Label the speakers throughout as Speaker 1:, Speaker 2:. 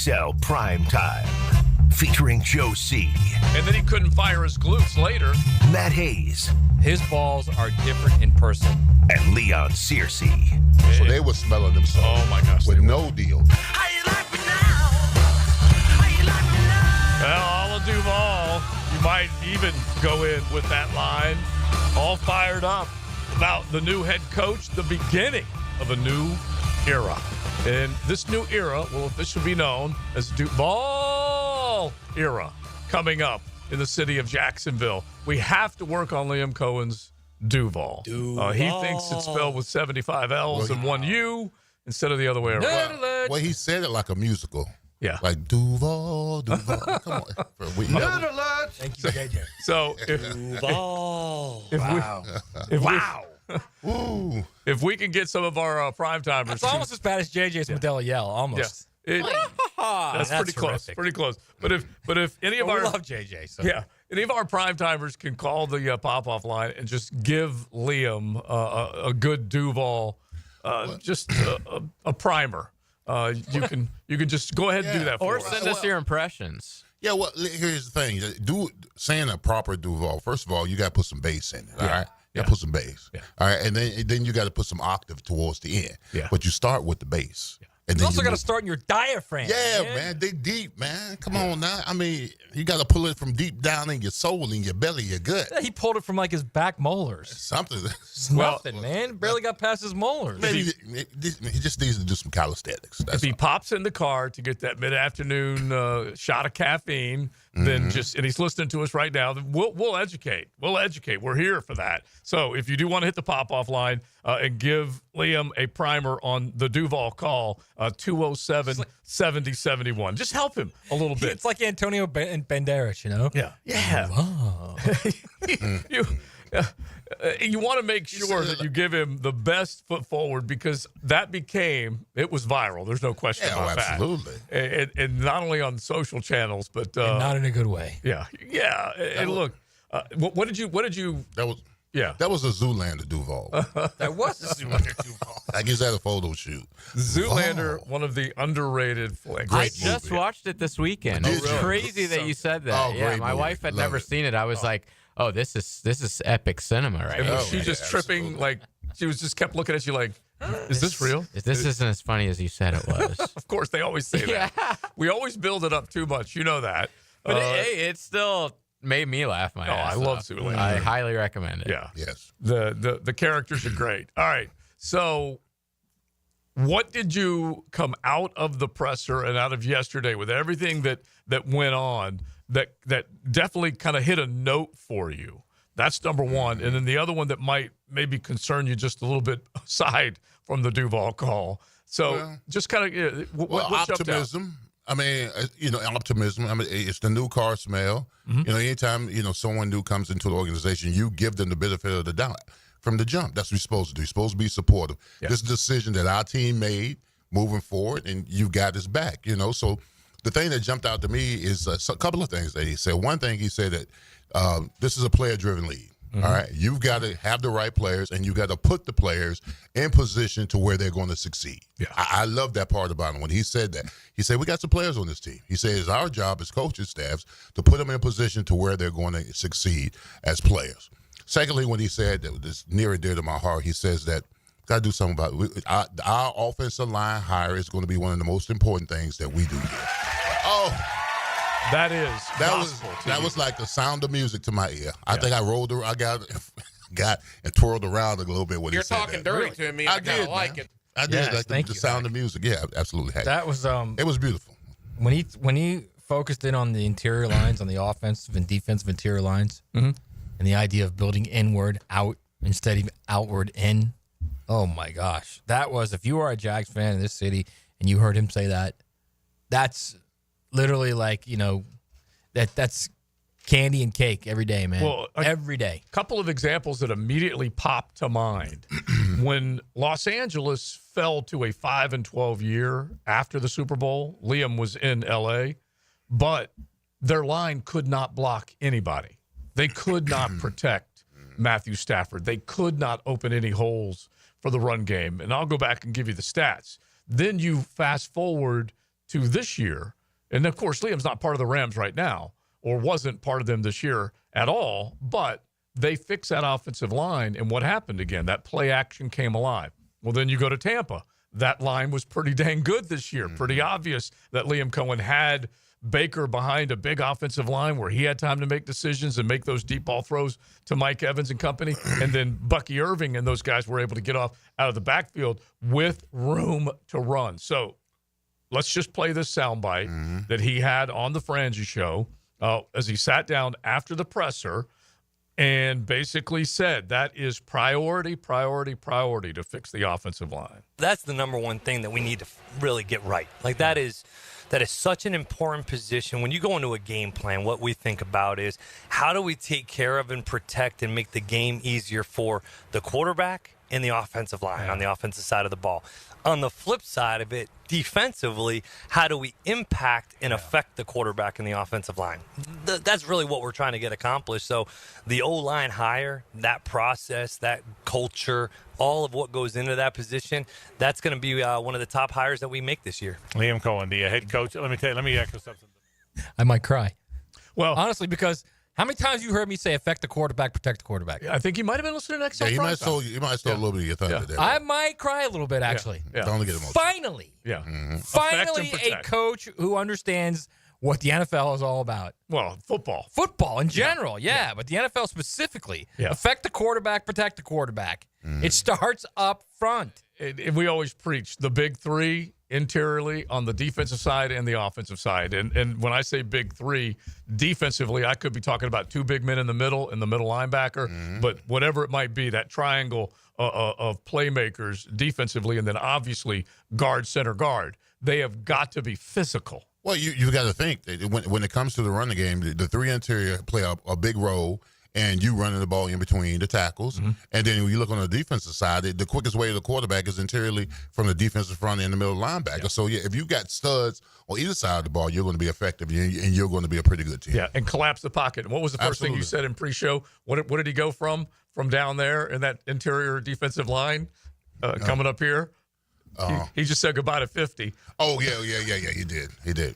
Speaker 1: XL Primetime, featuring Joe C.
Speaker 2: And then he couldn't fire his glutes later.
Speaker 1: Matt Hayes.
Speaker 3: His balls are different in person.
Speaker 1: And Leon Searcy.
Speaker 4: So they were smelling themselves.
Speaker 2: Oh, my gosh.
Speaker 4: With no deal.
Speaker 1: How you like me now? How you like me now?
Speaker 2: Well, Ala Duval, you might even go in with that line, all fired up about the new head coach, the beginning of a new era. And this new era will officially be known as Duval era coming up in the city of Jacksonville. We have to work on Liam Cohen's Duval. He thinks it's spelled with 75 L's and one U instead of the other way around.
Speaker 4: Well, he said it like a musical.
Speaker 2: Yeah.
Speaker 4: Like Duval. Come on.
Speaker 3: Thank you, JJ.
Speaker 2: So
Speaker 3: Duval.
Speaker 2: If we can get some of our prime timers,
Speaker 3: It's almost as bad as JJ's Modelo Yell, almost.
Speaker 2: That's pretty close.
Speaker 3: terrific.
Speaker 2: Pretty close. But if any of
Speaker 3: Well,
Speaker 2: our
Speaker 3: we love JJ. So.
Speaker 2: any of our prime timers can call the pop-off line and just give Liam a good Duval, just a primer. You can just go ahead and do that for
Speaker 5: Or
Speaker 2: us.
Speaker 5: send us your impressions.
Speaker 4: Yeah, well, here's the thing. Saying a proper Duval, first of all, you got to put some bass in it, all right? You got to put some bass.
Speaker 2: Yeah.
Speaker 4: All right, and then you got to put some octave towards the end.
Speaker 2: Yeah.
Speaker 4: But you start with the bass.
Speaker 2: Yeah.
Speaker 4: And
Speaker 3: You
Speaker 4: then
Speaker 3: also got to
Speaker 4: move.
Speaker 3: start in your diaphragm.
Speaker 4: Yeah, man, they deep, man. Come on now. I mean, you got to pull it from deep down in your soul, in your belly, your gut.
Speaker 3: Yeah, he pulled it from like his back molars.
Speaker 4: Something.
Speaker 3: Nothing, man. Barely got past his molars.
Speaker 4: Man, he just needs to do some calisthenics.
Speaker 2: If
Speaker 4: That's
Speaker 2: he
Speaker 4: all.
Speaker 2: pops in the car to get that mid-afternoon shot of caffeine, then and he's listening to us right now, then we'll educate. We'll educate. We're here for that. So if you do want to hit the pop-off line and give Liam a primer on the Duval call, 207-7071. Just help him a little bit.
Speaker 3: It's like Antonio Banderas, you know?
Speaker 2: Yeah.
Speaker 3: Oh.
Speaker 2: You want to make sure that you give him the best foot forward because it was viral. There's no question
Speaker 4: Yeah,
Speaker 2: about
Speaker 4: absolutely.
Speaker 2: that. And not only on social channels, but
Speaker 3: And not in a good way.
Speaker 2: yeah. And look, what did you?
Speaker 4: That was
Speaker 2: Yeah,
Speaker 4: that was a Zoolander Duval.
Speaker 3: That was the Zoolander Duval.
Speaker 4: I guess that a photo shoot.
Speaker 2: Zoolander, one of the underrated flicks.
Speaker 5: I
Speaker 4: Great
Speaker 5: just
Speaker 4: movie.
Speaker 5: watched it this weekend.
Speaker 4: Oh,
Speaker 5: It's
Speaker 4: really?
Speaker 5: crazy that you said that.
Speaker 4: Oh,
Speaker 5: yeah,
Speaker 4: great
Speaker 5: my
Speaker 4: movie.
Speaker 5: wife had
Speaker 4: Love
Speaker 5: never
Speaker 4: it.
Speaker 5: seen it. I was like, "Oh, this is epic cinema right
Speaker 2: And
Speaker 5: now."
Speaker 2: was she
Speaker 4: yeah,
Speaker 2: just tripping
Speaker 4: absolutely.
Speaker 2: like she was just kept looking at you like, is this real?
Speaker 5: This isn't as funny as you said it was.
Speaker 2: Of course, they always say that. We always build it up too much. You know that.
Speaker 5: But it still made me laugh my ass
Speaker 2: I love
Speaker 5: off.
Speaker 2: Zoolander.
Speaker 5: I highly recommend it.
Speaker 2: Yeah.
Speaker 4: Yes.
Speaker 2: The characters are great. All right. So what did you come out of the presser and out of yesterday with everything that went on that definitely kind of hit a note for you? That's number one. And then the other one that might maybe concern you just a little bit aside from the Duval call. So just kind of what jumped out?
Speaker 4: Optimism. I mean, optimism. I mean, it's the new car smell. Anytime, someone new comes into the organization, you give them the benefit of the doubt from the jump. That's what you're supposed to do. You're supposed to be supportive.
Speaker 2: Yeah.
Speaker 4: This is a decision that our team made moving forward, and you got his back, So the thing that jumped out to me is a couple of things that he said. One thing he said that this is a player-driven league. All right, you've got to have the right players, and you got to put the players in position to where they're going to succeed.
Speaker 2: Yeah.
Speaker 4: I love that part about him. When he said that, he said, we got some players on this team. He said, it's our job as coaches, staffs, to put them in position to where they're going to succeed as players. Secondly, when he said, that was near and dear to my heart, he says that got to do something about it. Our offensive line hire is going to be one of the most important things that we do here. Oh,
Speaker 2: That
Speaker 4: was like the sound of music to my ear. I think I got and twirled around a little bit when
Speaker 6: You're
Speaker 4: he said
Speaker 6: talking
Speaker 4: that.
Speaker 6: dirty to me. I kind of like it.
Speaker 4: I did.
Speaker 3: Yes,
Speaker 4: Like
Speaker 3: thank
Speaker 4: the
Speaker 3: you,
Speaker 4: sound
Speaker 3: Hank.
Speaker 4: of music. Yeah, absolutely. Hank.
Speaker 3: That was
Speaker 4: It was beautiful.
Speaker 3: when he focused in on the interior lines, on the offensive and defensive interior lines, and the idea of building inward out instead of outward in. Oh my gosh, that was, if you are a Jags fan in this city and you heard him say that, that's literally like, that's candy and cake every day, man.
Speaker 2: Well,
Speaker 3: every day.
Speaker 2: couple of examples that immediately popped to mind. When Los Angeles fell to a 5-12 year after the Super Bowl, Liam was in L.A., but their line could not block anybody. They could not protect Matthew Stafford. They could not open any holes for the run game. And I'll go back and give you the stats. Then you fast forward to this year, and of course Liam's not part of the Rams right now, or wasn't part of them this year at all, but they fixed that offensive line, and what happened again? That play action came alive. Well, then you go to Tampa. That line was pretty dang good this year. Pretty obvious that Liam Coen had Baker behind a big offensive line where he had time to make decisions and make those deep ball throws to Mike Evans and company. And then Bucky Irving and those guys were able to get off out of the backfield with room to run. So let's just play this soundbite that he had on the Frangie show as he sat down after the presser and basically said that is priority to fix the offensive line.
Speaker 7: That's the number one thing that we need to really get right. Like that is such an important position. When you go into a game plan, what we think about is how do we take care of and protect and make the game easier for the quarterback and the offensive line on the offensive side of the ball. On the flip side of it, defensively, how do we impact and affect the quarterback and the offensive line? That's really what we're trying to get accomplished. So the O-line hire, that process, that culture, all of what goes into that position, that's going to be one of the top hires that we make this year.
Speaker 6: Liam Coen, the head coach. Let me echo something.
Speaker 3: I might cry.
Speaker 2: Well,
Speaker 3: honestly, because how many times you heard me say affect the quarterback, protect the quarterback?
Speaker 2: I think you might have been listening to XL.
Speaker 4: Yeah, you might have stole a little bit of your thunder there.
Speaker 3: I might cry a little bit, actually.
Speaker 2: Yeah.
Speaker 4: Don't get emotional.
Speaker 3: Finally.
Speaker 2: Yeah.
Speaker 3: Finally,
Speaker 2: Affect and
Speaker 3: a
Speaker 2: protect.
Speaker 3: coach who understands what the NFL is all about.
Speaker 2: Well, football.
Speaker 3: Football in general, but the NFL specifically. Affect the quarterback, protect the quarterback. It starts up front.
Speaker 2: And we always preach the big three interiorly on the defensive side and the offensive side. And when I say big three, defensively, I could be talking about two big men in the middle and the middle linebacker. But whatever it might be, that triangle of playmakers defensively, and then obviously guard, center, guard, they have got to be physical.
Speaker 4: Well, you got to think that when it comes to the running game, the three interior play a big role, and you running the ball in between the tackles. And then when you look on the defensive side, the quickest way to the quarterback is interiorly from the defensive front and the middle linebacker. So, if you got studs on either side of the ball, you're going to be effective, and you're going to be a pretty good team.
Speaker 2: Yeah, and collapse the pocket. And what was the first thing you said in pre-show? What did he go from down there in that interior defensive line coming up here? He just said goodbye to 50.
Speaker 4: Oh, yeah, he did.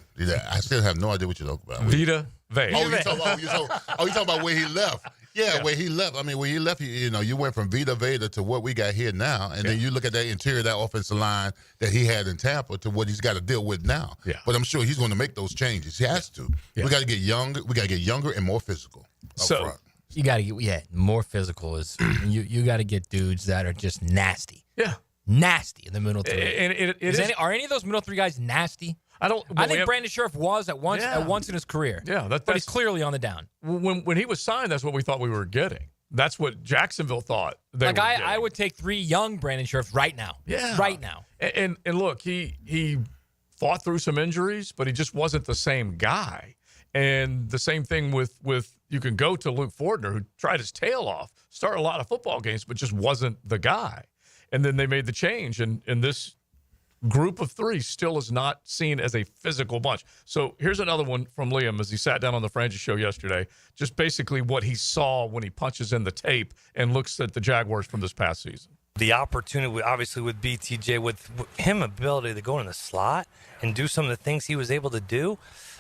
Speaker 4: I still have no idea what you're talking about.
Speaker 2: Vita Vea.
Speaker 4: You talking about where he left. Yeah, where he left. I mean, where he left, you went from Vita Vea to what we got here now, and then you look at that interior, that offensive line that he had in Tampa to what he's got to deal with now.
Speaker 2: Yeah.
Speaker 4: But I'm sure he's going to make those changes. He has to.
Speaker 2: Yeah.
Speaker 4: We got to get younger. We got to get younger and more physical up front.
Speaker 3: You got to get, more physical is, you got to get dudes that are just nasty.
Speaker 2: Yeah.
Speaker 3: Nasty in the middle three.
Speaker 2: And
Speaker 3: are any of those middle three guys nasty? I think Brandon Scherff was at once in his career.
Speaker 2: Yeah,
Speaker 3: but he's clearly on the down.
Speaker 2: When he was signed, that's what we thought we were getting. That's what Jacksonville thought they were getting.
Speaker 3: I would take 3 young Brandon Scherffs right now.
Speaker 2: Yeah.
Speaker 3: Right now.
Speaker 2: And look, he fought through some injuries, but he just wasn't the same guy. And the same thing with you can go to Luke Fortner, who tried his tail off, started a lot of football games, but just wasn't the guy. And then they made the change, and this group of 3 still is not seen as a physical bunch. So here's another one from Liam as he sat down on the Frangie show yesterday, just basically what he saw when he punches in the tape and looks at the Jaguars from this past season.
Speaker 7: The opportunity, obviously, with BTJ, with him ability to go in the slot and do some of the things he was able to do,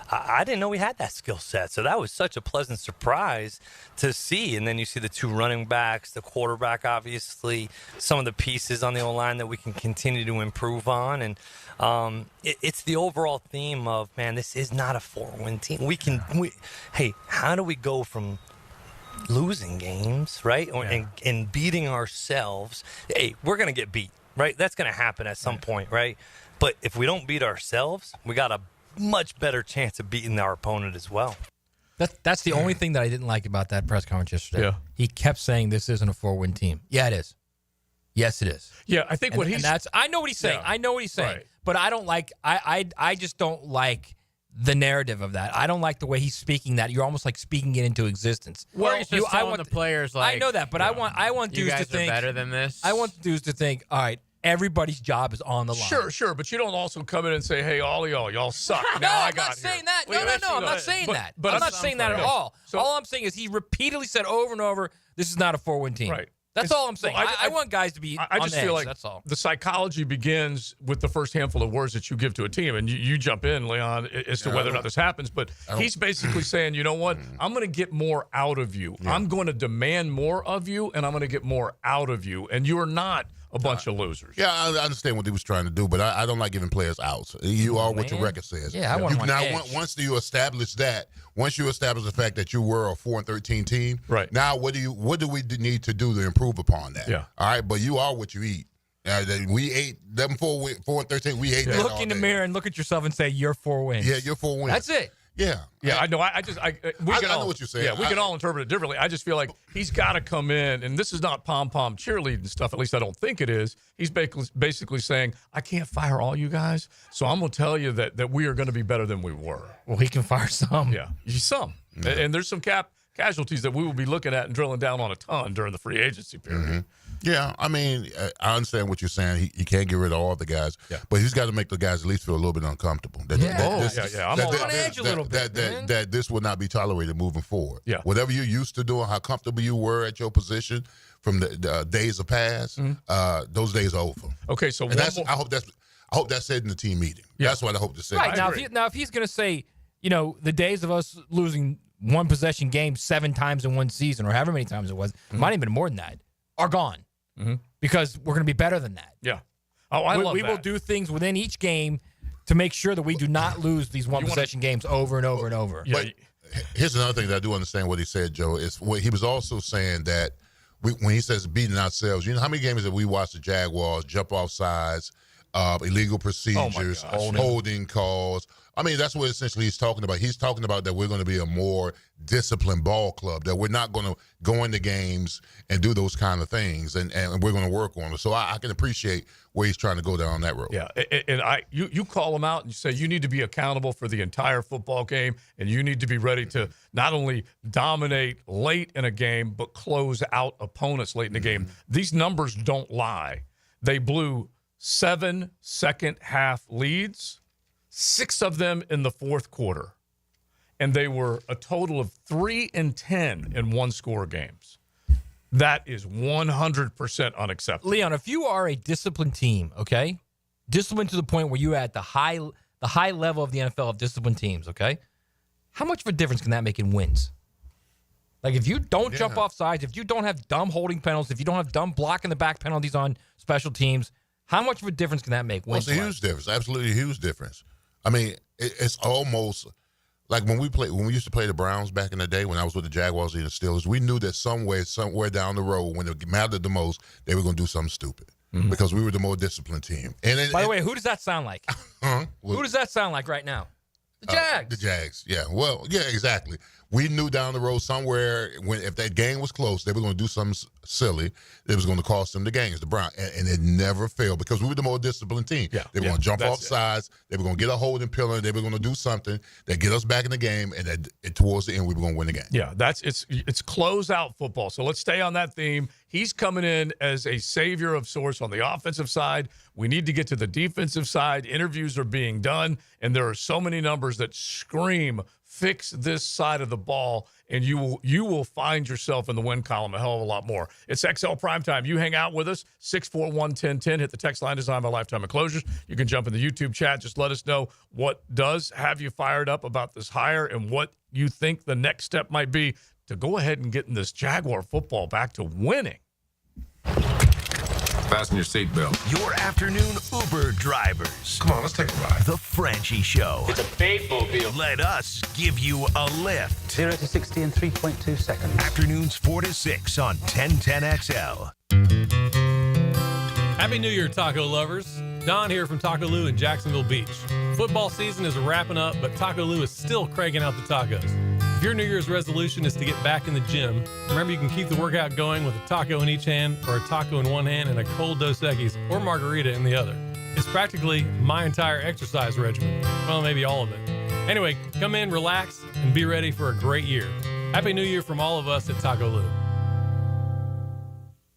Speaker 7: I didn't know he had that skill set. So that was such a pleasant surprise to see. And then you see the 2 running backs, the quarterback, obviously, some of the pieces on the O-line that we can continue to improve on. And it's the overall theme of, man, this is not a 4-win team. Hey, how do we go from losing games, right, and beating ourselves? Hey, we're going to get beat, right? That's going to happen at some point, right? But if we don't beat ourselves, we got a much better chance of beating our opponent as well.
Speaker 3: That's the only thing that I didn't like about that press conference yesterday.
Speaker 2: Yeah.
Speaker 3: He kept saying this isn't a 4-win team. Yeah, it is. Yes, it is.
Speaker 2: Yeah, I think
Speaker 3: I know what he's saying.
Speaker 2: Yeah.
Speaker 3: I know what he's saying.
Speaker 2: Right.
Speaker 3: But I don't like I just don't like the narrative of that. I don't like the way he's speaking that. You're almost like speaking it into existence.
Speaker 5: Well, he's just telling the players, like,
Speaker 3: I know that, but I want
Speaker 5: you
Speaker 3: dudes
Speaker 5: guys
Speaker 3: to think
Speaker 5: are better than this.
Speaker 3: I want dudes to think, all right, everybody's job is on the line.
Speaker 2: Sure, but you don't also come in and say, hey, all of y'all suck.
Speaker 3: No,
Speaker 2: Now
Speaker 3: I'm not saying that. No, I'm not saying that.
Speaker 2: But
Speaker 3: I'm not saying that at all.
Speaker 2: So,
Speaker 3: all I'm saying is he repeatedly said over and over, this is not a 4-win team.
Speaker 2: Right.
Speaker 3: That's all I'm saying.
Speaker 2: Well,
Speaker 3: I want guys to be
Speaker 2: I
Speaker 3: on
Speaker 2: just
Speaker 3: the
Speaker 2: feel
Speaker 3: edge,
Speaker 2: like
Speaker 3: that's all.
Speaker 2: the psychology begins with the first handful of words that you give to a team, and you jump in, Leon, as to whether or not this happens. But he's basically saying, you know what? I'm going to get more out of you. Yeah. I'm going to demand more of you, and I'm going to get more out of you. And you are not a bunch of losers.
Speaker 4: Yeah, I understand what he was trying to do, but I don't like giving players outs. You are what your record says.
Speaker 3: Yeah, I want him on edge.
Speaker 4: Once you establish that, once you establish the fact that you were a 4-13 team,
Speaker 2: right?
Speaker 4: Now, what do we need to do to improve upon that?
Speaker 2: Yeah.
Speaker 4: All right, but you are what you eat. We ate them 4-13. We ate that.
Speaker 3: Look in the mirror and look at yourself and say, "You're 4 wins."
Speaker 4: Yeah, you're 4 wins.
Speaker 3: That's it.
Speaker 4: Yeah.
Speaker 2: Yeah, I know. I know
Speaker 4: what you're saying.
Speaker 2: Yeah, we can all interpret it differently. I just feel like he's got to come in, and this is not pom-pom cheerleading stuff. At least I don't think it is. He's basically saying, I can't fire all you guys, so I'm going to tell you that we are going to be better than we were.
Speaker 3: Well, he can fire some.
Speaker 2: Yeah, some. Yeah. And there's some casualties that we will be looking at and drilling down on a ton during the free agency period.
Speaker 4: Mm-hmm. Yeah, I mean, I understand what you're saying. He can't get rid of all the guys, but he's got to make the guys at least feel a little bit uncomfortable.
Speaker 2: I'm on
Speaker 3: edge a little bit.
Speaker 4: That this will not be tolerated moving forward.
Speaker 2: Yeah.
Speaker 4: Whatever you're used to doing, how comfortable you were at your position from the days of past, those days are over.
Speaker 2: Okay, so
Speaker 4: I hope that's said in the team meeting. Yeah. That's what I hope to say.
Speaker 3: Right, now if he's going to say, the days of us losing one possession game 7 times in one season, or however many times it was, might have been more than that, are gone. Because we're going to be better than that.
Speaker 2: Yeah. Oh, I love that.
Speaker 3: We will do things within each game to make sure that we do not lose these one-possession games over and over and over.
Speaker 2: Yeah.
Speaker 4: But here's another thing that I do understand what he said, Joe, is what he was also saying that when he says beating ourselves, you know how many games have we watched the Jaguars jump off sides, illegal procedures, holding calls? I mean, that's what essentially he's talking about. He's talking about that we're going to be a more disciplined ball club, that we're not going to go into games and do those kind of things, and we're going to work on it. So I can appreciate where he's trying to go down that road.
Speaker 2: Yeah, and you call him out and you say you need to be accountable for the entire football game, and you need to be ready to not only dominate late in a game, but close out opponents late in the game. These numbers don't lie. They blew 7 second-half leads, 6 of them in the fourth quarter. And they were a total of 3-10 in one-score games. That is 100% unacceptable.
Speaker 3: Leon, if you are a disciplined team, okay, disciplined to the point where you're at the high level of the NFL of disciplined teams, okay, how much of a difference can that make in wins? Like, if you don't jump off sides, if you don't have dumb holding penalties, if you don't have dumb block in the back penalties on special teams, how much of a difference can that make?
Speaker 4: Well, it's a huge difference. Absolutely a huge difference. I mean, it's almost like when we used to play the Browns back in the day, when I was with the Jaguars and the Steelers, we knew that somewhere down the road, when it mattered the most, they were going to do something stupid because we were the more disciplined team.
Speaker 3: By the way, who does that sound like? Who does that sound like right now? The Jags.
Speaker 4: The Jags, yeah. Well, yeah, exactly. We knew down the road somewhere if that game was close, they were going to do something silly. It was going to cost them the games, the Browns, and it never failed because we were the more disciplined team.
Speaker 2: Yeah,
Speaker 4: they were going to jump off sides. They were going to get a holding pillar. They were going to do something that get us back in the game, and towards the end, we were going to win the game.
Speaker 2: Yeah, it's closeout football. So let's stay on that theme. He's coming in as a savior of sorts on the offensive side. We need to get to the defensive side. Interviews are being done, and there are so many numbers that scream fix this side of the ball, and you will find yourself in the win column a hell of a lot more. It's XL Primetime. You hang out with us, 641-1010. Hit the text line designed by Lifetime Enclosures. You can jump in the YouTube chat. Just let us know what does have you fired up about this hire and what you think the next step might be to go ahead and getting this Jaguar football back to winning.
Speaker 8: Fasten your seatbelt.
Speaker 9: Your afternoon Uber drivers.
Speaker 8: Come on, let's take a ride.
Speaker 9: The Franchi Show.
Speaker 10: It's a big mobile.
Speaker 9: Let us give you a lift.
Speaker 10: 0 to 60 in 3.2 seconds.
Speaker 9: Afternoons 4 to 6 on 1010XL.
Speaker 11: Happy New Year, taco lovers. Don here from Taco Lou in Jacksonville Beach. Football season is wrapping up, but Taco Lou is still cranking out the tacos. If your New Year's resolution is to get back in the gym, remember you can keep the workout going with a taco in each hand, or a taco in one hand and a cold Dos Equis or margarita in the other. It's practically my entire exercise regimen. Well, maybe all of it. Anyway, come in, relax, and be ready for a great year. Happy New Year from all of us at Taco Lou.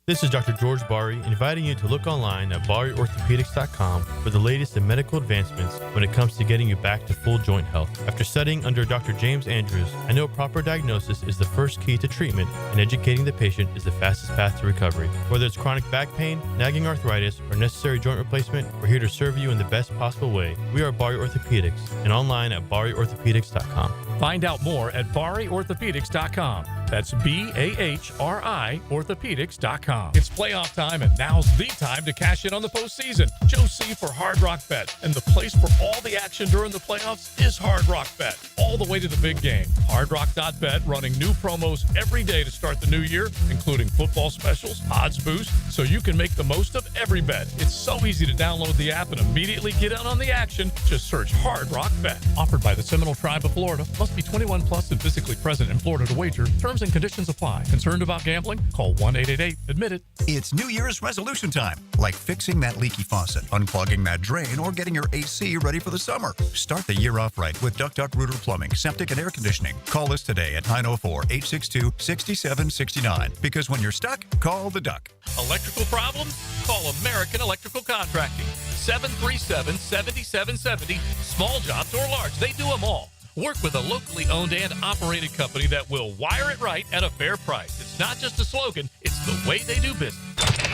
Speaker 12: This is Dr. George Bari inviting you to look online at bariorthopedics.com for the latest in medical advancements when it comes to getting you back to full joint health. After studying under Dr. James Andrews, I know proper diagnosis is the first key to treatment, and educating the patient is the fastest path to recovery. Whether it's chronic back pain, nagging arthritis, or necessary joint replacement, we're here to serve you in the best possible way. We are Bari Orthopedics and online at bariorthopedics.com.
Speaker 13: Find out more at bariorthopedics.com. That's BAHRI orthopedics.com. It's playoff time, and now's the time to cash in on the postseason. Joe C. for Hard Rock Bet, and the place for all the action during the playoffs is Hard Rock Bet, all the way to the big game. HardRock.bet running new promos every day to start the new year, including football specials, odds boost, so you can make the most of every bet. It's so easy to download the app and immediately get in on the action. Just search Hard Rock Bet. Offered by the Seminole Tribe of Florida. Must be 21 plus and physically present in Florida to wager. Terms and conditions apply. Concerned about gambling? Call 1-888-ADMIT-IT.
Speaker 14: It's New Year's resolution time, like fixing that leaky faucet, unclogging that drain, or getting your AC ready for the summer. Start the year off right with Duck Duck Rooter Plumbing, Septic and Air Conditioning. Call us today at 904-862-6769. Because when you're stuck, call the Duck.
Speaker 13: Electrical problems? Call American Electrical Contracting. 737-7770. Small jobs or large, they do them all. Work with a locally owned and operated company that will wire it right at a fair price. It's not just a slogan, it's the way they do business.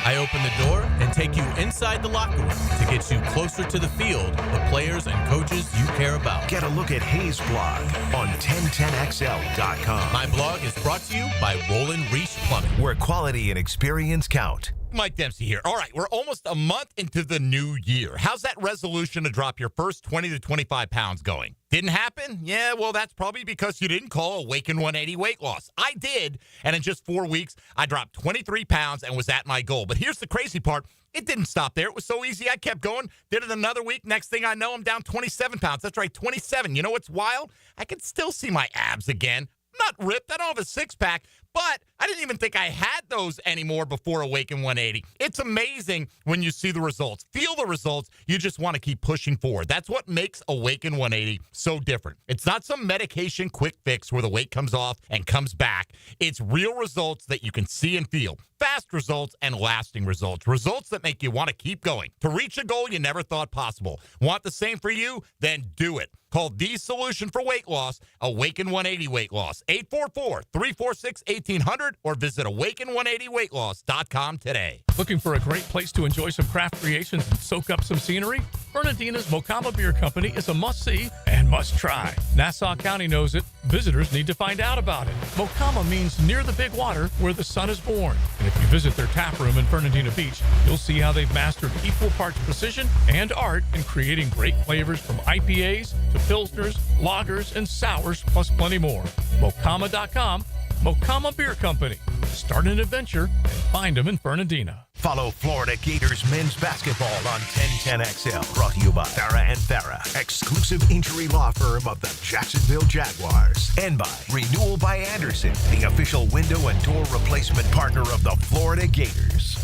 Speaker 5: I open the door and take you inside the locker room to get you closer to the field, the players and coaches you care about.
Speaker 9: Get a look at Hayes' blog on 1010XL.com.
Speaker 5: My blog is brought to you by Roland Reach Plumbing,
Speaker 9: where quality and experience count.
Speaker 15: Mike Dempsey here. All right, we're almost a month into the new year. How's that resolution to drop your first 20 to 25 pounds going? Didn't happen? Yeah, well, that's probably because you didn't call Awaken 180 weight loss. I did, and in just 4 weeks, I dropped 23 pounds and was at my goal. But here's the crazy part. It didn't stop there. It was so easy. I kept going. Did it another week. Next thing I know, I'm down 27 pounds. That's right, 27. You know what's wild? I can still see my abs again. I'm not ripped. I don't have a six-pack. But I didn't even think I had those anymore before Awaken 180. It's amazing when you see the results. Feel the results. You just want to keep pushing forward. That's what makes Awaken 180 so different. It's not some medication quick fix where the weight comes off and comes back. It's real results that you can see and feel. Fast results and lasting results. Results that make you want to keep going. To reach a goal you never thought possible. Want the same for you? Then do it. Call the solution for weight loss, Awaken 180 Weight Loss, 844-346-1800, or visit awaken180weightloss.com today.
Speaker 13: Looking for a great place to enjoy some craft creations and soak up some scenery? Fernandina's Mocama Beer Company is a must-see and must-try. Nassau County knows it. Visitors need to find out about it. Mocama means near the big water where the sun is born. And if you visit their tap room in Fernandina Beach, you'll see how they've mastered equal parts precision and art in creating great flavors from IPAs to Pilsners, lagers, and sours, plus plenty more. Mocama.com, Mocama Beer Company. Start an adventure and find them in Fernandina.
Speaker 9: Follow Florida Gators men's basketball on 1010XL. Brought to you by Farah and Farah, exclusive injury law firm of the Jacksonville Jaguars. And by Renewal by Anderson, the official window and door replacement partner of the Florida Gators.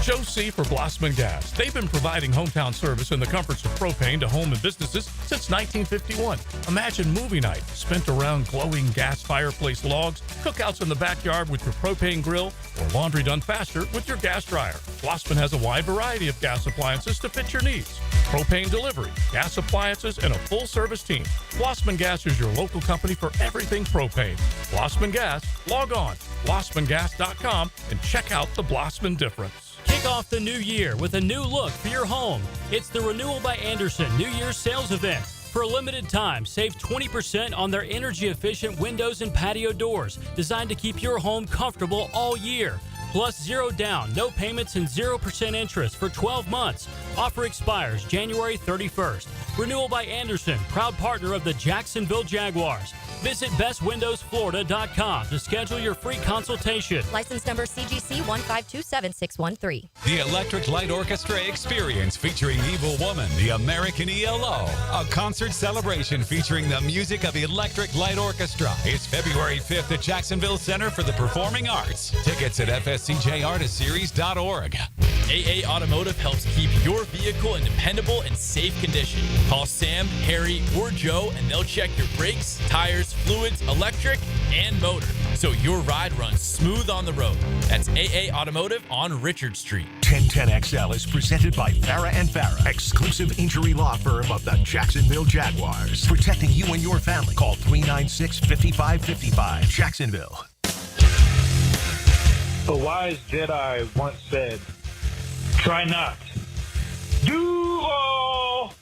Speaker 13: Joe C. for Blossman Gas. They've been providing hometown service and the comforts of propane to home and businesses since 1951. Imagine movie night spent around glowing gas fireplace logs, cookouts in the backyard with your propane grill, or laundry done faster with your gas dryer. Blossman has a wide variety of gas appliances to fit your needs. Propane delivery, gas appliances, and a full-service team. Blossman Gas is your local company for everything propane. Blossman Gas, log on, blossmangas.com, and check out the Blossman difference.
Speaker 16: Kick off the new year with a new look for your home. It's the Renewal by Anderson New Year's sales event. For a limited time, save 20% on their energy-efficient windows and patio doors, designed to keep your home comfortable all year. Plus 0 down, no payments, and 0% interest for 12 months. Offer expires January 31st. Renewal by Anderson, proud partner of the Jacksonville Jaguars. Visit bestwindowsflorida.com to schedule your free consultation.
Speaker 17: License number CGC 1527613.
Speaker 18: The Electric Light Orchestra Experience featuring Evil Woman, the American ELO. A concert celebration featuring the music of Electric Light Orchestra. It's February 5th at Jacksonville Center for the Performing Arts. Tickets at fscjartistseries.org.
Speaker 19: AA Automotive helps keep your vehicle in dependable and safe condition. Call Sam, Harry, or Joe, and they'll check your brakes, tires, fluids, electric, and motor, so your ride runs smooth on the road. That's AA Automotive on Richard Street.
Speaker 9: 1010XL is presented by Farah and Farah, exclusive injury law firm of the Jacksonville Jaguars. Protecting you and your family. Call 396-5555. Jacksonville.
Speaker 20: A wise Jedi once said, try not. Do all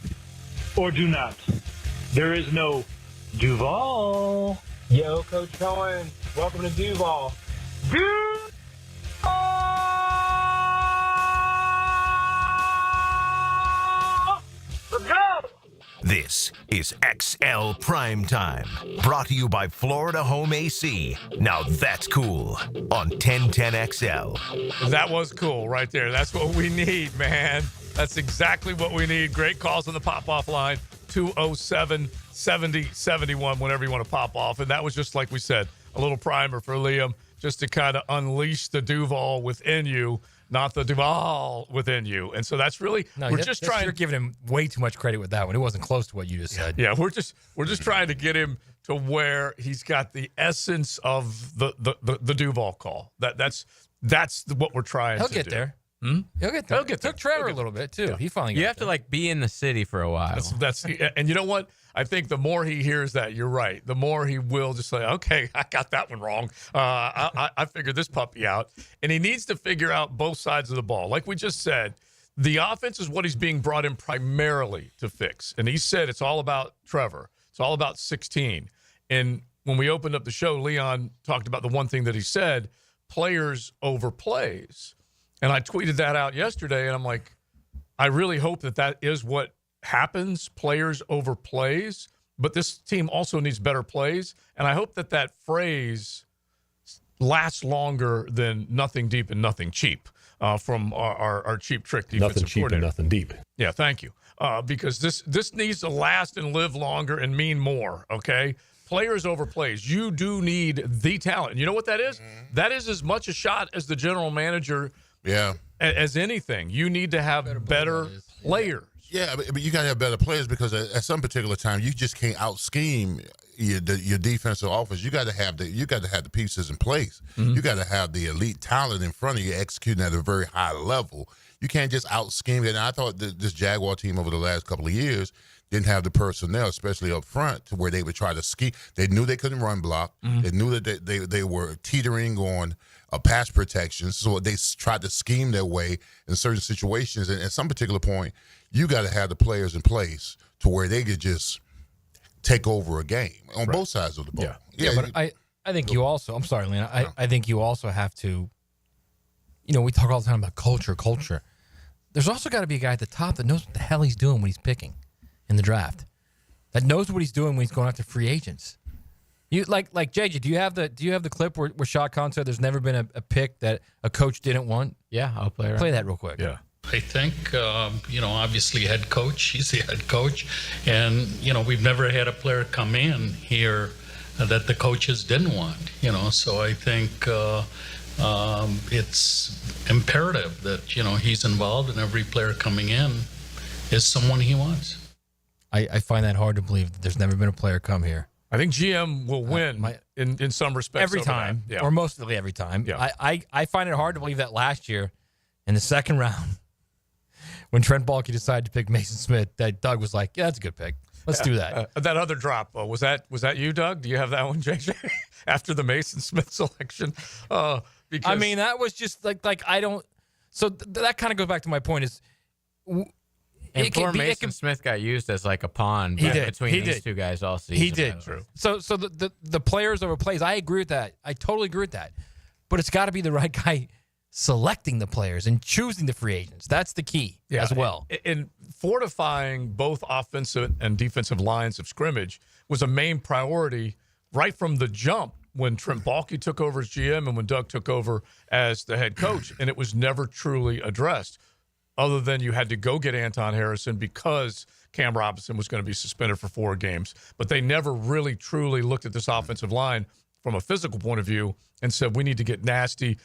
Speaker 20: or do not. There is no Duval.
Speaker 21: Yo, Coach Coen, welcome to Duval.
Speaker 20: Let's go!
Speaker 9: This is XL Primetime, brought to you by Florida Home AC. Now that's cool on 1010XL.
Speaker 2: That was cool right there. That's what we need, man. That's exactly what we need. Great calls on the pop-off line, 207-7071, whenever you want to pop off. And that was just like we said, a little primer for Liam, just to kind of unleash the Duval within you, not the Duval within you. And so that's really, we're just trying.
Speaker 3: You're giving him way too much credit with that one. It wasn't close to what you just said.
Speaker 2: Yeah, we're just trying to get him to where he's got the essence of the Duval call. That's what we're trying to do.
Speaker 3: He'll get there. He'll get there. It took Trevor a little bit, too. He finally got
Speaker 22: You have to, be in the city for a while.
Speaker 2: And you know what? I think the more he hears that, you're right, the more he will just say, okay, I got that one wrong. I figured this puppy out. And he needs to figure out both sides of the ball. Like we just said, the offense is what he's being brought in primarily to fix. And he said it's all about Trevor. It's all about 16. And when we opened up the show, Leon talked about the one thing that he said, players over plays. And I tweeted that out yesterday, and I'm like, I really hope that is what happens, players over plays. But this team also needs better plays, and I hope that phrase lasts longer than nothing deep and nothing cheap from our cheap trick defensive
Speaker 6: Nothing cheap and nothing deep.
Speaker 2: Yeah, thank you. Because this needs to last and live longer and mean more, okay? Players over plays. You do need the talent. You know what that is? Mm-hmm. That is as much a shot as the general manager as anything. You need to have better players.
Speaker 4: Yeah, but you got to have better players because at some particular time you just can't out scheme your defensive offense. You got to have the pieces in place. Mm-hmm. You got to have the elite talent in front of you executing at a very high level. You can't just out scheme it. And I thought this Jaguar team over the last couple of years didn't have the personnel, especially up front, to where they would try to scheme. They knew they couldn't run block. Mm-hmm. They knew that they were teetering on pass protection, so they tried to scheme their way in certain situations. And at some particular point, you got to have the players in place to where they could just take over a game on both sides of the ball.
Speaker 3: Yeah, but I think you also – I'm sorry, Lena. I think you also have to – we talk all the time about culture. There's also got to be a guy at the top that knows what the hell he's doing when he's picking in the draft, that knows what he's doing when he's going after free agents. You like JJ, do you have the clip where Shad Khan said there's never been a pick that a coach didn't want?
Speaker 22: Yeah, I'll play it.
Speaker 3: Play that real quick.
Speaker 2: Yeah.
Speaker 23: I think, obviously head coach, he's the head coach. And, we've never had a player come in here that the coaches didn't want, So I think it's imperative that, he's involved and every player coming in is someone he wants.
Speaker 3: I find that hard to believe that there's never been a player come here.
Speaker 2: I think GM will win in some respects.
Speaker 3: Every time, or mostly every time.
Speaker 2: Yeah.
Speaker 3: I find it hard to believe that last year in the second round, when Trent Baalke decided to pick Mason Smith, that Doug was like, yeah, that's a good pick. Let's do that.
Speaker 2: That other drop, was that you, Doug? Do you have that one, JJ? After the Mason Smith selection? Because
Speaker 3: I mean, that was just like I don't – so that kind of goes back to my point is
Speaker 22: And poor Mason Smith got used as like a pawn between these two guys all season.
Speaker 3: He did. True. So the players over plays, I agree with that. I totally agree with that. But it's got to be the right guy selecting the players and choosing the free agents. That's the key as well.
Speaker 2: And fortifying both offensive and defensive lines of scrimmage was a main priority right from the jump when Trent Baalke took over as GM and when Doug took over as the head coach. And it was never truly addressed, other than you had to go get Anton Harrison because Cam Robinson was going to be suspended for 4 games. But they never really truly looked at this offensive line from a physical point of view and said we need to get nasty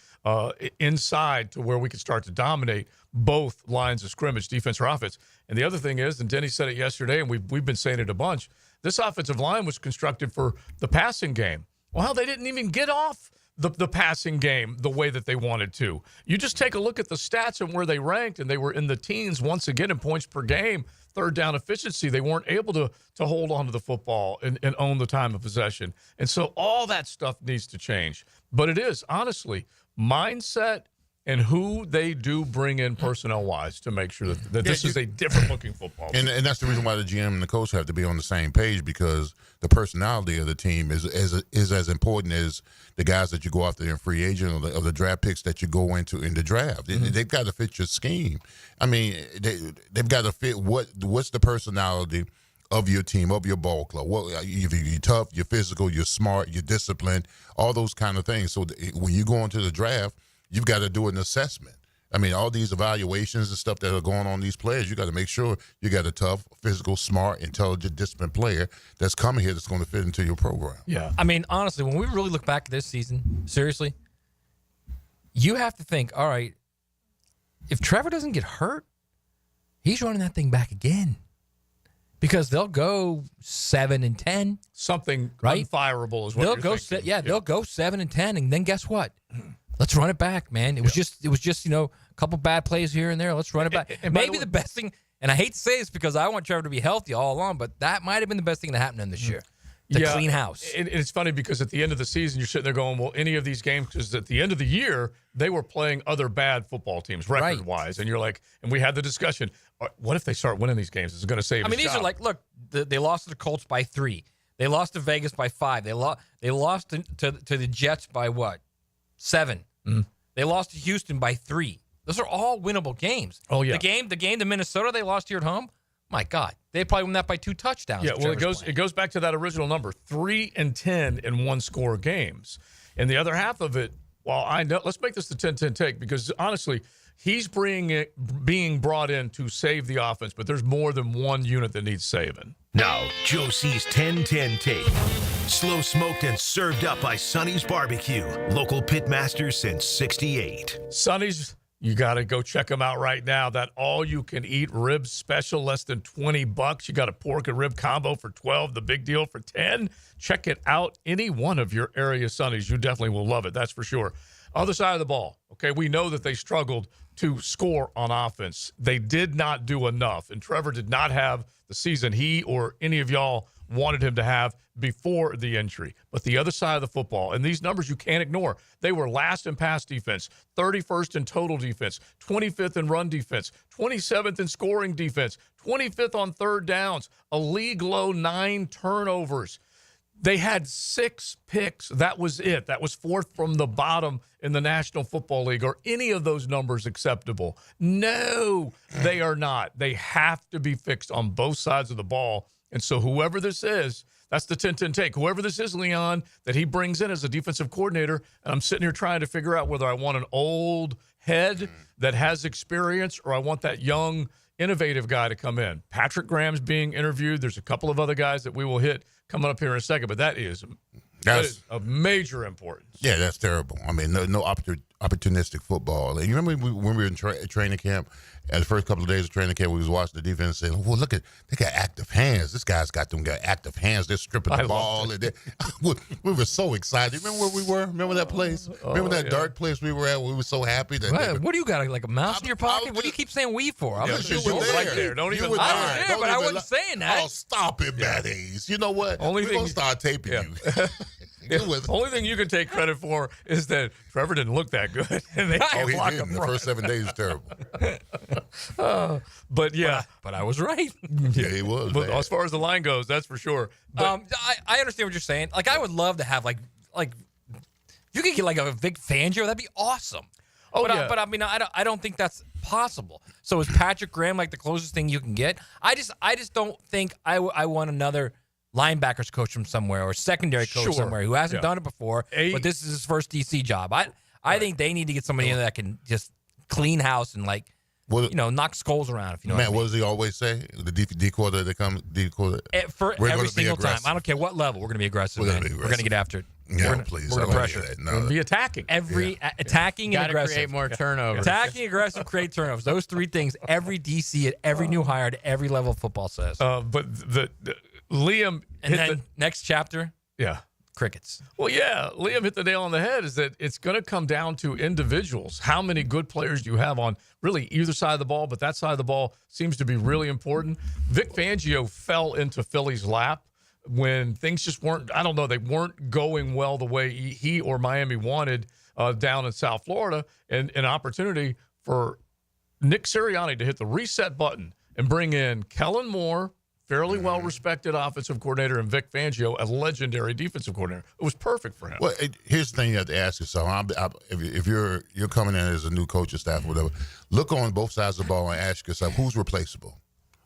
Speaker 2: inside to where we can start to dominate both lines of scrimmage, defense or offense. And the other thing is, and Denny said it yesterday, and we've been saying it a bunch, this offensive line was constructed for the passing game. Well, they didn't even get off the passing game the way that they wanted to. You just take a look at the stats and where they ranked, and they were in the teens once again in points per game, third down efficiency. They weren't able to hold on to the football and own the time of possession. And so all that stuff needs to change. But it is, honestly, mindset and who they do bring in personnel-wise to make sure that this is a different-looking football team.
Speaker 4: And that's the reason why the GM and the coach have to be on the same page, because the personality of the team is as important as the guys that you go after in free agent or the draft picks that you go into in the draft. They've got to fit your scheme. I mean, they've got to fit what's the personality of your team, of your ball club. Well, you're tough, you're physical, you're smart, you're disciplined, all those kind of things. So when you go into the draft, you've got to do an assessment. I mean, all these evaluations and stuff that are going on these players, you got to make sure you got a tough, physical, smart, intelligent, disciplined player that's coming here that's going to fit into your program.
Speaker 3: Yeah. I mean, honestly, when we really look back at this season, seriously, you have to think, all right, if Trevor doesn't get hurt, he's running that thing back again. Because they'll go 7-10.
Speaker 2: Something
Speaker 3: right?
Speaker 2: unfireable is what
Speaker 3: they'll
Speaker 2: you're
Speaker 3: go.
Speaker 2: thinking.
Speaker 3: They'll go 7-10, and then guess what? Let's run it back, man. It was just a couple bad plays here and there. Let's run it back. And maybe the best thing, and I hate to say this because I want Trevor to be healthy all along, but that might have been the best thing that happened to him this year. Clean house.
Speaker 2: And it's funny because at the end of the season, you're sitting there going, well, any of these games, because at the end of the year, they were playing other bad football teams record-wise. And you're like, and we had the discussion, what if they start winning these games? Is it going to save his
Speaker 3: these
Speaker 2: job?
Speaker 3: are like, look, they lost to the Colts by 3. They lost to Vegas by 5. They lost to the Jets by what? 7. They lost to Houston by 3. Those are all winnable games.
Speaker 2: Oh, yeah.
Speaker 3: The game to Minnesota they lost here at home, my God. They probably win that by 2 touchdowns.
Speaker 2: Yeah, well, it goes back to that original number, 3-10 in one-score games. And the other half of it, let's make this the 10-10 take, because honestly, he's being brought in to save the offense, but there's more than one unit that needs saving.
Speaker 9: Now, Joe C's 10-10 tape. Slow smoked and served up by Sonny's Barbecue. Local pitmaster since 68.
Speaker 2: Sonny's, you got to go check them out right now. That all-you-can-eat rib special, less than $20. You got a pork and rib combo for $12, the big deal for $10. Check it out. Any one of your area Sonny's, you definitely will love it. That's for sure. Other side of the ball, okay, we know that they struggled to score on offense. They did not do enough, and Trevor did not have the season he or any of y'all wanted him to have before the injury. But the other side of the football, and these numbers you can't ignore, they were last in pass defense, 31st in total defense, 25th in run defense, 27th in scoring defense, 25th on third downs, a league low 9 turnovers. They had 6 picks. That was it. That was 4th from the bottom in the National Football League. Are any of those numbers acceptable? No, they are not. They have to be fixed on both sides of the ball. And so whoever this is, that's the 10-10 take. Whoever this is, Leon, that he brings in as a defensive coordinator, and I'm sitting here trying to figure out whether I want an old head that has experience or I want that young, innovative guy to come in. Patrick Graham's being interviewed. There's a couple of other guys that we will hit coming up here in a second, but that is of major importance.
Speaker 4: Yeah, that's terrible. I mean, no opportunistic football. And you remember when we were in training camp, at the first couple of days of training camp, we was watching the defense and saying, well, look, they got active hands. This guy's got active hands. They're stripping the ball. And we were so excited. Remember where we were? Remember that place? Remember that dark place we were at? We were so happy.
Speaker 3: What do you got, like a mouse in your pocket? What do you keep saying we for? I'm
Speaker 4: you were there.
Speaker 2: Right there. Don't even lie.
Speaker 3: I was there, but I wasn't saying that.
Speaker 4: Oh, stop it, Matt Hayes. You know what? We're going to start taping you.
Speaker 2: The only thing you can take credit for is that Trevor didn't look that good. And they can't block him.
Speaker 4: The first 7 days was terrible.
Speaker 2: But
Speaker 3: I was right.
Speaker 4: Yeah, he was.
Speaker 2: But as far as the line goes, that's for sure. But,
Speaker 3: I understand what you're saying. Like, I would love to have like you could get like a Vic Fangio. That'd be awesome. But I mean, I don't think that's possible. So is Patrick Graham like the closest thing you can get? I just don't think I want another linebackers coach from somewhere or secondary coach somewhere who hasn't done it before, but this is his first DC job. I think they need to get somebody in there that can just clean house and knock skulls around. If you know
Speaker 4: Matt,
Speaker 3: what
Speaker 4: does he always say? The D coordinator that comes, D coordinator
Speaker 3: for every single time. I don't care what level. We're going to be aggressive. Man. We're going to get after it.
Speaker 4: Yeah, please.
Speaker 2: We're going to pressure.
Speaker 4: That.
Speaker 2: We're going to be attacking.
Speaker 3: Attacking and aggressive.
Speaker 22: Create more turnovers.
Speaker 3: Attacking, aggressive, create turnovers. Those three things every DC at every new hire at every level of football says.
Speaker 2: But the Liam
Speaker 3: and then next chapter.
Speaker 2: Yeah.
Speaker 3: Crickets.
Speaker 2: Well, yeah, Liam hit the nail on the head is that it's going to come down to individuals. How many good players do you have on really either side of the ball? But that side of the ball seems to be really important. Vic Fangio fell into Philly's lap when things just weren't, I don't know, they weren't going well the way he or Miami wanted down in South Florida. And an opportunity for Nick Sirianni to hit the reset button and bring in Kellen Moore, fairly well-respected offensive coordinator, and Vic Fangio, a legendary defensive coordinator. It was perfect for him.
Speaker 4: Well, here's the thing you have to ask yourself. If you're coming in as a new coach or staff or whatever, look on both sides of the ball and ask yourself, who's replaceable?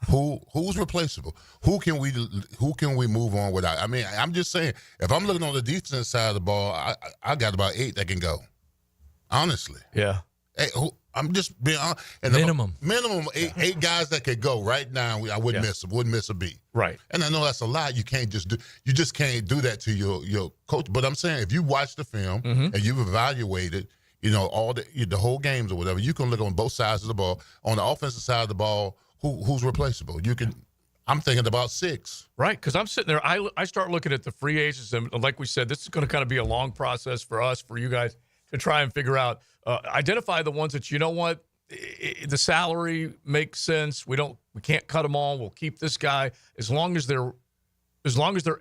Speaker 4: Who's replaceable? Who can we move on without? I mean, I'm just saying, if I'm looking on the defensive side of the ball, I got about 8 that can go. Honestly.
Speaker 2: Yeah.
Speaker 4: Hey, I'm just being honest.
Speaker 3: Minimum
Speaker 4: 8 guys that could go right now. I wouldn't miss a beat.
Speaker 2: Right.
Speaker 4: And I know that's a lot. You just can't do that to your coach. But I'm saying, if you watch the film and you've evaluated, all the whole games or whatever, you can look on both sides of the ball. On the offensive side of the ball, who's replaceable? I'm thinking about 6.
Speaker 2: Right, because I'm sitting there. I start looking at the free agents, and like we said, this is going to kind of be a long process for us, for you guys, to try and figure out, identify the ones that, the salary makes sense. We can't cut them all. We'll keep this guy as long as they're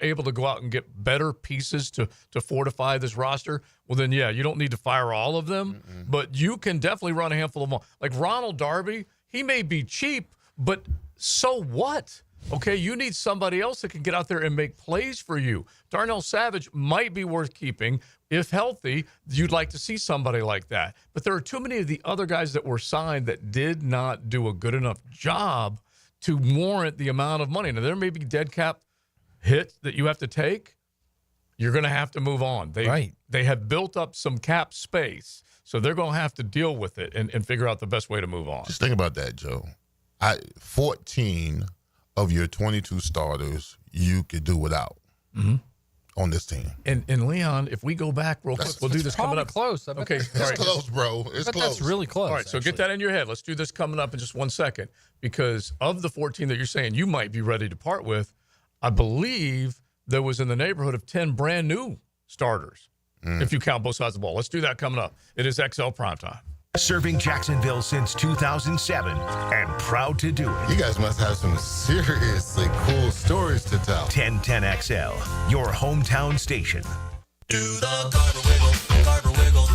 Speaker 2: able to go out and get better pieces to fortify this roster. Well, then, yeah, you don't need to fire all of them, but you can definitely run a handful of them. Like Ronald Darby, he may be cheap, but so what? Okay, you need somebody else that can get out there and make plays for you. Darnell Savage might be worth keeping. If healthy, you'd like to see somebody like that. But there are too many of the other guys that were signed that did not do a good enough job to warrant the amount of money. Now, there may be dead cap hits that you have to take. You're going to have to move on. They have built up some cap space, so they're going to have to deal with it and figure out the best way to move on.
Speaker 4: Just think about that, Joe. 14 of your 22 starters you could do without on this team.
Speaker 2: And Leon, if we go back real quick, we'll do this coming up.
Speaker 3: Close.
Speaker 2: Okay,
Speaker 4: it's close, bro. It's close.
Speaker 3: That's really close.
Speaker 2: All right, so get that in your head. Let's do this coming up in just 1 second, because of the 14 that you're saying you might be ready to part with, I believe there was in the neighborhood of 10 brand new starters, if you count both sides of the ball. Let's do that coming up. It is XL Primetime.
Speaker 9: Serving Jacksonville since 2007 and proud to do it.
Speaker 1: You guys must have some seriously cool stories to tell.
Speaker 9: 1010XL, your hometown station.
Speaker 7: Do the Garber wiggle, Garber wiggle,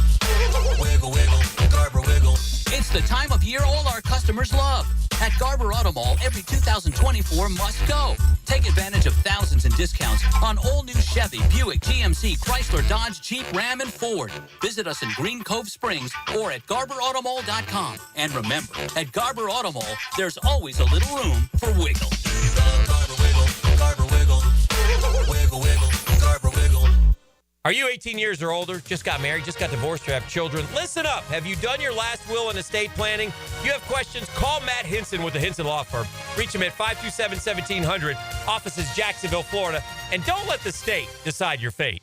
Speaker 7: wiggle, wiggle, Garber wiggle. It's the time of year all our customers love. At Garber Auto Mall, every 2024 must go. Take advantage of thousands in discounts on all new Chevy, Buick, GMC, Chrysler, Dodge, Jeep, Ram, and Ford. Visit us in Green Cove Springs or at GarberAutomall.com. And remember, at Garber Auto Mall, there's always a little room for wiggle. Garber wiggle, Garber wiggle, wiggle, wiggle, Garber wiggle.
Speaker 8: Are you 18 years or older, just got married, just got divorced, or have children? Listen up. Have you done your last will and estate planning? If you have questions, call Matt Hinson with the Hinson Law Firm. Reach him at 527-1700, offices Jacksonville, Florida. And don't let the state decide your fate.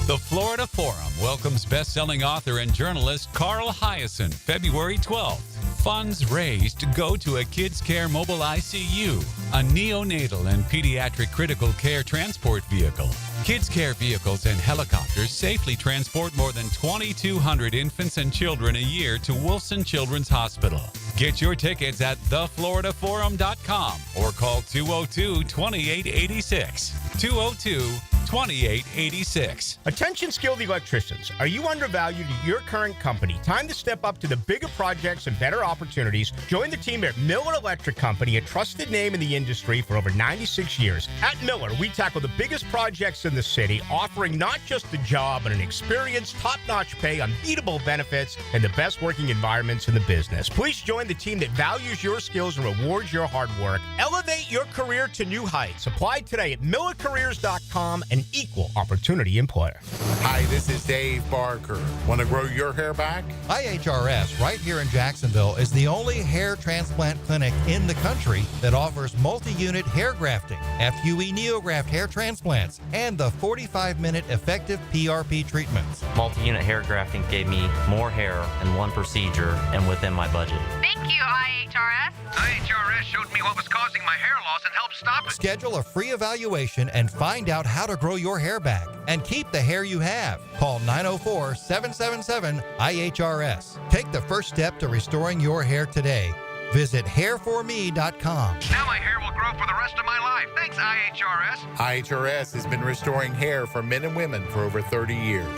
Speaker 18: The Florida Forum welcomes best-selling author and journalist Carl Hiaasen, February 12th. Funds raised go to a Kids Care Mobile ICU, a neonatal and pediatric critical care transport vehicle. Kids Care vehicles and helicopters safely transport more than 2,200 infants and children a year to Wilson Children's Hospital. Get your tickets at thefloridaforum.com or call 202-2886. 202-2886.
Speaker 24: Attention skilled electricians. Are you undervalued at your current company? Time to step up to the bigger projects and better opportunities. Join the team at Miller Electric Company, a trusted name in the industry for over 96 years. At Miller, we tackle the biggest projects in the city, offering not just a job, but an experience, top-notch pay, unbeatable benefits, and the best working environments in the business. Please join the team that values your skills and rewards your hard work. Elevate your career to new heights. Apply today at millercareers.com and an equal opportunity employer.
Speaker 10: Hi, this is Dave Barker. Want to grow your hair back?
Speaker 11: IHRS, right here in Jacksonville, is the only hair transplant clinic in the country that offers multi-unit hair grafting, FUE NeoGraft hair transplants, and the 45-minute effective PRP treatments.
Speaker 12: Multi-unit hair grafting gave me more hair in one procedure and within my budget.
Speaker 14: Thank you, IHRS.
Speaker 25: IHRS showed me what was causing my hair loss and helped stop it.
Speaker 11: Schedule a free evaluation and find out how to grow your hair back and keep the hair you have. Call 904-777-IHRS. Take the first step to restoring your hair today. Visit hairforme.com.
Speaker 25: Now my hair will grow for the rest of my life. Thanks, IHRS.
Speaker 10: IHRS has been restoring hair for men and women for over 30 years.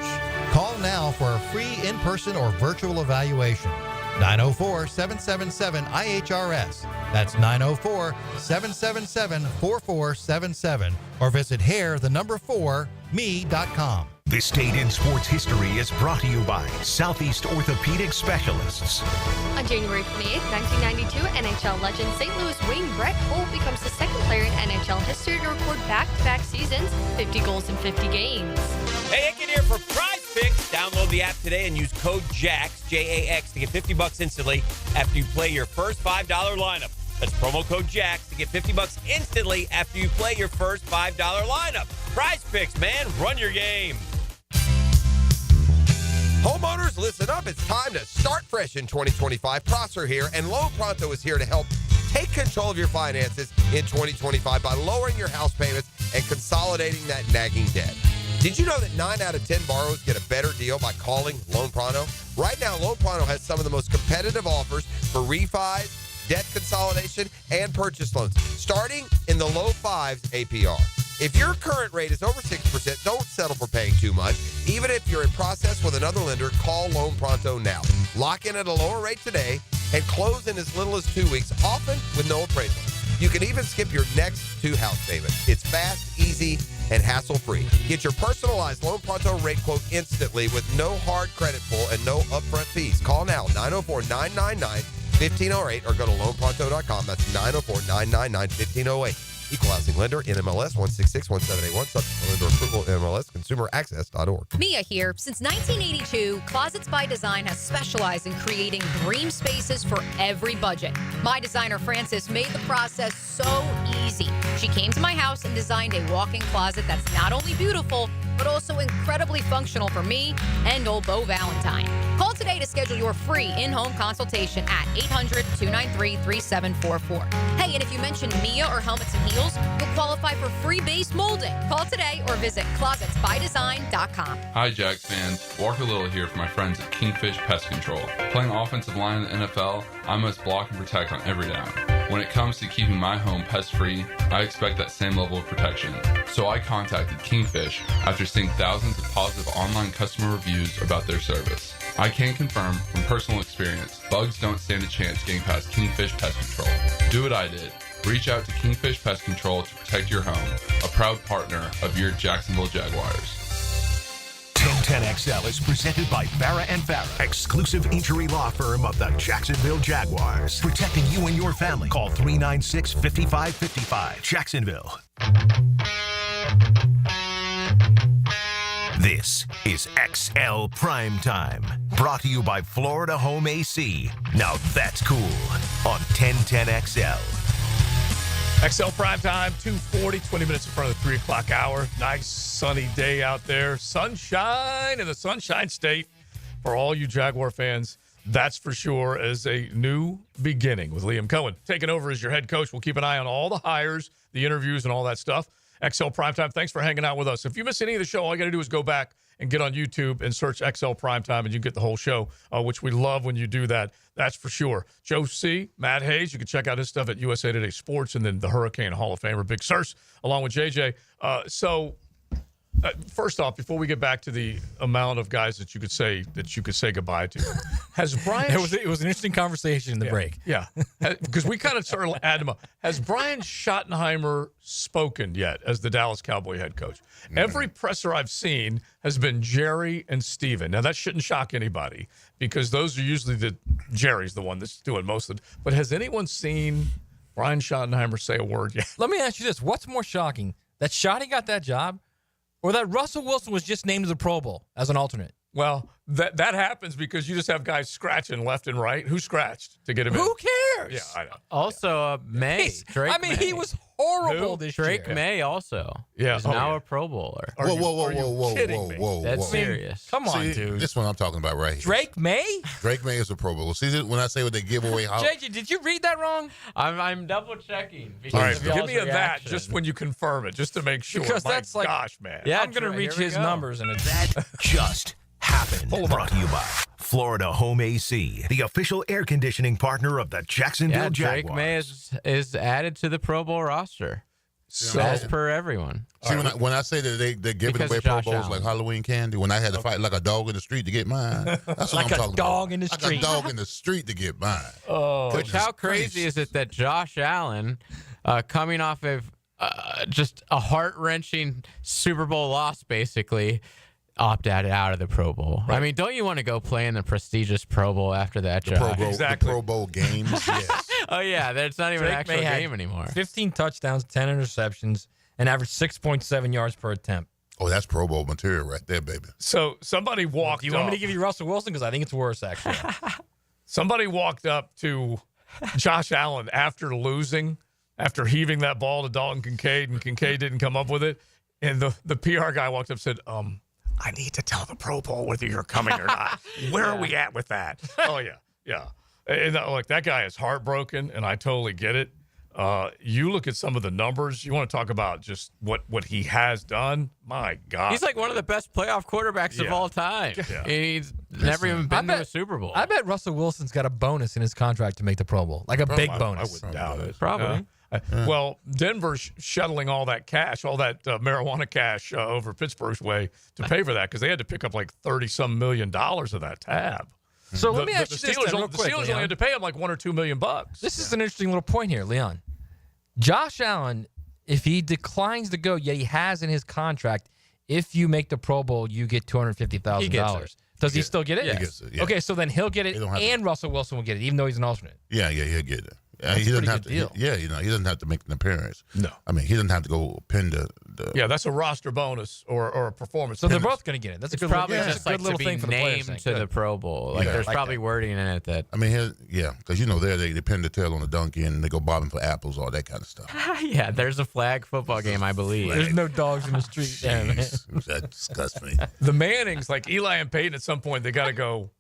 Speaker 11: Call now for a free in-person or virtual evaluation. 904-777-IHRS. That's 904-777-4477. Or visit hair4me.com.
Speaker 9: This Day in Sports History is brought to you by Southeast Orthopedic Specialists.
Speaker 17: On January 28, 1992, NHL legend St. Louis Wayne Brett Holt becomes the second player in NHL history to record back-to-back seasons, 50 goals in 50 games.
Speaker 8: Hey, Icken here for Prize Picks. Download the app today and use code JAX, J-A-X, to get $50 instantly after you play your first $5 lineup. That's promo code JAX to get $50 instantly after you play your first $5 lineup. Prize Picks, man. Run your game.
Speaker 26: Homeowners, listen up. It's time to start fresh in 2025. Prosser here, and Loan Pronto is here to help take control of your finances in 2025 by lowering your house payments and consolidating that nagging debt. Did you know that 9 out of 10 borrowers get a better deal by calling Loan Pronto? Right now, Loan Pronto has some of the most competitive offers for refis, debt consolidation, and purchase loans, starting in the low 5s APR. If your current rate is over 6%, don't settle for paying too much. Even if you're in process with another lender, call Loan Pronto now. Lock in at a lower rate today and close in as little as 2 weeks, often with no appraisal. You can even skip your next 2 house payments. It's fast, easy, and hassle-free. Get your personalized Loan Pronto rate quote instantly with no hard credit pull and no upfront fees. Call now, 904-999-1508, or go to loanpronto.com. That's 904-999-1508. Equal housing lender, NMLS 16617881, subject to lender approval, NMLS consumeraccess.org.
Speaker 17: Mia here. Since 1982, Closets by Design has specialized in creating dream spaces for every budget. My designer, Frances, made the process so easy. She came to my house and designed a walk-in closet that's not only beautiful, but also incredibly functional for me and old Beau Valentine. Call today to schedule your free in-home consultation at 800-293-3744. Hey, and if you mention Mia or Helmets and Heels, you'll qualify for free base molding. Call today or visit closetsbydesign.com.
Speaker 27: Hi, Jags fans. Walker Little here for my friends at Kingfish Pest Control. Playing offensive line in the NFL, I must block and protect on every down. When it comes to keeping my home pest-free, I expect that same level of protection. So I contacted Kingfish after seeing thousands of positive online customer reviews about their service. I can confirm from personal experience, bugs don't stand a chance getting past Kingfish Pest Control. Do what I did. Reach out to Kingfish Pest Control to protect your home, a proud partner of your Jacksonville Jaguars.
Speaker 9: 1010XL is presented by Farah and Farah, exclusive injury law firm of the Jacksonville Jaguars. Protecting you and your family. Call 396-5555. Jacksonville. This is XL Primetime, brought to you by Florida Home AC. Now that's cool on 1010XL.
Speaker 2: XL Primetime, 2:40, 20 minutes in front of the 3 o'clock hour. Nice sunny day out there. Sunshine in the Sunshine State for all you Jaguar fans. That's for sure, as a new beginning with Liam Coen taking over as your head coach. We'll keep an eye on all the hires, the interviews, and all that stuff. XL Primetime, thanks for hanging out with us. If you miss any of the show, all you got to do is go back and get on YouTube and search XL Primetime, and you get the whole show, which we love when you do that. That's for sure. Joe C., Matt Hayes, you can check out his stuff at USA Today Sports, and then the Hurricane Hall of Famer, Big Searcy, along with JJ. First off, before we get back to the amount of guys that you could say goodbye to, has Brian?
Speaker 3: It was an interesting conversation in the break.
Speaker 2: Yeah, because we kind of started adding them up. Has Brian Schottenheimer spoken yet as the Dallas Cowboy head coach? Mm-hmm. Every presser I've seen has been Jerry and Steven. Now that shouldn't shock anybody because those are usually Jerry's the one that's doing most of it. But has anyone seen Brian Schottenheimer say a word yet?
Speaker 3: Let me ask you this: what's more shocking, that Schotty got that job, Or that Russell Wilson was just named to the Pro Bowl as an alternate.
Speaker 2: Well, that happens because you just have guys scratching left and right. Who scratched to get him in?
Speaker 3: Who cares?
Speaker 2: Yeah, I know.
Speaker 22: Also, May. Drake May.
Speaker 3: he was horrible this year.
Speaker 22: Drake May also.
Speaker 2: Yeah.
Speaker 22: Is now a Pro Bowler.
Speaker 4: Whoa.
Speaker 22: That's serious.
Speaker 3: Come on,
Speaker 4: See,
Speaker 3: dude.
Speaker 4: This one I'm talking about right here.
Speaker 3: Drake May?
Speaker 4: Drake May is a Pro Bowler. See, when I say what they give away, how
Speaker 3: JJ, did you read that wrong?
Speaker 22: I'm double checking.
Speaker 2: All right, give me that just when you confirm it, just to make sure.
Speaker 3: Because that's like,
Speaker 2: gosh, man.
Speaker 3: Yeah, I'm going to reach his numbers. And
Speaker 9: That just happened. Brought to you by Florida Home AC, the official air conditioning partner of the Jacksonville Jaguars.
Speaker 22: Drake May is added to the Pro Bowl roster.
Speaker 2: So,
Speaker 22: as per everyone.
Speaker 4: See, when I say that they're giving
Speaker 22: Because
Speaker 4: away
Speaker 22: of
Speaker 4: Pro
Speaker 22: Josh
Speaker 4: Bowls
Speaker 22: Allen.
Speaker 4: like Halloween candy, when I had to fight like a dog in the street to get mine, that's what
Speaker 3: Like
Speaker 4: I'm
Speaker 3: a
Speaker 4: talking
Speaker 3: dog
Speaker 4: about.
Speaker 3: in the street.
Speaker 4: Like a dog in the street to get mine.
Speaker 2: Oh,
Speaker 22: Which, how crazy is it that Josh Allen, coming off of just a heart-wrenching Super Bowl loss, basically, opted out of the Pro Bowl. Right. I mean, don't you want to go play in the prestigious Pro Bowl after that,
Speaker 4: The
Speaker 22: Josh?
Speaker 4: the Pro Bowl games, yes.
Speaker 22: Oh, yeah, that's not even an actual game anymore.
Speaker 3: 15 touchdowns, 10 interceptions, and averaged 6.7 yards per attempt.
Speaker 4: Oh, that's Pro Bowl material right there, baby.
Speaker 2: So somebody walked
Speaker 3: Do you want me
Speaker 2: up.
Speaker 3: to give you Russell Wilson? Because I think it's worse, actually.
Speaker 2: Somebody walked up to Josh Allen after losing, after heaving that ball to Dalton Kincaid, and Kincaid didn't come up with it. And the PR guy walked up and said, I need to tell the Pro Bowl whether you're coming or not. Where are we at with that? Oh, yeah. And look, that guy is heartbroken, and I totally get it. You look at some of the numbers. You want to talk about just what he has done? My God.
Speaker 22: He's like one of the best playoff quarterbacks of all time.
Speaker 2: Yeah.
Speaker 22: He's never even been to a Super Bowl.
Speaker 3: I bet Russell Wilson's got a bonus in his contract to make the Pro Bowl, like a big bonus.
Speaker 2: I wouldn't doubt it.
Speaker 22: Probably.
Speaker 2: Well, Denver's shuttling all that cash, all that marijuana cash over Pittsburgh's way to pay for that because they had to pick up like $30-some million of that tab.
Speaker 3: So let me ask you
Speaker 2: the
Speaker 3: this
Speaker 2: Steelers,
Speaker 3: then, real
Speaker 2: the
Speaker 3: quick,
Speaker 2: Steelers
Speaker 3: Leon.
Speaker 2: only had to pay him like $1 or $2 million.
Speaker 3: This is an interesting little point here, Leon. Josh Allen, if he declines to go, yet he has in his contract, if you make the Pro Bowl, you get $250,000. Does he still get it?
Speaker 4: He gets it, yeah.
Speaker 3: Okay, so then he'll get it, and Russell Wilson will get it, even though he's an alternate.
Speaker 4: Yeah, he'll get it.
Speaker 3: That's
Speaker 4: he
Speaker 3: a
Speaker 4: doesn't
Speaker 3: pretty
Speaker 4: have
Speaker 3: good
Speaker 4: to.
Speaker 3: deal.
Speaker 4: He doesn't have to make an appearance.
Speaker 2: No,
Speaker 4: I mean he doesn't have to go pin the.
Speaker 2: Yeah, that's a roster bonus or a performance.
Speaker 3: So they're both going to get it. That's a
Speaker 22: It's
Speaker 3: good
Speaker 22: probably
Speaker 3: little,
Speaker 22: just
Speaker 3: good
Speaker 22: like
Speaker 3: little
Speaker 22: to
Speaker 3: thing
Speaker 22: be
Speaker 3: for the players.
Speaker 22: named to the Pro Bowl. Like there's
Speaker 3: like
Speaker 22: probably wording in it that.
Speaker 4: I mean, because they pin the tail on the donkey and they go bobbing for apples, all that kind of stuff.
Speaker 22: Yeah, there's a flag football game, I believe.
Speaker 3: There's no dogs in the street. There, man.
Speaker 4: That disgusts me.
Speaker 2: The Mannings, like Eli and Peyton, at some point they got to go.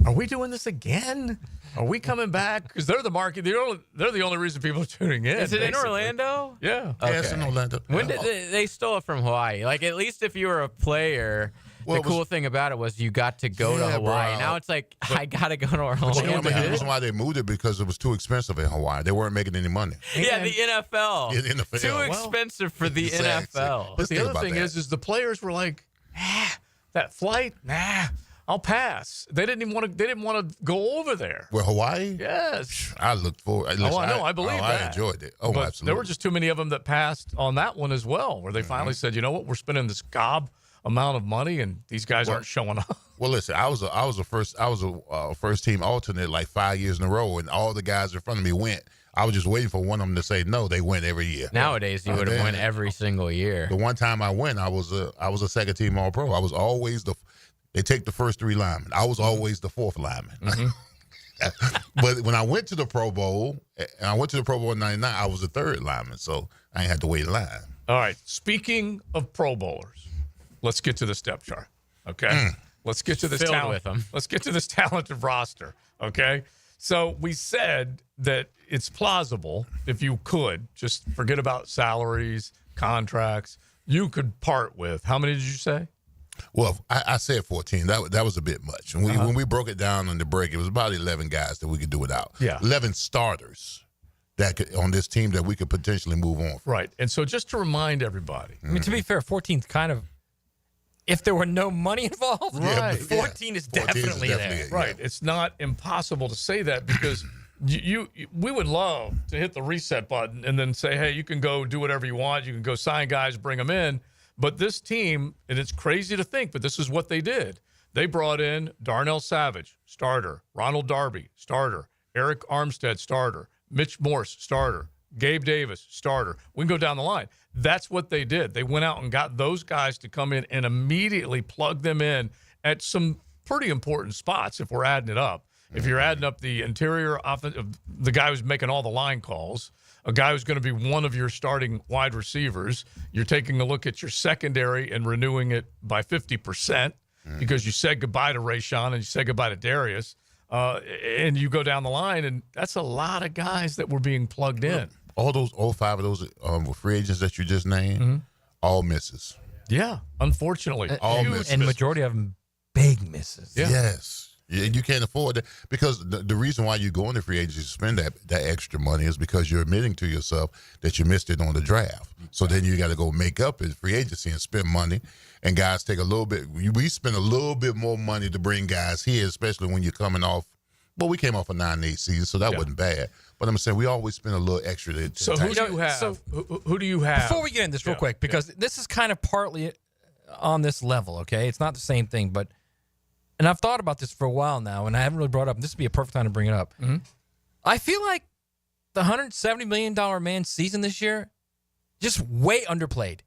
Speaker 2: Are we doing this again? Are we coming back? Because they're the market. They're the only reason people are tuning in.
Speaker 22: Is it in
Speaker 2: basically.
Speaker 22: Orlando?
Speaker 2: Yeah.
Speaker 4: Yeah, it's in Orlando.
Speaker 22: When did they stole it from Hawaii? Like at least if you were a player, the cool thing about it was you got to go to Hawaii.
Speaker 4: Bro.
Speaker 22: Now it's like I got to go to Orlando.
Speaker 4: The reason why they moved it because it was too expensive in Hawaii. They weren't making any money.
Speaker 22: Yeah, the NFL.
Speaker 4: Yeah, the NFL.
Speaker 22: Too
Speaker 4: Well,
Speaker 22: expensive for the
Speaker 4: exactly.
Speaker 22: NFL.
Speaker 2: But the
Speaker 4: think
Speaker 2: other
Speaker 4: about
Speaker 2: thing
Speaker 4: that.
Speaker 2: is the players were like, that flight, I'll pass. They didn't want to go over there.
Speaker 4: Well, Hawaii?
Speaker 2: Yes.
Speaker 4: I looked forward.
Speaker 2: I know. I believe that.
Speaker 4: I enjoyed it. Oh,
Speaker 2: but
Speaker 4: absolutely.
Speaker 2: there were just too many of them that passed on that one as well, where they finally said, you know what, we're spending this gob amount of money, and these guys aren't showing up.
Speaker 4: Well, listen, I was a first team alternate like 5 years in a row, and all the guys in front of me went. I was just waiting for one of them to say no. They went every year.
Speaker 22: Nowadays, you would have won every single year.
Speaker 4: The one time I went, I was a second team All Pro. I was always they take the first three linemen. I was always the fourth lineman. But when I went to the Pro Bowl, and I went to the Pro Bowl in '99, I was the third lineman, so I ain't had to wait in line.
Speaker 2: All right. Speaking of Pro Bowlers, let's get to the depth chart. Okay. Let's get to this
Speaker 22: Filled
Speaker 2: talent.
Speaker 22: with them.
Speaker 2: Let's get to this talented roster. Okay. So we said that it's plausible if you could just forget about salaries, contracts, you could part with. How many did you say?
Speaker 4: Well, I said 14. That was a bit much. And when we broke it down on the break, it was about 11 guys that we could do without.
Speaker 2: Yeah.
Speaker 4: 11 starters on this team that we could potentially move on from.
Speaker 2: Right. And so just to remind everybody.
Speaker 3: I mean, to be fair, 14's kind of, if there were no money involved,
Speaker 2: Right.
Speaker 3: 14 is definitely there.
Speaker 4: it,
Speaker 2: Right. It's not impossible to say that because we would love to hit the reset button and then say, hey, you can go do whatever you want. You can go sign guys, bring them in. But this team, and it's crazy to think, but this is what they did. They brought in Darnell Savage, starter. Ronald Darby, starter. Eric Armstead, starter. Mitch Morse, starter. Gabe Davis, starter. We can go down the line. That's what they did. They went out and got those guys to come in and immediately plug them in at some pretty important spots if we're adding it up. If you're adding up the interior the guy who's making all the line calls, a guy who's going to be one of your starting wide receivers, you're taking a look at your secondary and renewing it by 50% because you said goodbye to Rayshawn and you said goodbye to Darius. And you go down the line, and that's a lot of guys that were being plugged in.
Speaker 4: All 5 of those free agents that you just named, all misses.
Speaker 2: Yeah, unfortunately.
Speaker 4: All misses.
Speaker 3: And majority of them big misses.
Speaker 2: Yeah.
Speaker 4: Yes. And you can't afford that because the reason why you go into free agency to spend that extra money is because you're admitting to yourself that you missed it on the draft. So then you got to go make up in free agency and spend money. And guys take a little bit. We spend a little bit more money to bring guys here, especially when you're coming off. Well, we came off a 9-8 season, so that wasn't bad. But I'm saying we always spend a little extra.
Speaker 2: So who do you have? Who do you have?
Speaker 3: Before we get in this real quick, because this is kind of partly on this level, okay? It's not the same thing, but and I've thought about this for a while now, and I haven't really brought it up. And this would be a perfect time to bring it up. I feel like the $170 million man season this year just way underplayed.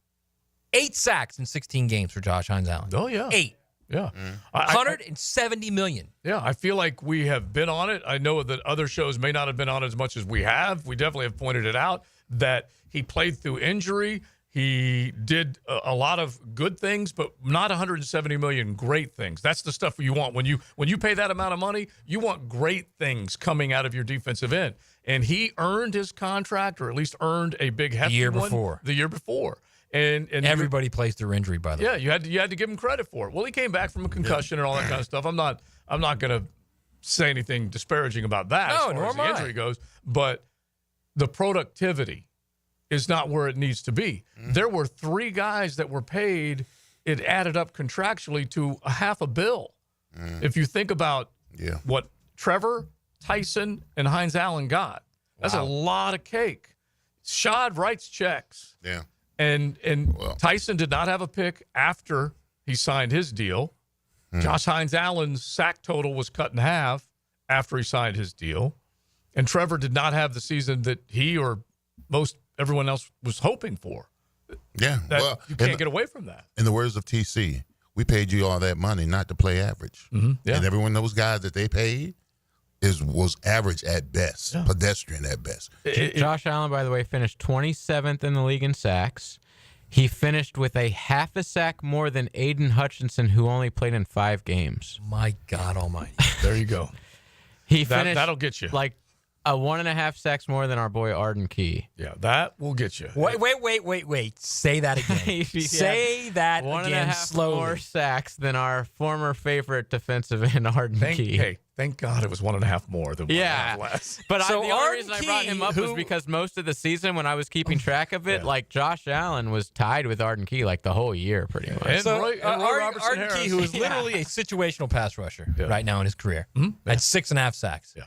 Speaker 3: 8 sacks in 16 games for Josh Hines-Allen.
Speaker 2: Oh, yeah.
Speaker 3: 8.
Speaker 2: Yeah.
Speaker 3: $170 million.
Speaker 2: Yeah, I feel like we have been on it. I know that other shows may not have been on it as much as we have. We definitely have pointed it out that he played through injury. He did a lot of good things, but not 170 million great things. That's the stuff you want. When you pay that amount of money, you want great things coming out of your defensive end. And he earned his contract, or at least earned a big hefty the year before. And
Speaker 3: everybody plays through injury, by the way.
Speaker 2: Yeah, you had to give him credit for it. Well, he came back from a concussion and all that kind of stuff. I'm not going to say anything disparaging about that as far as the injury goes, but the productivity is not where it needs to be. There were 3 guys that were paid. It added up contractually to $500 million. If you think about what Trevor, Tyson, and Hines-Allen got, that's a lot of cake. Shad writes checks.
Speaker 4: Yeah.
Speaker 2: And Tyson did not have a pick after he signed his deal. Josh Hines-Allen's sack total was cut in half after he signed his deal. And Trevor did not have the season that he or everyone else was hoping for.
Speaker 4: Yeah.
Speaker 2: You can't get away from that.
Speaker 4: In the words of TC, we paid you all that money not to play average.
Speaker 2: Yeah.
Speaker 4: And everyone, those guys that they paid was average at best, pedestrian at best.
Speaker 22: Josh Allen, by the way, finished 27th in the league in sacks. He finished with a half a sack more than Aiden Hutchinson, who only played in 5 games.
Speaker 3: My God almighty.
Speaker 2: There you go.
Speaker 22: He finished
Speaker 2: that'll get you.
Speaker 22: Like a 1.5 sacks more than our boy Arden Key.
Speaker 2: Yeah, that will get you.
Speaker 3: Wait. Say that again. Say that again slowly.
Speaker 22: 1.5 more sacks than our former favorite defensive end, Arden Key.
Speaker 2: Hey, thank God it was 1.5 more than 1.5 less.
Speaker 22: But
Speaker 3: So
Speaker 22: the only reason I brought him up was because most of the season when I was keeping track of it, like Josh Allen was tied with Arden Key like the whole year pretty much.
Speaker 2: And Roy
Speaker 3: Arden Key, who is literally a situational pass rusher right now in his career, had 6.5 sacks.
Speaker 2: Yeah.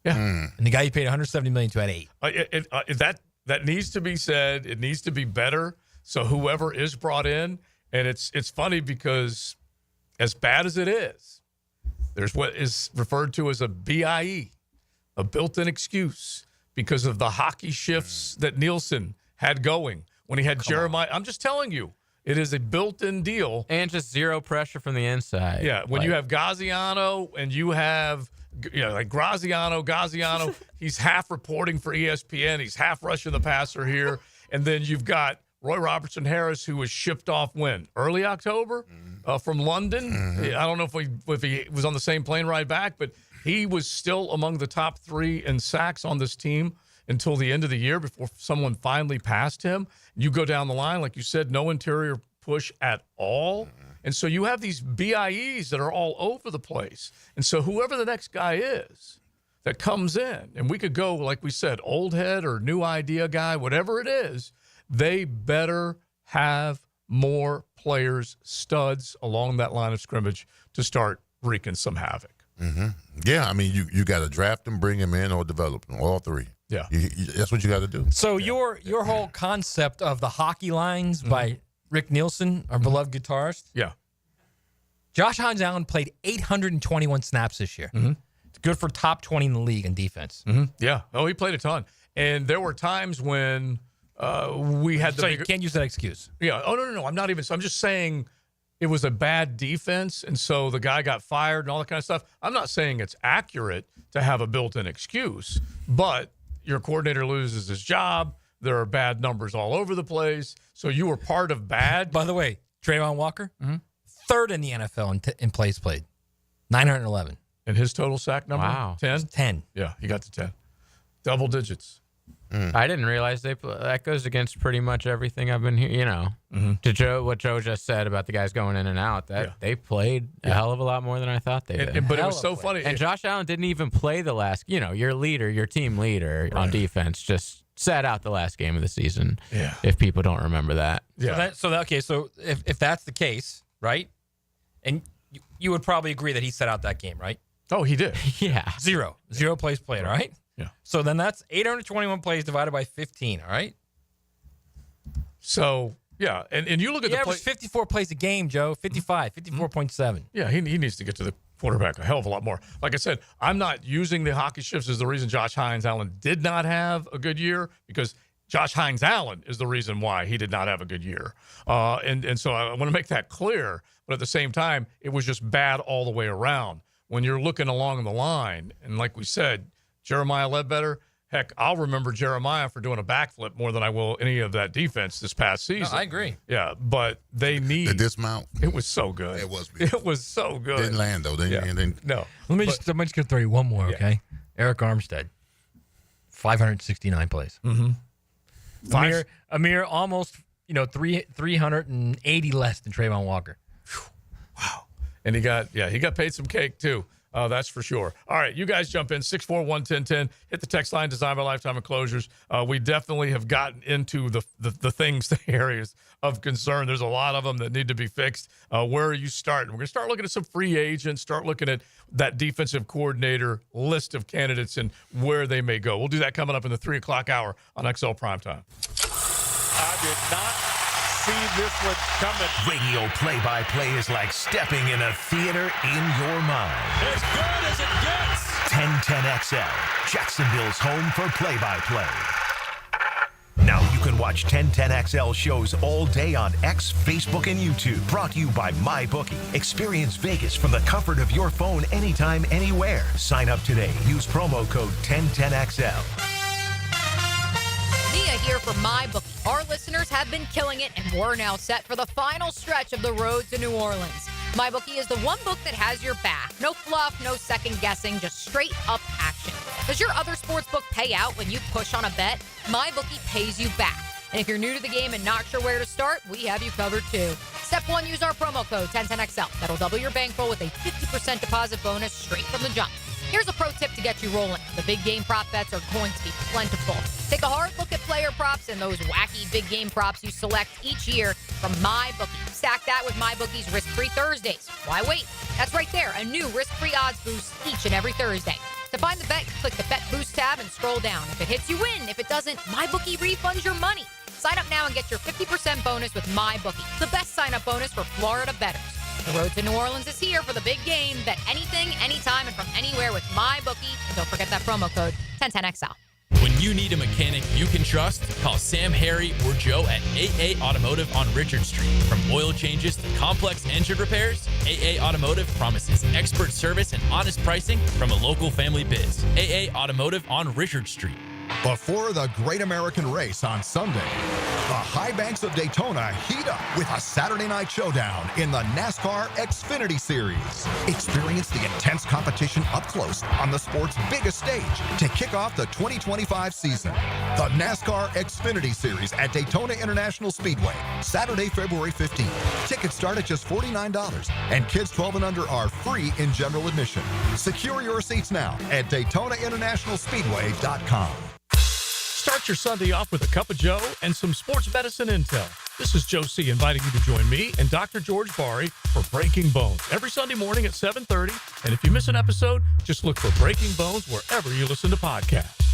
Speaker 3: And the guy you paid $170 million to had 8.
Speaker 2: That needs to be said. It needs to be better. So whoever is brought in, and it's funny because as bad as it is, there's what is referred to as a BIE, a built-in excuse, because of the hockey shifts that Nielsen had going when he had Jeremiah. I'm just telling you, it is a built-in deal.
Speaker 22: And just zero pressure from the inside.
Speaker 2: Yeah, when you have Gaziano and you have like Graziano, he's half reporting for ESPN. He's half rushing the passer here. And then you've got Roy Robertson Harris, who was shipped off when? Early October from London. I don't know if he was on the same plane ride back, but he was still among the top 3 in sacks on this team until the end of the year before someone finally passed him. You go down the line, like you said, no interior push at all. And so you have these BIEs that are all over the place. And so whoever the next guy is that comes in, and we could go, like we said, old head or new idea guy, whatever it is, they better have more players, studs along that line of scrimmage to start wreaking some havoc.
Speaker 4: Yeah, I mean, you got to draft them, bring them in, or develop them, all 3.
Speaker 2: Yeah.
Speaker 4: That's what you got to do.
Speaker 3: So your whole concept of the hockey lines by Rick Nielsen, our beloved guitarist.
Speaker 2: Yeah.
Speaker 3: Josh Hines-Allen played 821 snaps this year. It's good for top 20 in the league in defense.
Speaker 2: Yeah. Oh, he played a ton. And there were times when we had the.
Speaker 3: So you can't use that excuse.
Speaker 2: Yeah. Oh no. I'm not even. I'm just saying it was a bad defense, and so the guy got fired and all that kind of stuff. I'm not saying it's accurate to have a built-in excuse, but your coordinator loses his job. There are bad numbers all over the place. So you were part of bad.
Speaker 3: By the way, Trayvon Walker, third in the NFL in plays played, 911.
Speaker 2: And his total sack number?
Speaker 22: Wow.
Speaker 2: 10?
Speaker 3: 10.
Speaker 2: Yeah, he got to 10. Double digits.
Speaker 22: I didn't realize that goes against pretty much everything I've been hearing. You know, to what Joe just said about the guys going in and out. They played a hell of a lot more than I thought they did.
Speaker 2: But it was so funny.
Speaker 22: And Josh Allen didn't even play the last. You know, your leader, your team leader on defense, just sat out the last game of the season.
Speaker 2: Yeah.
Speaker 22: If people don't remember that.
Speaker 2: Yeah.
Speaker 3: So if that's the case, right? And you would probably agree that he set out that game, right?
Speaker 2: Oh, he did.
Speaker 22: Yeah.
Speaker 3: Zero plays played, all right?
Speaker 2: Yeah.
Speaker 3: So then that's 821 plays divided by 15, all right?
Speaker 2: So, yeah. And you look at
Speaker 3: He
Speaker 2: the play.
Speaker 3: averaged 54 plays a game, Joe. 55, 54.7.
Speaker 2: Yeah, he needs to get to the quarterback a hell of a lot more. Like I said, I'm not using the hockey shifts as the reason Josh Hines Allen did not have a good year, because Josh Hines Allen is the reason why he did not have a good year. And so I want to make that clear. But at the same time, it was just bad all the way around. When you're looking along the line, and like we said, Jeremiah Ledbetter, heck, I'll remember Jeremiah for doing a backflip more than I will any of that defense this past season.
Speaker 3: No, I agree.
Speaker 2: Yeah, but they need
Speaker 4: the dismount.
Speaker 2: It was so good.
Speaker 4: It was beautiful.
Speaker 2: It was so good.
Speaker 4: Didn't land though.
Speaker 2: No.
Speaker 3: Let me just go throw you one more, okay? Eric Armstead, 569 plays.
Speaker 2: Mm-hmm.
Speaker 3: Amir almost 380 less than Trayvon Walker.
Speaker 2: Wow. And he got paid some cake too. That's for sure. All right, you guys jump in, 641-1010. Hit the text line, designed by Lifetime Enclosures. We definitely have gotten into the things, the areas of concern. There's a lot of them that need to be fixed. Where are you starting? We're going to start looking at some free agents, start looking at that defensive coordinator list of candidates and where they may go. We'll do that coming up in the 3 o'clock hour on XL Primetime.
Speaker 5: I did not see this one coming.
Speaker 9: Radio play-by-play is like stepping in a theater in your mind.
Speaker 5: As good as it gets.
Speaker 9: 1010XL, Jacksonville's home for play-by-play. Now you can watch 1010XL shows all day on X, Facebook, and YouTube. Brought to you by MyBookie. Experience Vegas from the comfort of your phone anytime, anywhere. Sign up today. Use promo code 1010XL.
Speaker 17: Nia here for MyBookie. Our listeners have been killing it, and we're now set for the final stretch of the road to New Orleans. MyBookie is the one book that has your back. No fluff, no second guessing, just straight up action. Does your other sports book pay out when you push on a bet? MyBookie pays you back. And if you're new to the game and not sure where to start, we have you covered too. Step 1, use our promo code 1010XL. That'll double your bankroll with a 50% deposit bonus straight from the jump. Here's a pro tip to get you rolling. The big game prop bets are going to be plentiful. Take a hard look at player props and those wacky big game props you select each year from MyBookie. Stack that with MyBookie's risk-free Thursdays. Why wait? That's right there, a new risk-free odds boost each and every Thursday. To find the bet, click the Bet Boost tab and scroll down. If it hits, you win. If it doesn't, MyBookie refunds your money. Sign up now and get your 50% bonus with MyBookie, the best sign-up bonus for Florida bettors. The road to New Orleans is here for the big game. Bet anything, anytime, and from anywhere with MyBookie. And don't forget that promo code 1010XL.
Speaker 13: When you need a mechanic you can trust, call Sam, Harry, or Joe at AA Automotive on Richard Street. From oil changes to complex engine repairs, AA Automotive promises expert service and honest pricing from a local family biz. AA Automotive on Richard Street.
Speaker 15: Before the Great American Race on Sunday, the high banks of Daytona heat up with a Saturday night showdown in the NASCAR Xfinity Series. Experience the intense competition up close on the sport's biggest stage to kick off the 2025 season. The NASCAR Xfinity Series at Daytona International Speedway, Saturday, February 15th. Tickets start at just $49, and kids 12 and under are free in general admission. Secure your seats now at DaytonaInternationalSpeedway.com.
Speaker 2: Start your Sunday off with a cup of Joe and some sports medicine intel. This is Joe C. inviting you to join me and Dr. George Bari for Breaking Bones every Sunday morning at 7:30. And if you miss an episode, just look for Breaking Bones wherever you listen to podcasts.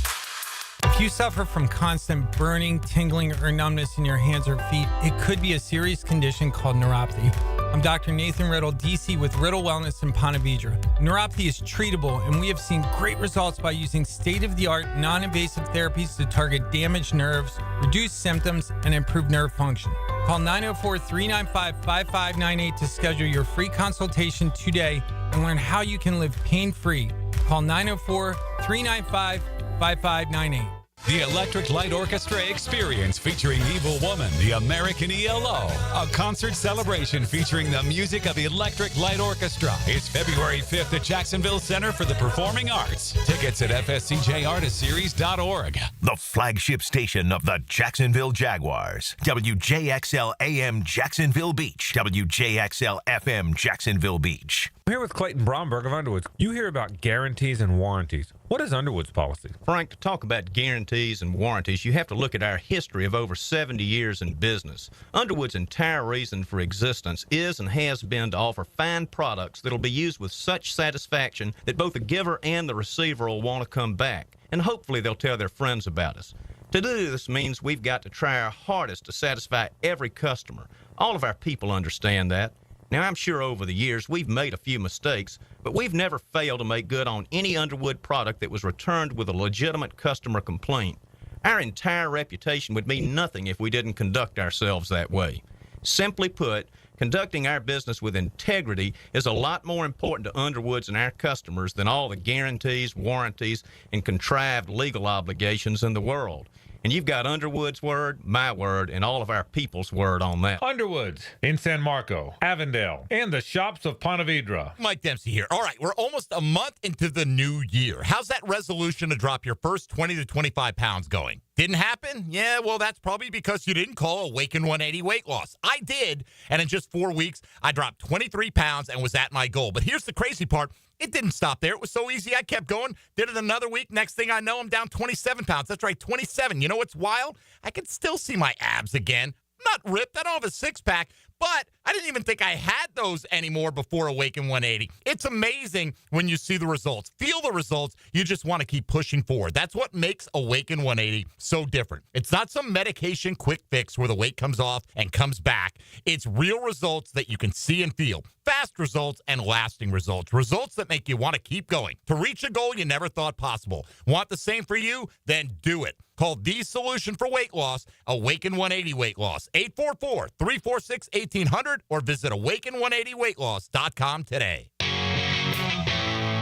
Speaker 1: If you suffer from constant burning, tingling, or numbness in your hands or feet, it could be a serious condition called neuropathy. I'm Dr. Nathan Riddle, DC with Riddle Wellness in Ponte Vedra. Neuropathy is treatable, and we have seen great results by using state-of-the-art, non-invasive therapies to target damaged nerves, reduce symptoms, and improve nerve function. Call 904-395-5598 to schedule your free consultation today and learn how you can live pain-free. Call 904-395-5598.
Speaker 18: The Electric Light Orchestra Experience featuring Evil Woman, the American ELO, a concert celebration featuring the music of the Electric Light Orchestra. It's February 5th at Jacksonville Center for the Performing Arts. Tickets at fscjartistseries.org.
Speaker 9: The flagship station of the Jacksonville Jaguars. WJXL AM Jacksonville Beach. WJXL FM Jacksonville Beach.
Speaker 6: I'm here with Clayton Bromberg of Underwoods. You hear about guarantees and warranties. What is Underwood's policy?
Speaker 16: Frank, to talk about guarantees and warranties, you have to look at our history of over 70 years in business. Underwood's entire reason for existence is and has been to offer fine products that'll be used with such satisfaction that both the giver and the receiver will want to come back. And hopefully they'll tell their friends about us. To do this means we've got to try our hardest to satisfy every customer. All of our people understand that. Now, I'm sure over the years we've made a few mistakes, but we've never failed to make good on any Underwood product that was returned with a legitimate customer complaint. Our entire reputation would mean nothing if we didn't conduct ourselves that way. Simply put, conducting our business with integrity is a lot more important to Underwoods and our customers than all the guarantees, warranties, and contrived legal obligations in the world. And you've got Underwood's word, my word, and all of our people's word on that.
Speaker 6: Underwoods in San Marco, Avondale, and the shops of Ponte Vedra.
Speaker 19: Mike Dempsey here. All right, we're almost a month into the new year. How's that resolution to drop your first 20 to 25 pounds going? Didn't happen? Yeah, well, that's probably because you didn't call Awaken 180 weight loss. I did, and in just 4 weeks, I dropped 23 pounds and was at my goal. But here's the crazy part. It didn't stop there. It was so easy, I kept going. Did it another week. Next thing I know, I'm down 27 pounds. That's right, 27. You know what's wild? I can still see my abs again. I'm not ripped. I don't have a six-pack. But I didn't even think I had those anymore before Awaken 180. It's amazing when you see the results. Feel the results. You just want to keep pushing forward. That's what makes Awaken 180 so different. It's not some medication quick fix where the weight comes off and comes back. It's real results that you can see and feel. Fast results and lasting results. Results that make you want to keep going. To reach a goal you never thought possible. Want the same for you? Then do it. Call the solution for weight loss, Awaken 180 Weight Loss, 844-346-1800, or visit awaken180weightloss.com today.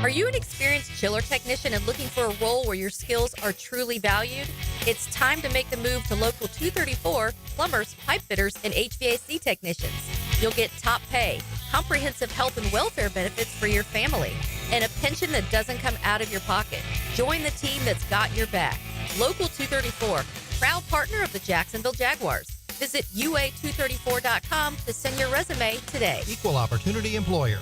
Speaker 17: Are you an experienced chiller technician and looking for a role where your skills are truly valued? It's time to make the move to Local 234, plumbers, pipe fitters, and HVAC technicians. You'll get top pay, comprehensive health and welfare benefits for your family, and a pension that doesn't come out of your pocket. Join the team that's got your back. Local 234, proud partner of the Jacksonville Jaguars. Visit UA234.com to send your resume today.
Speaker 11: Equal opportunity employer.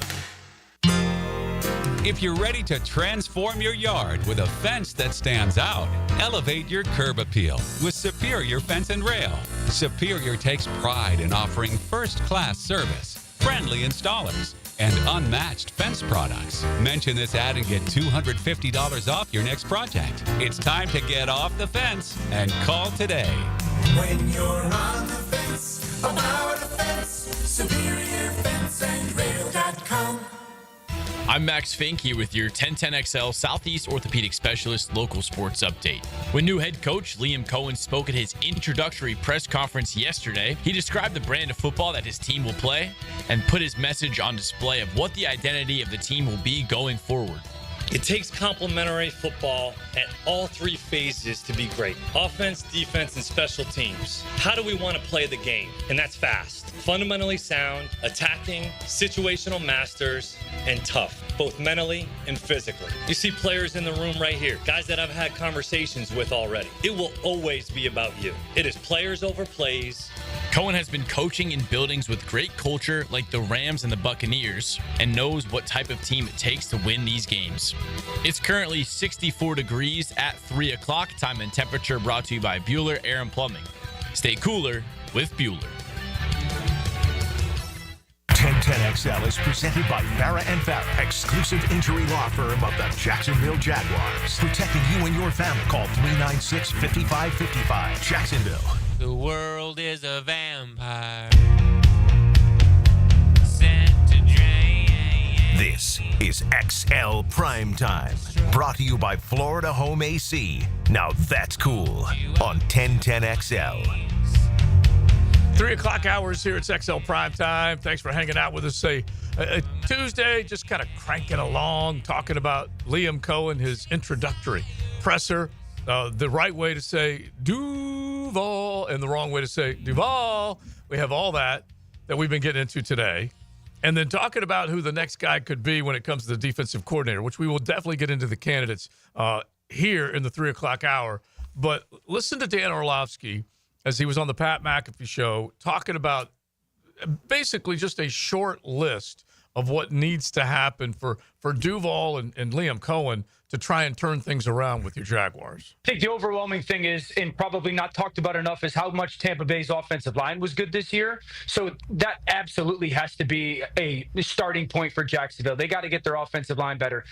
Speaker 18: If you're ready to transform your yard with a fence that stands out, elevate your curb appeal with Superior Fence and Rail. Superior takes pride in offering first-class service, friendly installers, and unmatched fence products. Mention this ad and get $250 off your next project. It's time to get off the fence and call today.
Speaker 20: When you're on the fence, about the fence, SuperiorFenceandRail.com.
Speaker 13: I'm Max Finke with your 1010XL Southeast Orthopedic Specialist local sports update. When new head coach Liam Coen spoke at his introductory press conference yesterday, he described the brand of football that his team will play and put his message on display of what the identity of the team will be going forward.
Speaker 21: It takes complementary football at all three phases to be great. Offense, defense, and special teams. How do we want to play the game? And that's fast, fundamentally sound, attacking, situational masters, and tough, both mentally and physically. You see players in the room right here, guys that I've had conversations with already. It will always be about you. It is players over plays.
Speaker 13: Coen has been coaching in buildings with great culture like the Rams and the Buccaneers and knows what type of team it takes to win these games. It's currently 64 degrees at 3 o'clock. Time and temperature brought to you by Bueller Air and Plumbing. Stay cooler with Bueller.
Speaker 9: 1010 1010XL is presented by Farah and Farah, exclusive injury law firm of the Jacksonville Jaguars. Protecting you and your family. Call 396-5555. Jacksonville.
Speaker 22: The world is a vampire.
Speaker 9: This is XL Primetime, brought to you by Florida Home AC. Now that's cool on 1010XL.
Speaker 2: 3 o'clock hours here at XL Primetime. Thanks for hanging out with us. A Tuesday, just kind of cranking along, talking about Liam Coen, his introductory presser. The right way to say Duval and the wrong way to say Duval. We have all that we've been getting into today. And then talking about who the next guy could be when it comes to the defensive coordinator, which we will definitely get into the candidates here in the 3 o'clock hour. But listen to Dan Orlovsky as he was on the Pat McAfee show talking about basically just a short list of what needs to happen for Duval and Liam Coen to try and turn things around with your Jaguars.
Speaker 7: I think the overwhelming thing is, and probably not talked about enough, is how much Tampa Bay's offensive line was good this year. So that absolutely has to be a starting point for Jacksonville. They got to get their offensive line better.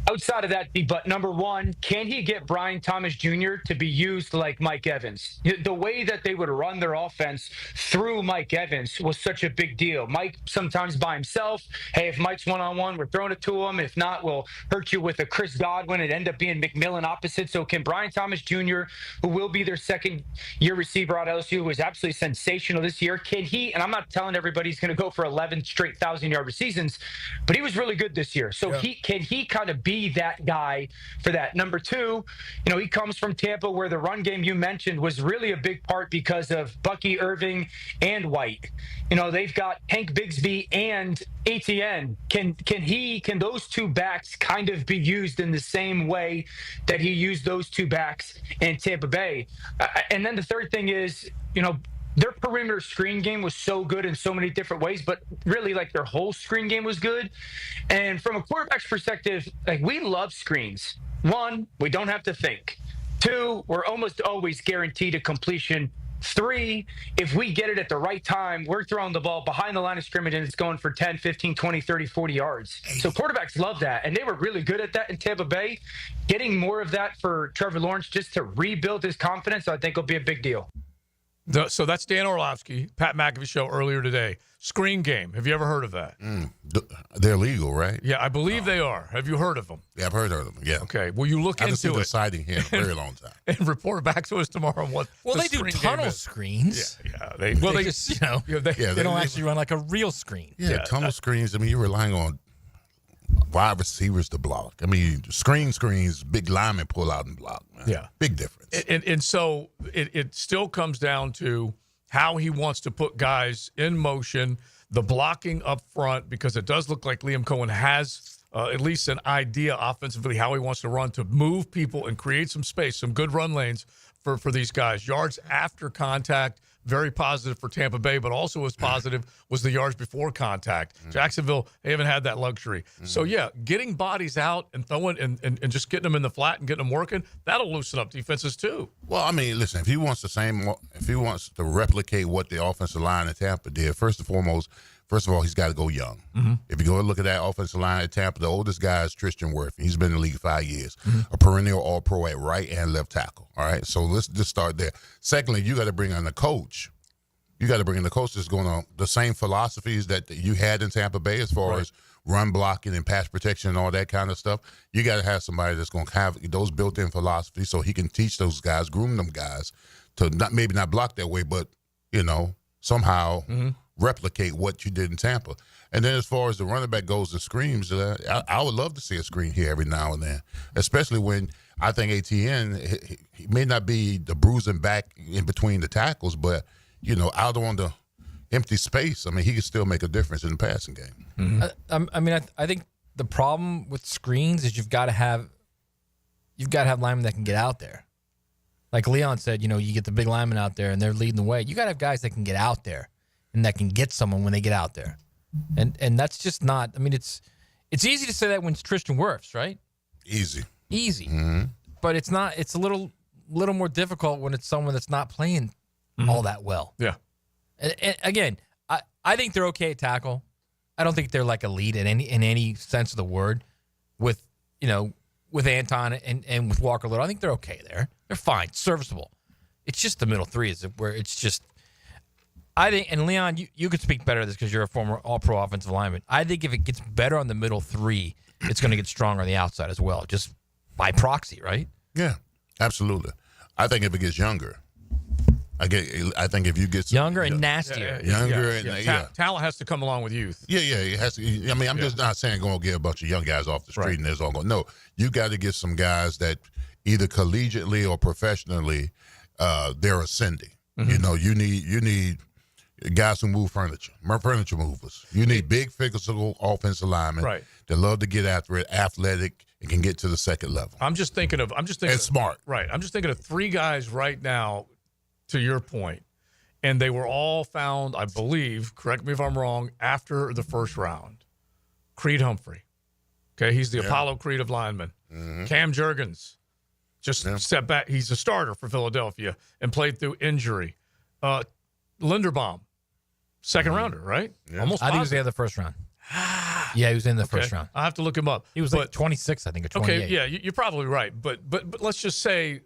Speaker 7: Outside of that, but number one, can he get Brian Thomas Jr. to be used like Mike Evans? The way that they would run their offense through Mike Evans was such a big deal. Mike sometimes by himself. Hey, if Mike's one-on-one, we're throwing it to him. If not, we'll hurt you with a Chris Godwin. It end up being McMillan opposite. So can Brian Thomas Jr., who will be their second-year receiver at LSU, who was absolutely sensational this year, can he, and I'm not telling everybody he's going to go for 11 straight 1,000-yard seasons, but he was really good this year. So can he kind of be that guy for that? Number two, he comes from Tampa where the run game you mentioned was really a big part because of Bucky Irving and White. They've got Hank Bigsby and ATN. Can those two backs kind of be used in the same way that he used those two backs in Tampa Bay? And then the third thing is, their perimeter screen game was so good in so many different ways, but really like their whole screen game was good. And from a quarterback's perspective, like we love screens. One, we don't have to think. Two, we're almost always guaranteed a completion. Three, if we get it at the right time, we're throwing the ball behind the line of scrimmage and it's going for 10, 15, 20, 30, 40 yards. So quarterbacks love that. And they were really good at that in Tampa Bay. Getting more of that for Trevor Lawrence just to rebuild his confidence, I think will be a big deal.
Speaker 2: So that's Dan Orlovsky, Pat McAfee show earlier today. Screen game. Have you ever heard of that?
Speaker 4: They're legal, right?
Speaker 2: Yeah, I believe they are. Have you heard of them?
Speaker 4: Yeah, I've heard of them. Yeah.
Speaker 2: Okay. Well, you look
Speaker 4: I
Speaker 2: into
Speaker 4: haven't seen
Speaker 2: it.
Speaker 4: the sighting here in a very long time.
Speaker 2: And report back to us tomorrow on what.
Speaker 3: Well,
Speaker 2: the
Speaker 3: they do
Speaker 2: screen
Speaker 3: tunnel
Speaker 2: game is.
Speaker 3: screens.
Speaker 2: Yeah.
Speaker 3: They just, they don't actually run like a real screen.
Speaker 4: Yeah, tunnel screens. I mean, you're relying on wide receivers to block. I mean, screens, big linemen pull out and block. Man.
Speaker 2: Yeah.
Speaker 4: Big difference.
Speaker 2: And so it still comes down to how he wants to put guys in motion, the blocking up front, because it does look like Liam Coen has at least an idea offensively how he wants to run to move people and create some space, some good run lanes for these guys. Yards after contact, very positive for Tampa Bay, but also as positive was the yards before contact. Jacksonville, they haven't had that luxury. So, yeah, getting bodies out and throwing and just getting them in the flat and getting them working, that'll loosen up defenses too.
Speaker 4: Well, I mean, listen, if he wants to replicate what the offensive line at Tampa did, first of all, he's got to go young. If you go and look at that offensive line at Tampa, the oldest guy is Tristan Wirfs. He's been in the league 5 years, a perennial All-Pro at right and left tackle. All right, so let's just start there. Secondly, you got to bring in a coach. You got to bring in the coach that's going on the same philosophies that you had in Tampa Bay as far as run blocking and pass protection and all that kind of stuff. You got to have somebody that's going to have those built-in philosophies so he can teach those guys, groom them guys to maybe not block that way, but, somehow replicate what you did in Tampa. And then as far as the running back goes, the screens, I would love to see a screen here every now and then, especially when I think ATN, he may not be the bruising back in between the tackles, but, out on the empty space, I mean, he can still make a difference in the passing game.
Speaker 3: I think the problem with screens is you've got to have linemen that can get out there. Like Leon said, you get the big linemen out there and they're leading the way. You got to have guys that can get out there and that can get someone when they get out there. And that's just not, I mean, it's easy to say that when it's Tristan Wirfs, right?
Speaker 4: Easy.
Speaker 3: Mm-hmm. But it's not, it's a little more difficult when it's someone that's not playing all that well.
Speaker 2: Yeah.
Speaker 3: And again, I think they're okay at tackle. I don't think they're like elite in any sense of the word. With Anton and with Walker Little, I think they're okay there. They're fine, serviceable. It's just the middle three is where it's just. I think, and Leon, you could speak better to this because you're a former All-Pro offensive lineman. I think if it gets better on the middle three, it's going to get stronger on the outside as well, just by proxy, right?
Speaker 4: Yeah, absolutely. I think if it gets younger, I think if you get
Speaker 3: younger and nastier,
Speaker 2: talent has to come along with youth.
Speaker 4: Yeah, it has to. I mean, I'm just not saying go get a bunch of young guys off the street and there's all going. No, you got to get some guys that either collegiately or professionally, they're ascending.
Speaker 2: Mm-hmm.
Speaker 4: You need guys who move furniture movers. You need big physical offensive linemen that love to get after it, athletic, and can get to the second level.
Speaker 2: I'm just thinking
Speaker 4: and smart.
Speaker 2: Right. I'm just thinking of three guys right now, to your point, and they were all found, I believe, correct me if I'm wrong, after the first round. Creed Humphrey. Okay, he's the Apollo Creed of linemen.
Speaker 4: Mm-hmm.
Speaker 2: Cam Jurgens just stepped back. He's a starter for Philadelphia and played through injury. Linderbaum, second rounder, right?
Speaker 4: Yeah.
Speaker 2: Almost
Speaker 3: I think he was in the first round. Yeah, he was in the first round.
Speaker 2: I'll have to look him up.
Speaker 3: He was like 26, I think, or 28.
Speaker 2: Okay, yeah, you're probably right. But let's just say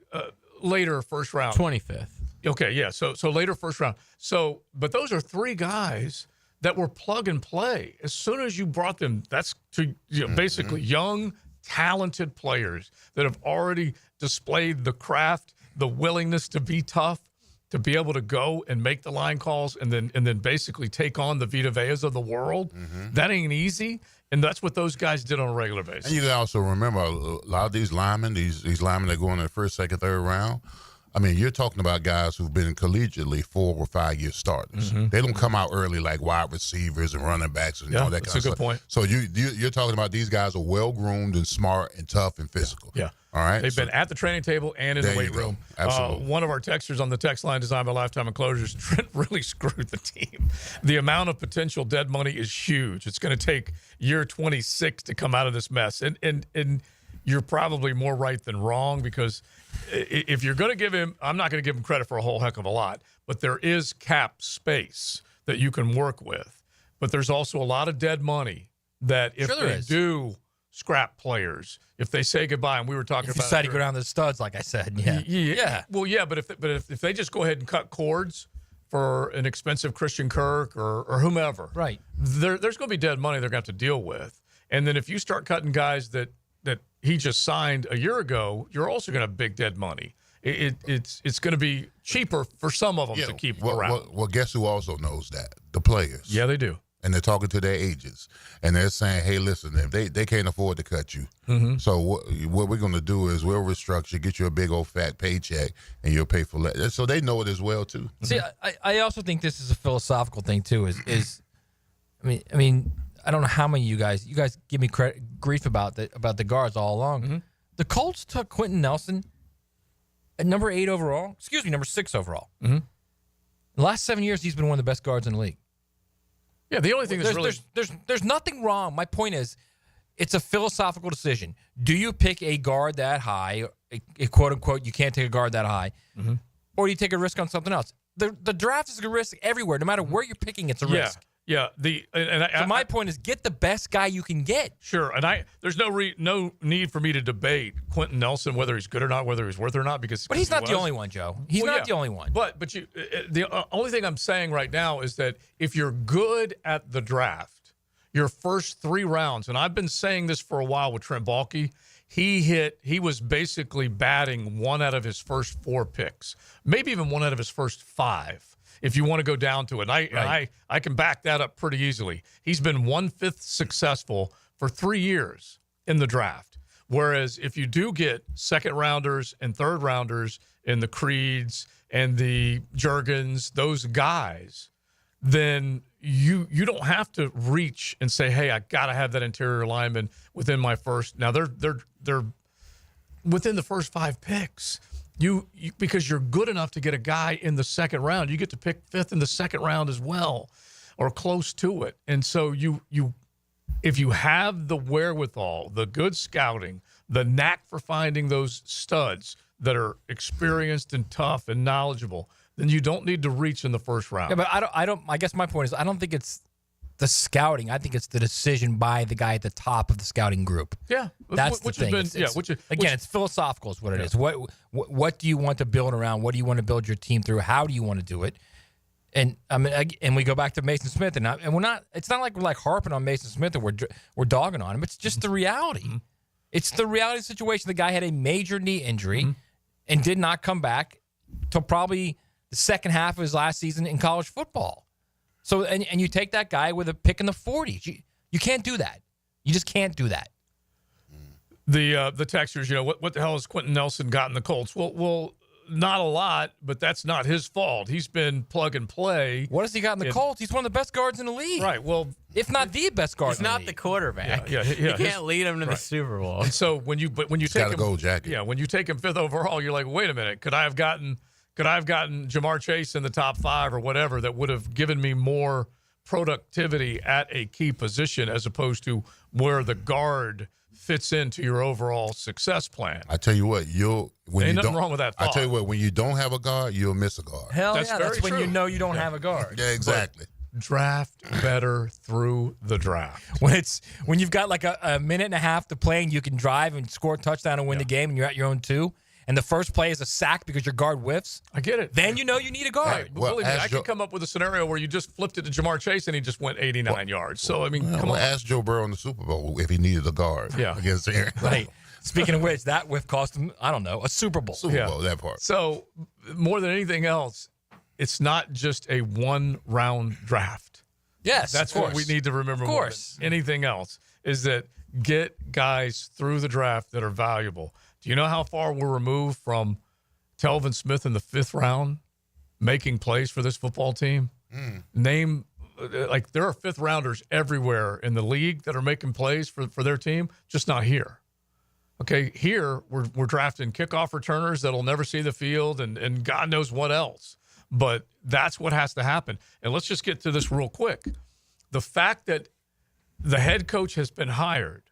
Speaker 2: later first round.
Speaker 22: 25th.
Speaker 2: Okay, yeah. So later first round. But those are three guys that were plug and play. As soon as you brought them, that's to basically young, talented players that have already displayed the craft, the willingness to be tough, to be able to go and make the line calls and then basically take on the Vita Veas of the world.
Speaker 4: Mm-hmm.
Speaker 2: That ain't easy. And that's what those guys did on a regular basis.
Speaker 4: And you can also remember a lot of these linemen, these linemen that go in the first, second, third round. I mean, you're talking about guys who've been collegiately 4 or 5 year starters.
Speaker 2: Mm-hmm.
Speaker 4: They don't come out early like wide receivers and running backs and all that kind of stuff.
Speaker 2: That's a good point.
Speaker 4: So you're talking about these guys are well groomed and smart and tough and physical.
Speaker 2: Yeah.
Speaker 4: All right.
Speaker 2: They've been at the training table and in the weight room.
Speaker 4: Absolutely.
Speaker 2: One of our texters on the text line, Designed by Lifetime Enclosures, Trent really screwed the team. The amount of potential dead money is huge. It's going to take year 26 to come out of this mess. And you're probably more right than wrong, because if you're going to give him, I'm not going to give him credit for a whole heck of a lot, but there is cap space that you can work with. But there's also a lot of dead money that if they do scrap players, if they say goodbye, and we were talking about,
Speaker 3: decide to go down the studs, like I said, yeah.
Speaker 2: Well, yeah, but if they just go ahead and cut cords for an expensive Christian Kirk or whomever,
Speaker 3: right?
Speaker 2: There's going to be dead money they're going to have to deal with, and then if you start cutting guys that he just signed a year ago, you're also going to have big dead money. It's going to be cheaper for some of them to keep around.
Speaker 4: Well, guess who also knows that? The players.
Speaker 2: Yeah, they do.
Speaker 4: And they're talking to their agents, and they're saying, "Hey, listen, if they can't afford to cut you, so what we're going to do is we'll restructure, get you a big old fat paycheck, and you'll pay for that." So they know it as well too.
Speaker 3: See, I also think this is a philosophical thing too. I mean, I don't know how many you guys give me grief about the guards all along.
Speaker 2: Mm-hmm.
Speaker 3: The Colts took Quentin Nelson at number 8 overall. Excuse me, number 6 overall.
Speaker 2: Mm-hmm.
Speaker 3: The last 7 years, he's been one of the best guards in the league.
Speaker 2: Yeah, the only thing
Speaker 3: there's nothing wrong. My point is, it's a philosophical decision. Do you pick a guard that high, a quote unquote, you can't take a guard that high, or do you take a risk on something else? The draft is a risk everywhere. No matter where you're picking, it's a risk.
Speaker 2: Yeah.
Speaker 3: My point is, get the best guy you can get.
Speaker 2: Sure, and there's no need for me to debate Quentin Nelson, whether he's good or not, whether he's worth it or not, because.
Speaker 3: But he's not the only one, Joe. He's not the only one.
Speaker 2: But the only thing I'm saying right now is that if you're good at the draft, your first 3 rounds, and I've been saying this for a while with Trent Baalke, he was basically batting 1 out of his first 4 picks, maybe even 1 out of his first 5. If you want to go down to it. And I can back that up pretty easily. He's been 1/5 successful for 3 years in the draft. Whereas if you do get second rounders and third rounders in the Creeds and the Jurgens, those guys, then you don't have to reach and say, hey, I got to have that interior lineman within my first. Now they're within the first 5 picks. You because you're good enough to get a guy in the second round, you get to pick 5th in the second round as well, or close to it. And so you if you have the wherewithal, the good scouting, the knack for finding those studs that are experienced and tough and knowledgeable, then you don't need to reach in the first round.
Speaker 3: Yeah, but I don't. I guess my point is, I don't think it's the scouting. I think it's the decision by the guy at the top of the scouting group.
Speaker 2: Yeah,
Speaker 3: that's
Speaker 2: which
Speaker 3: the thing.
Speaker 2: has been
Speaker 3: It's philosophical is what it is. What do you want to build around? What do you want to build your team through? How do you want to do it? And I mean, and we go back to Mason Smith, and we're not. It's not like we're like harping on Mason Smith and we're dogging on him. It's just the reality.
Speaker 2: Mm-hmm.
Speaker 3: It's the reality of the situation. The guy had a major knee injury and did not come back till probably the second half of his last season in college football. So, and you take that guy with a pick in the 40s. You can't do that. You just can't do that.
Speaker 2: The texters, what the hell has Quentin Nelson got in the Colts? Well, not a lot, but that's not his fault. He's been plug and play.
Speaker 3: What has he got in the Colts? He's one of the best guards in the league.
Speaker 2: Right. Well,
Speaker 3: if not the best guard.
Speaker 22: He's not the quarterback.
Speaker 2: Yeah.
Speaker 22: You can't lead him to the Super Bowl.
Speaker 2: And so when you take him,
Speaker 4: gold jacket.
Speaker 2: Yeah, when you take him 5th overall, you're like, wait a minute, could I have gotten Jamar Chase in the top 5 or whatever that would have given me more productivity at a key position as opposed to where the guard fits into your overall success plan?
Speaker 4: I tell you what,
Speaker 2: ain't nothing wrong with that thought.
Speaker 4: I tell you what, when you don't have a guard, you'll miss a guard.
Speaker 3: That's when you know you don't have a guard.
Speaker 4: Yeah, exactly.
Speaker 2: But draft better through the draft.
Speaker 3: When you've got like a minute and a half to play and you can drive and score a touchdown and win the game and you're at your own 2. And the first play is a sack because your guard whiffs.
Speaker 2: I get it.
Speaker 3: Then you know you need a guard.
Speaker 2: Right. But believe me, I could come up with a scenario where you just flipped it to Jamar Chase and he just went 89 yards. So, I mean, come on.
Speaker 4: Ask Joe Burrow in the Super Bowl if he needed a guard against Aaron.
Speaker 3: Right. Speaking of which, that whiff cost him, I don't know, a Super Bowl.
Speaker 4: Super Bowl, that part.
Speaker 2: So, more than anything else, it's not just a one-round draft.
Speaker 3: Yes,
Speaker 2: That's what we need to remember
Speaker 3: Of course.
Speaker 2: more than anything else, is that get guys through the draft that are valuable. Do you know how far we're removed from Telvin Smith in the 5th round making plays for this football team? Name, like, there are 5th rounders everywhere in the league that are making plays for their team, just not here. Okay, here we're drafting kickoff returners that'll never see the field and God knows what else. But that's what has to happen. And let's just get to this real quick. The fact that the head coach has been hired,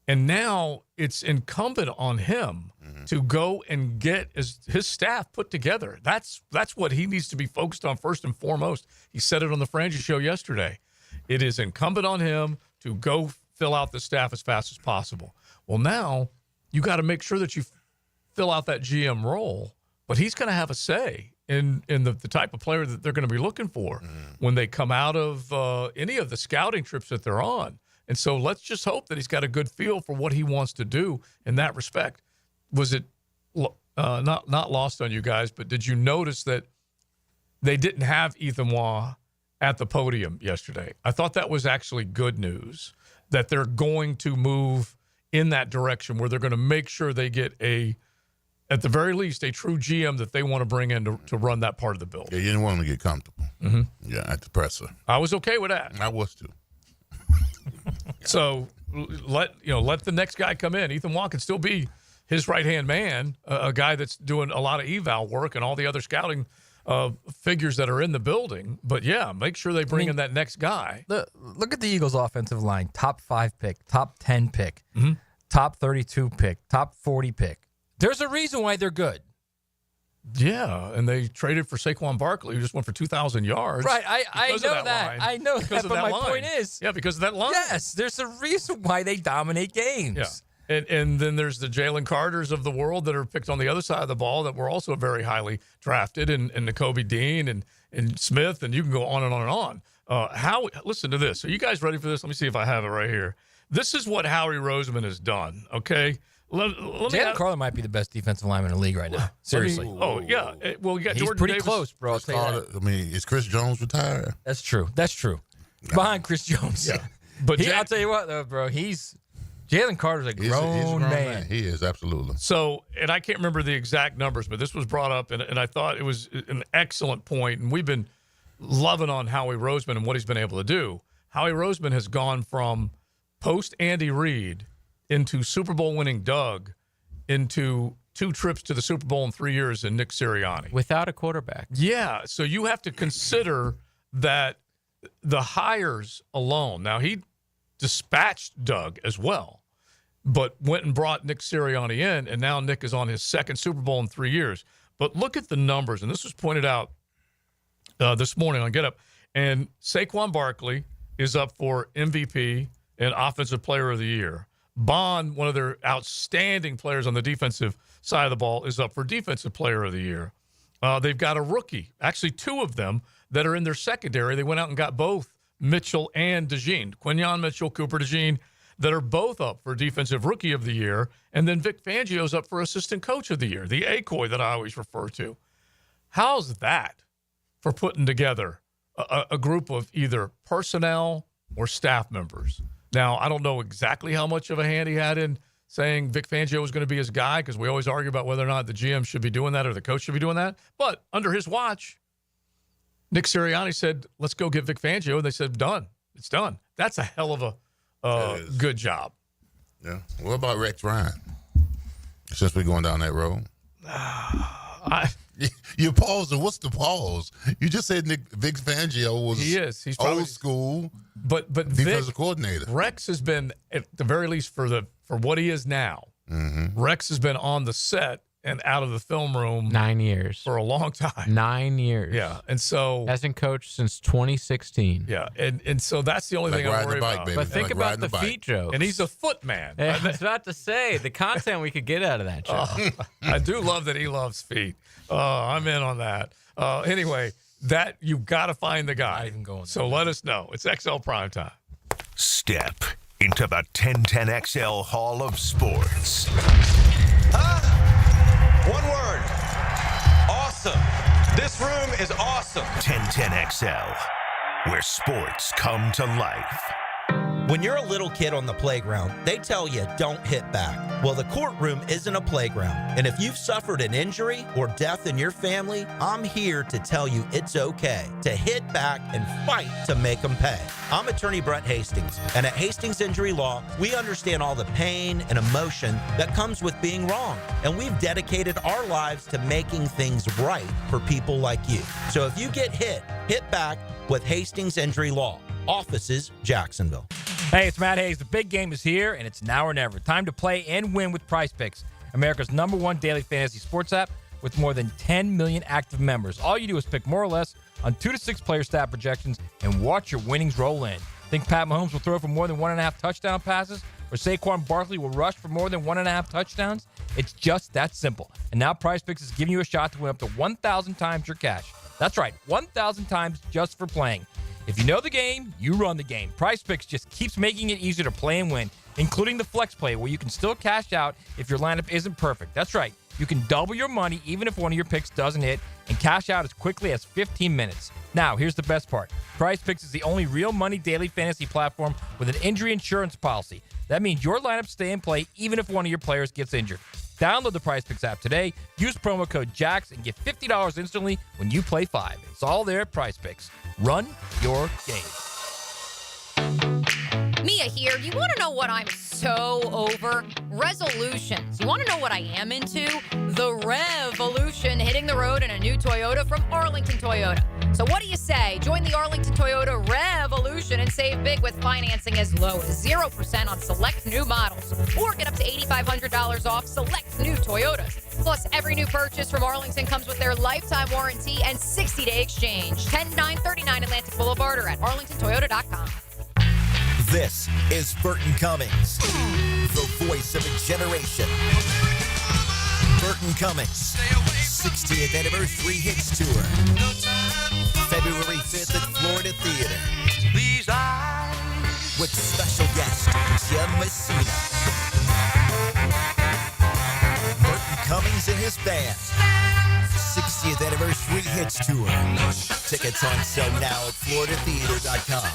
Speaker 2: and now it's incumbent on him to go and get his staff put together. That's what he needs to be focused on first and foremost. He said it on the Frangie show yesterday. It is incumbent on him to go fill out the staff as fast as possible. Well, now you got to make sure that you fill out that GM role, but he's going to have a say in the type of player that they're going to be looking for when they come out of any of the scouting trips that they're on. And so let's just hope that he's got a good feel for what he wants to do in that respect. Was it not lost on you guys, but did you notice that they didn't have Ethan Waugh at the podium yesterday? I thought that was actually good news, that they're going to move in that direction where they're going to make sure they get at the very least, a true GM that they want to bring in to run that part of the build.
Speaker 4: Yeah, you didn't want him to get comfortable. Yeah, at the presser.
Speaker 2: I was okay with that.
Speaker 4: I was too.
Speaker 2: So let the next guy come in. Ethan Waugh can still be his right-hand man, a guy that's doing a lot of eval work and all the other scouting figures that are in the building. But, yeah, make sure they bring in that next guy.
Speaker 3: Look at the Eagles' offensive line. Top 5 pick, top 10 pick, top 32 pick, top 40 pick. There's a reason why they're good.
Speaker 2: Yeah, and they traded for Saquon Barkley, who just went for 2,000 yards.
Speaker 3: Right, I know that. I know that, but my point is...
Speaker 2: Yeah, because of that line.
Speaker 3: Yes, there's a reason why they dominate games.
Speaker 2: Yeah. And then there's the Jalen Carters of the world that are picked on the other side of the ball that were also very highly drafted, and Nakobe Dean and Smith, and you can go on and on and on. Listen to this. Are you guys ready for this? Let me see if I have it right here. This is what Howie Roseman has done, okay?
Speaker 3: Jalen Carter might be the best defensive lineman in the league right now. Seriously.
Speaker 2: Well, you got
Speaker 3: He's
Speaker 2: Jordan
Speaker 3: pretty
Speaker 2: Davis.
Speaker 3: close, bro.
Speaker 4: I mean, is Chris Jones retired?
Speaker 3: That's true. Behind Chris Jones.
Speaker 2: Yeah. But
Speaker 3: I'll tell you what, though, bro. Jalen Carter's a grown man.
Speaker 4: He is, absolutely.
Speaker 2: So, and I can't remember the exact numbers, but this was brought up, and I thought it was an excellent point, and we've been loving on Howie Roseman and what he's been able to do. Howie Roseman has gone from post-Andy Reid into Super Bowl winning Doug, into 2 trips to the Super Bowl in 3 years in Nick Sirianni.
Speaker 22: Without a quarterback.
Speaker 2: Yeah, so you have to consider that the hires alone. Now, he dispatched Doug as well, but went and brought Nick Sirianni in, and now Nick is on his 2nd Super Bowl in 3 years. But look at the numbers, and this was pointed out this morning on Get Up. And Saquon Barkley is up for MVP and Offensive Player of the Year. Bond, one of their outstanding players on the defensive side of the ball, is up for Defensive Player of the Year. They've got a rookie, actually two of them, that are in their secondary. They went out and got both Mitchell and DeJean, Quinyon Mitchell, Cooper DeJean, that are both up for Defensive Rookie of the Year. And then Vic Fangio's up for Assistant Coach of the Year, the ACOY that I always refer to. How's that for putting together a group of either personnel or staff members? Now, I don't know exactly how much of a hand he had in saying Vic Fangio was going to be his guy, because we always argue about whether or not the GM should be doing that or the coach should be doing that. But under his watch, Nick Sirianni said, let's go get Vic Fangio. And they said, done. It's done. That's a hell of a good job.
Speaker 4: Yeah. What about Rex Ryan? Since we're going down that road. You paused. What's the pause? You just said Vic Fangio was
Speaker 2: He's probably
Speaker 4: old school,
Speaker 2: but
Speaker 4: defensive
Speaker 2: Vic,
Speaker 4: coordinator.
Speaker 2: Rex has been, at the very least for what he is now, Rex has been on the set and out of the film room
Speaker 22: 9 years
Speaker 2: for a long time.
Speaker 22: 9 years.
Speaker 2: Yeah, and so
Speaker 22: hasn't coached since 2016.
Speaker 2: Yeah, and so that's the only thing I'm worried about.
Speaker 22: But think about the feet jokes.
Speaker 2: And he's a foot man.
Speaker 22: I was about to say the content we could get out of that show.
Speaker 2: I do love that he loves feet. I'm in on that. Anyway, that you got to find the guy. So let us know. It's XL Primetime.
Speaker 9: Step into the 1010XL Hall of Sports.
Speaker 8: One word. Awesome. This room is awesome.
Speaker 9: 1010XL, where sports come to life.
Speaker 10: When you're a little kid on the playground, they tell you don't hit back. Well, the courtroom isn't a playground. And if you've suffered an injury or death in your family, I'm here to tell you it's okay to hit back and fight to make them pay. I'm attorney Brett Hastings, and at Hastings Injury Law, we understand all the pain and emotion that comes with being wrong. And we've dedicated our lives to making things right for people like you. So if you get hit back with Hastings Injury Law. Offices, Jacksonville.
Speaker 12: Hey, it's Matt Hayes. The big game is here, and it's now or never. Time to play and win with PrizePicks, America's #1 daily fantasy sports app with more than 10 million active members. All you do is pick more or less on 2 to 6 player stat projections and watch your winnings roll in. Think Pat Mahomes will throw for more than 1.5 touchdown passes, or Saquon Barkley will rush for more than 1.5 touchdowns? It's just that simple. And now PrizePicks is giving you a shot to win up to 1,000 times your cash. That's right, 1,000 times just for playing. If you know the game, you run the game. PrizePicks just keeps making it easier to play and win, including the flex play, where you can still cash out if your lineup isn't perfect. That's right. You can double your money even if one of your picks doesn't hit, and cash out as quickly as 15 minutes. Now, here's the best part. PrizePicks is the only real money daily fantasy platform with an injury insurance policy. That means your lineups stay in play even if one of your players gets injured. Download the PrizePicks app today. Use promo code JAX and get $50 instantly when you play 5. It's all there at PrizePicks. Run your game.
Speaker 17: Mia here. You want to know what I'm so over? Resolutions. You want to know what I am into? The revolution, hitting the road in a new Toyota from Arlington Toyota. So what do you say? Join the Arlington Toyota revolution and save big with financing as low as 0% on select new models. Or get up to $8,500 off select new Toyotas. Plus, every new purchase from Arlington comes with their lifetime warranty and 60-day exchange. 10939 Atlantic Boulevard or at arlingtontoyota.com.
Speaker 14: This is Burton Cummings, the voice of a generation. Burton Cummings, 60th Anniversary Hits Tour. February 5th at Florida Theater. With special guest, Jim Messina. Burton Cummings and his band. 60th Anniversary Hits Tour. Tickets on sale now at floridatheater.com.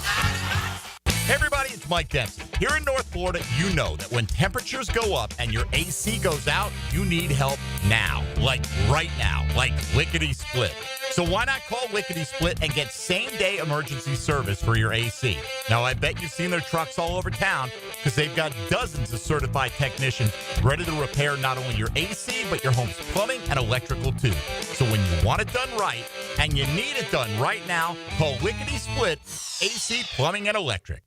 Speaker 19: Hey everybody, it's Mike Dempsey. Here in North Florida, you know that when temperatures go up and your AC goes out, you need help now. Like right now. Like lickety-split. So why not call Lickety Split and get same-day emergency service for your AC? Now, I bet you've seen their trucks all over town because they've got dozens of certified technicians ready to repair not only your AC, but your home's plumbing and electrical too. So when you want it done right and you need it done right now, call Lickety Split, AC, plumbing, and electric.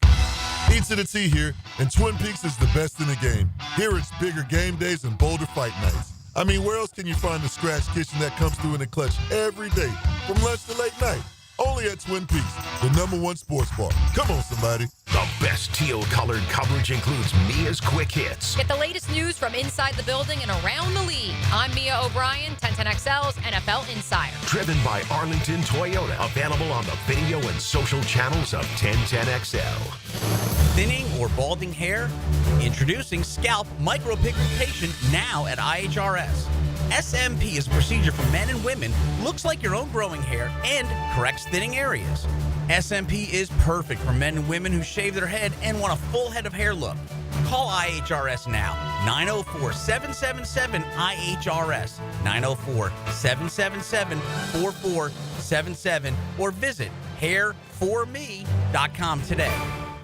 Speaker 23: Pizza to Tea here, and Twin Peaks is the best in the game. Here it's bigger game days and bolder fight nights. I mean, where else can you find the scratch kitchen that comes through in the clutch every day, from lunch to late night? Only at Twin Peaks, the #1 sports bar. Come on, somebody.
Speaker 9: The best teal-colored coverage includes Mia's quick hits.
Speaker 17: Get the latest news from inside the building and around the league. I'm Mia O'Brien, 1010XL's NFL Insider.
Speaker 9: Driven by Arlington Toyota. Available on the video and social channels of 1010XL.
Speaker 1: Thinning or balding hair? Introducing Scalp Micropigmentation now at IHRS. SMP is a procedure for men and women, looks like your own growing hair, and corrects thinning areas. SMP is perfect for men and women who shave their head and want a full head of hair look. Call IHRS now, 904-777-IHRS, 904-777-4477, or visit hairforme.com today.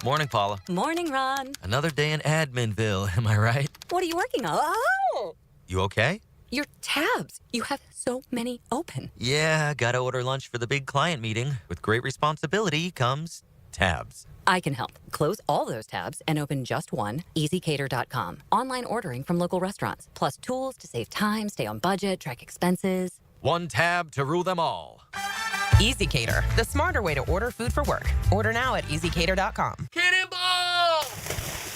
Speaker 5: Morning, Paula.
Speaker 15: Morning, Ron.
Speaker 5: Another day in Adminville, am I right?
Speaker 15: What are you working on? Oh!
Speaker 5: You okay?
Speaker 15: Your tabs. You have so many open.
Speaker 5: Yeah, gotta order lunch for the big client meeting. With great responsibility comes tabs.
Speaker 15: I can help. Close all those tabs and open just one, easycater.com. Online ordering from local restaurants, plus tools to save time, stay on budget, track expenses.
Speaker 5: One tab to rule them all.
Speaker 24: EasyCater, the smarter way to order food for work. Order now at easycater.com.
Speaker 25: Cannonball!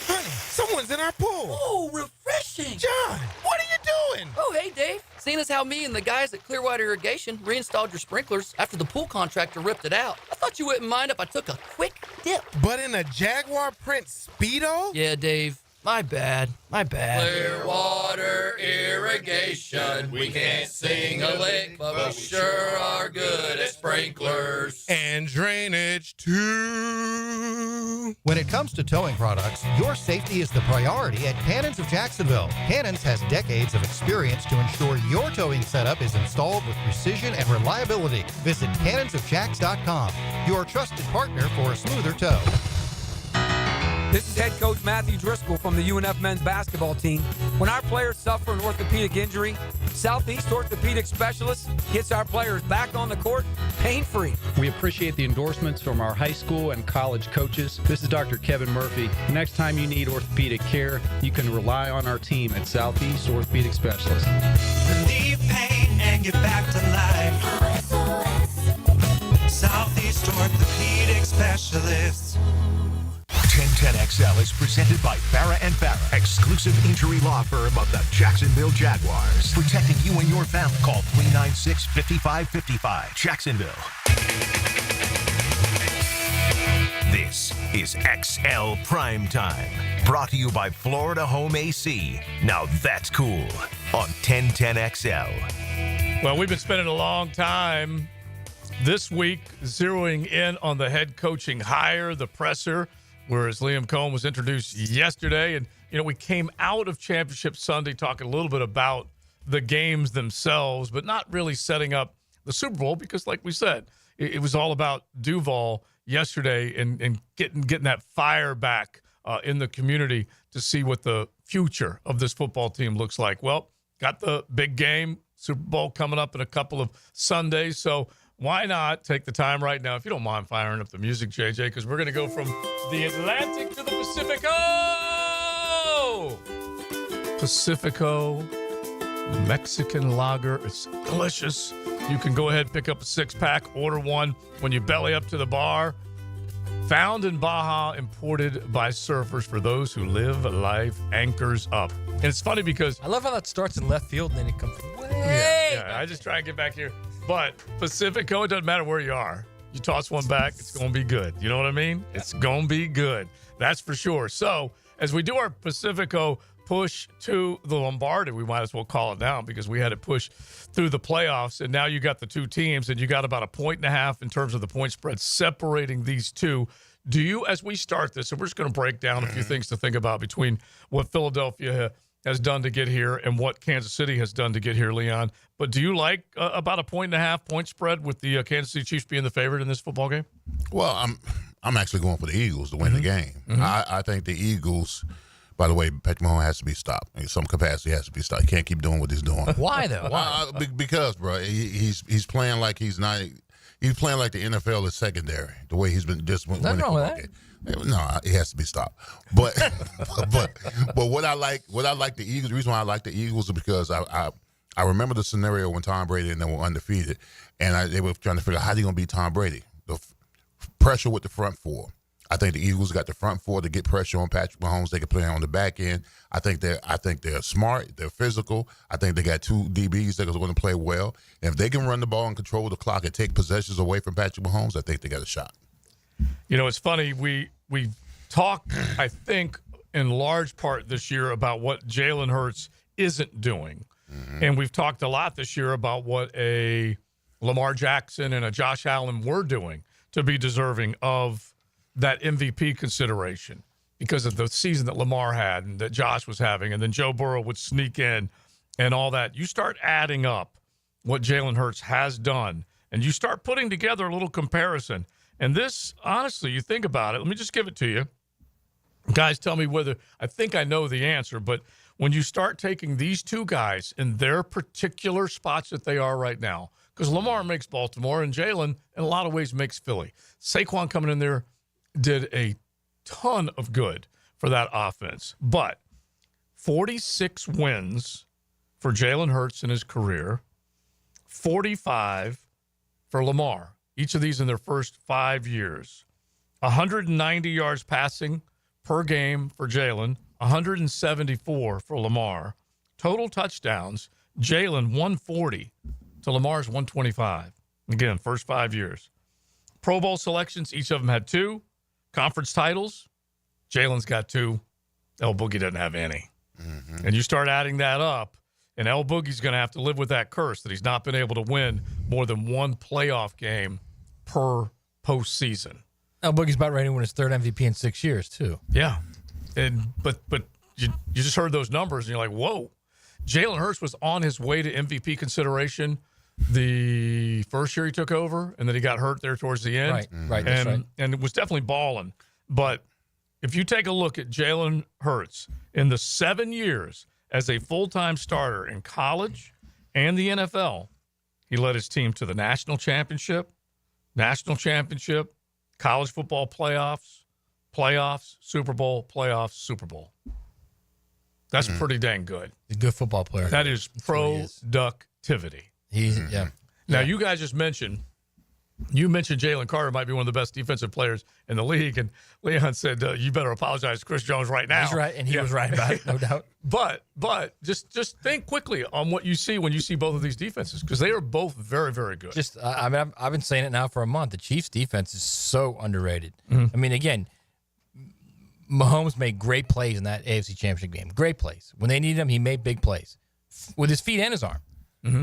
Speaker 25: Honey, someone's in our pool.
Speaker 26: Oh, refreshing.
Speaker 25: John, what are you doing?
Speaker 26: Oh, hey, Dave. Seeing as how me and the guys at Clearwater Irrigation reinstalled your sprinklers after the pool contractor ripped it out, I thought you wouldn't mind if I took a quick dip.
Speaker 25: But in a Jaguar print Speedo?
Speaker 26: Yeah, Dave. My bad.
Speaker 27: Clearwater Irrigation. We can't sing a lick, but we sure are good at sprinklers.
Speaker 25: And drainage, too.
Speaker 11: When it comes to towing products, your safety is the priority at Cannons of Jacksonville. Cannons has decades of experience to ensure your towing setup is installed with precision and reliability. Visit cannonsofjacks.com, your trusted partner for a smoother tow.
Speaker 28: This is head coach Matthew Driscoll from the UNF men's basketball team. When our players suffer an orthopedic injury, Southeast Orthopedic Specialists gets our players back on the court pain-free.
Speaker 29: We appreciate the endorsements from our high school and college coaches. This is Dr. Kevin Murphy. The next time you need orthopedic care, you can rely on our team at Southeast Orthopedic Specialists.
Speaker 20: Relieve pain and get back to life. Southeast Orthopedic Specialists.
Speaker 9: 1010XL is presented by Farah & Farah, exclusive injury law firm of the Jacksonville Jaguars. Protecting you and your family. Call 396-5555. Jacksonville. This is XL Primetime. Brought to you by Florida Home AC. Now that's cool. On 1010XL.
Speaker 2: Well, we've been spending a long time this week zeroing in on the head coaching hire, the presser, whereas Liam Coen was introduced yesterday. And, we came out of Championship Sunday talking a little bit about the games themselves, but not really setting up the Super Bowl because, like we said, it was all about Duval yesterday and getting that fire back in the community to see what the future of this football team looks like. Well, got the big game, Super Bowl coming up in a couple of Sundays, so why not take the time right now, if you don't mind firing up the music, JJ, because we're going to go from the Atlantic to the Pacifico. Pacifico Mexican lager. It's delicious. You can go ahead and pick up a 6-pack, order one when you belly up to the bar. Found in Baja, imported by surfers for those who live life anchors up. And it's funny because
Speaker 12: I love how that starts in left field and then it comes way.
Speaker 2: Yeah, I just try and get back here. But Pacifico, it doesn't matter where you are. You toss one back, it's going to be good. You know what I mean? It's going to be good. That's for sure. So as we do our Pacifico push to the Lombardi, we might as well call it now because we had it push through the playoffs. And now you got the two teams and you got about 1.5 in terms of the point spread separating these two. Do you, as we start this, and we're just going to break down a few things to think about between what Philadelphia has done to get here and what Kansas City has done to get here, Leon. But do you like about 1.5 point spread with the Kansas City Chiefs being the favorite in this football game?
Speaker 4: Well, I'm actually going for the Eagles to win the game. I think the Eagles, by the way, Patrick Mahomes has to be stopped. In some capacity has to be stopped. He can't keep doing what he's doing.
Speaker 12: Why, though? Why?
Speaker 4: Because, bro, he's playing like he's not – he's playing like the NFL is secondary, the way he's been just winning.
Speaker 12: Nothing wrong with that.
Speaker 4: No, he has to be stopped. But but what I like the Eagles. The reason why I like the Eagles is because I remember the scenario when Tom Brady and them were undefeated, and they were trying to figure out how they going to beat Tom Brady. pressure with the front four. I think the Eagles got the front four to get pressure on Patrick Mahomes. They can play on the back end. I think they're smart. They're physical. I think they got two DBs that are going to play well. And if they can run the ball and control the clock and take possessions away from Patrick Mahomes, I think they got a shot.
Speaker 2: You know, it's funny. We talked, I think, in large part this year about what Jalen Hurts isn't doing. Mm-hmm. And we've talked a lot this year about what a Lamar Jackson and a Josh Allen were doing to be deserving of that MVP consideration because of the season that Lamar had and that Josh was having, and then Joe Burrow would sneak in and all that. You start adding up what Jalen Hurts has done, and you start putting together a little comparison. And this, honestly, you think about it. Let me just give it to you. Guys, tell me whether – I think I know the answer, but when you start taking these two guys in their particular spots that they are right now, because Lamar makes Baltimore and Jalen in a lot of ways makes Philly. Saquon coming in there did a ton of good for that offense. But 46 wins for Jalen Hurts in his career, 45 for Lamar, each of these in their first 5 years. 190 yards passing per game for Jalen, 174 for Lamar. Total touchdowns, Jalen 140 to Lamar's 125. Again, first 5 years. Pro Bowl selections, each of them had 2. Conference titles, Jalen's got 2. El Boogie doesn't have any. Mm-hmm. And you start adding that up, and El Boogie's going to have to live with that curse that he's not been able to win more than one playoff game per postseason.
Speaker 12: El Boogie's about ready to win his 3rd MVP in 6 years, too.
Speaker 2: Yeah. But you just heard those numbers, and you're like, whoa. Jalen Hurts was on his way to MVP consideration the first year he took over, and then he got hurt there towards the end.
Speaker 12: Right, that's right.
Speaker 2: And it was definitely balling. But if you take a look at Jalen Hurts in the 7 years as a full-time starter in college and the NFL, he led his team to the national championship, college football playoffs, Super Bowl, playoffs, Super Bowl. That's pretty dang good.
Speaker 12: He's a good football player.
Speaker 2: That is productivity.
Speaker 12: Yeah.
Speaker 2: Now, you guys just mentioned Jalen Carter might be one of the best defensive players in the league, and Leon said, you better apologize to Chris Jones right now.
Speaker 12: He's right, and he was right about it, no doubt.
Speaker 2: But just think quickly on what you see when you see both of these defenses, because they are both very, very good.
Speaker 12: I've been saying it now for a month. The Chiefs' defense is so underrated.
Speaker 2: Mm-hmm.
Speaker 12: I mean, again, Mahomes made great plays in that AFC Championship game. Great plays. When they needed him, he made big plays with his feet and his arm.
Speaker 2: Mm-hmm.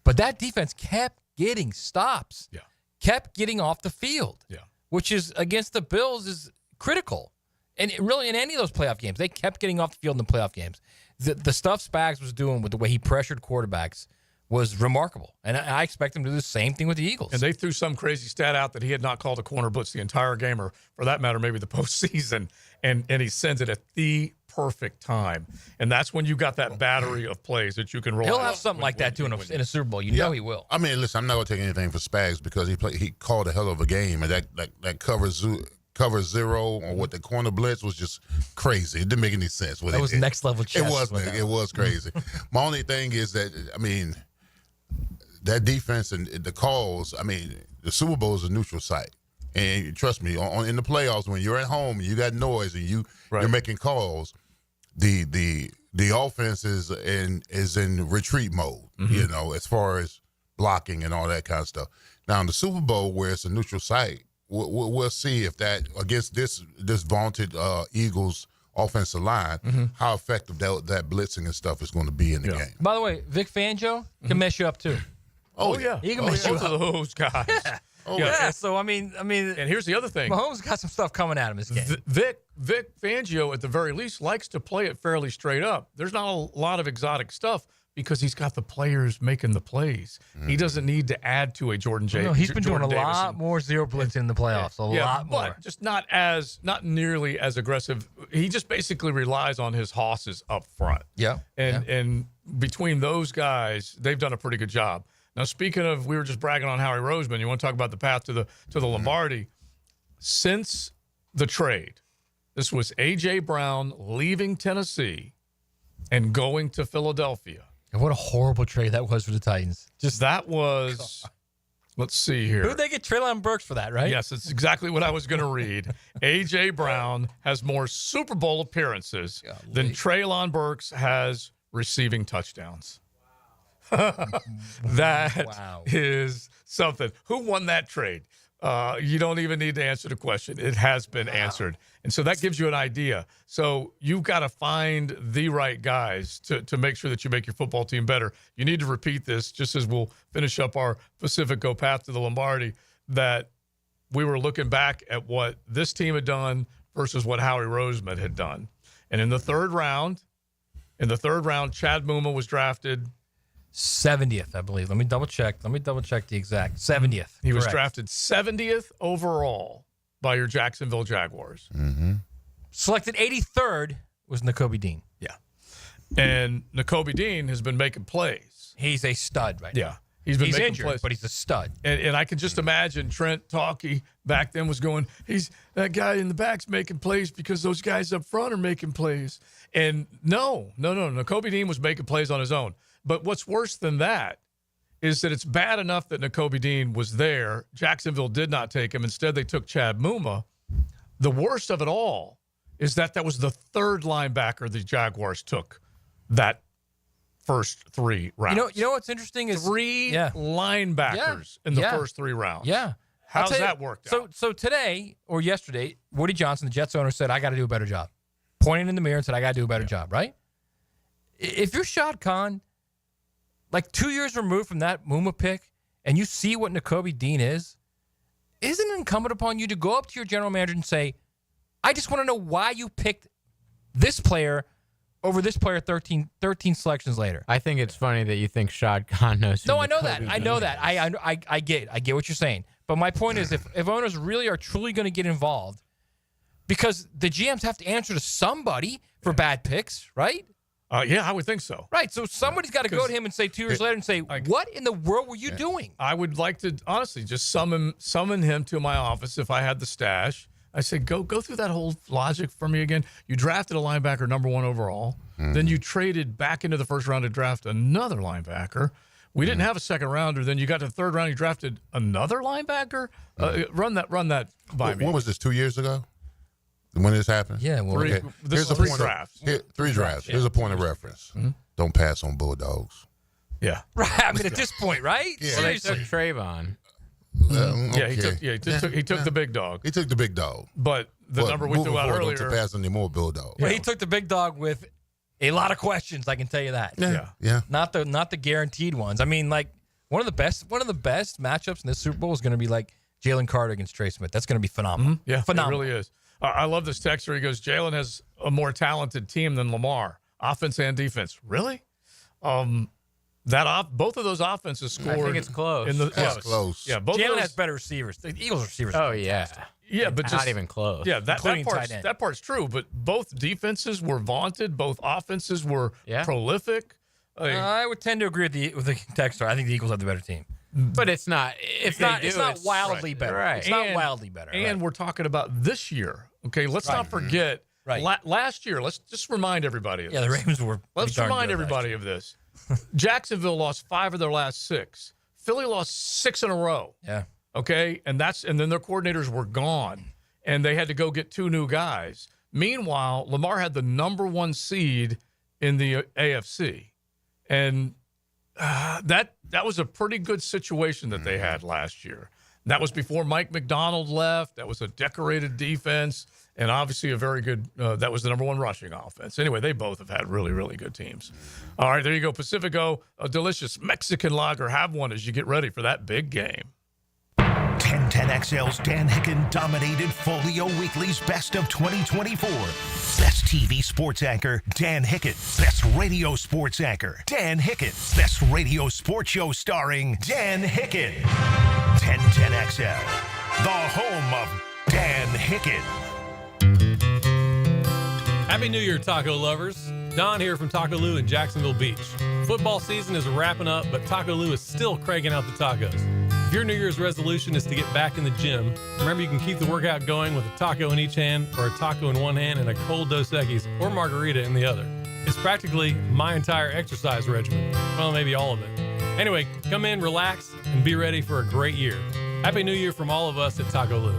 Speaker 12: But that defense kept getting stops.
Speaker 2: Yeah.
Speaker 12: Kept getting off the field.
Speaker 2: Yeah.
Speaker 12: Which is against the Bills is critical. And really in any of those playoff games, they kept getting off the field in the playoff games. The stuff Spags was doing with the way he pressured quarterbacks was remarkable. And I expect him to do the same thing with the Eagles.
Speaker 2: And they threw some crazy stat out that he had not called a corner blitz the entire game, or for that matter, maybe the postseason. And he sends it at the perfect time. And that's when you got that battery of plays that you can roll.
Speaker 12: He'll have something like that, too, in a Super Bowl. You know he will.
Speaker 4: I mean, listen, I'm not going to take anything for Spags because he called a hell of a game. And that cover zero or what the corner blitz was just crazy. It didn't make any sense.
Speaker 12: That was next level chess.
Speaker 4: It was crazy. My only thing is that, I mean, that defense and the calls, I mean, the Super Bowl is a neutral site. And trust me, in the playoffs, when you're at home and you got noise and you're making calls, the offense is in retreat mode, you know, as far as blocking and all that kind of stuff. Now, in the Super Bowl, where it's a neutral site, we'll see if that, against this vaunted Eagles offensive line, how effective that blitzing and stuff is going to be in the game.
Speaker 12: By the way, Vic Fangio can mess you up, too.
Speaker 2: Oh, yeah.
Speaker 12: He can mess you up.
Speaker 2: Both of those guys.
Speaker 12: Yeah, so I mean,
Speaker 2: and here's the other thing.
Speaker 12: Mahomes got some stuff coming at him this game.
Speaker 2: Vic Fangio, at the very least, likes to play it fairly straight up. There's not a lot of exotic stuff because he's got the players making the plays. He doesn't need to add to a Jordan J.
Speaker 12: No, he's been
Speaker 2: Jordan
Speaker 12: doing a
Speaker 2: Davison.
Speaker 12: lot more zero blitz in the playoffs. A lot more.
Speaker 2: But just not nearly as aggressive. He just basically relies on his hosses up front.
Speaker 12: Yeah.
Speaker 2: And between those guys, they've done a pretty good job. Now, speaking of, we were just bragging on Howie Roseman. You want to talk about the path to the Lombardi? Since the trade, this was A.J. Brown leaving Tennessee and going to Philadelphia.
Speaker 12: And what a horrible trade that was for the Titans.
Speaker 2: That was Let's see here.
Speaker 12: Who'd they get Treylon Burks for that, right?
Speaker 2: Yes, it's exactly what I was going to read. A.J. Brown has more Super Bowl appearances than Treylon Burks has receiving touchdowns. That is something. Who won that trade? You don't even need to answer the question. It has been answered. And so that gives you an idea. So you've got to find the right guys to make sure that you make your football team better. You need to repeat this just as we'll finish up our Pacifico path to the Lombardi, that we were looking back at what this team had done versus what Howie Roseman had done. And in the third round, Chad Muma was drafted
Speaker 12: 70th, I believe. Let me double check the exact 70th.
Speaker 2: He was drafted 70th overall by your Jacksonville Jaguars.
Speaker 4: Mm-hmm.
Speaker 12: Selected 83rd was Nakobe Dean.
Speaker 2: Yeah. And Nakobe Dean has been making plays.
Speaker 12: He's a stud right now.
Speaker 2: Yeah. He's making
Speaker 12: injured,
Speaker 2: plays.
Speaker 12: but he's a stud.
Speaker 2: And I can just imagine Trent Talkie back then was going, that guy in the back's making plays because those guys up front are making plays. And no. Nakobe Dean was making plays on his own. But what's worse than that is that it's bad enough that Nakobe Dean was there. Jacksonville did not take him. Instead, they took Chad Muma. The worst of it all is that was the third linebacker the Jaguars took that first 3 rounds.
Speaker 12: You know what's interesting is
Speaker 2: 3 linebackers in the first 3 rounds.
Speaker 12: Yeah.
Speaker 2: How's that worked out?
Speaker 12: So today or yesterday, Woody Johnson, the Jets owner, said, I got to do a better job. Pointed in the mirror and said, I got to do a better job, right? If you're Shad Khan, like 2 years removed from that Muma pick, and you see what Nakobe Dean is, isn't it incumbent upon you to go up to your general manager and say, I just want to know why you picked this player over this player 13 selections later?
Speaker 3: I think it's funny that you think Shad Khan knows.
Speaker 12: No, I know that. I know that. I get what you're saying. But my point is, if owners really are truly going to get involved, because the GMs have to answer to somebody for bad picks, right?
Speaker 2: Yeah, I would think so.
Speaker 12: Right, so somebody's got to go to him and say 2 years later and say, what in the world were you doing?
Speaker 2: I would like to, honestly, just summon him to my office if I had the stash. I said, go through that whole logic for me again. You drafted a linebacker number 1 overall. Then you traded back into the first round to draft another linebacker. We didn't have a second rounder. Then you got to the third round, you drafted another linebacker. Run that by me.
Speaker 4: When was this, 2 years ago? When this happened?
Speaker 12: Yeah, well,
Speaker 2: this is 3 drafts.
Speaker 4: 3 drafts. Here's a point of reference. Don't pass on Bulldogs.
Speaker 2: Yeah.
Speaker 12: Right. I mean, at this point, right?
Speaker 4: Yeah.
Speaker 3: Well, they took Trayvon.
Speaker 2: He took the big dog.
Speaker 4: He took the big dog.
Speaker 2: But the number we threw out earlier.
Speaker 4: Don't pass any more Bulldogs.
Speaker 12: Well, he took the big dog with a lot of questions. I can tell you that.
Speaker 4: Yeah.
Speaker 12: Not the guaranteed ones. I mean, like one of the best matchups in this Super Bowl is going to be like Jalen Carter against Trey Smith. That's going to be phenomenal.
Speaker 2: Yeah,
Speaker 12: phenomenal.
Speaker 2: It really is. I love this texter. He goes, Jalen has a more talented team than Lamar, offense and defense. Really? Both of those offenses scored.
Speaker 3: I think it's close.
Speaker 4: It's close.
Speaker 2: Yeah, both
Speaker 12: Jalen has better receivers. The Eagles receivers.
Speaker 3: Oh yeah.
Speaker 2: Yeah, but
Speaker 3: not even close.
Speaker 2: Yeah, that part's true. But both defenses were vaunted. Both offenses were prolific.
Speaker 12: I would tend to agree with the texter. I think the Eagles have the better team.
Speaker 3: But it's not.
Speaker 12: It's not wildly better.
Speaker 3: Right.
Speaker 12: It's not wildly better.
Speaker 2: And we're talking about this year. Okay, let's not forget.
Speaker 12: Right.
Speaker 2: Last year, let's just remind everybody of this.
Speaker 12: The Ravens were.
Speaker 2: Let's remind everybody of this. Jacksonville lost 5 of their last 6. Philly lost 6 in a row.
Speaker 12: Yeah.
Speaker 2: Okay, and then their coordinators were gone, and they had to go get 2 new guys. Meanwhile, Lamar had the number 1 seed in the AFC, and that was a pretty good situation that they had last year. That was before Mike McDonald left. That was a decorated defense, and obviously a very good that was the number 1 rushing offense. Anyway, they both have had really, really good teams. All right, there you go. Pacifico, a delicious Mexican lager. Have one as you get ready for that big game.
Speaker 9: 1010XL's Dan Hicken dominated Folio Weekly's Best of 2024. Best TV sports anchor, Dan Hicken. Best radio sports anchor, Dan Hicken. Best radio sports show starring Dan Hicken. 1010XL, the home of Dan Hicken.
Speaker 6: Happy New Year, taco lovers. Don here from Taco Lou in Jacksonville Beach. Football season is wrapping up, but Taco Lou is still cranking out the tacos. If your New Year's resolution is to get back in the gym, remember you can keep the workout going with a taco in each hand or a taco in one hand and a cold Dos Equis or margarita in the other. It's practically my entire exercise regimen. Well, maybe all of it. Anyway, come in, relax, and be ready for a great year. Happy New Year from all of us at Taco Lou.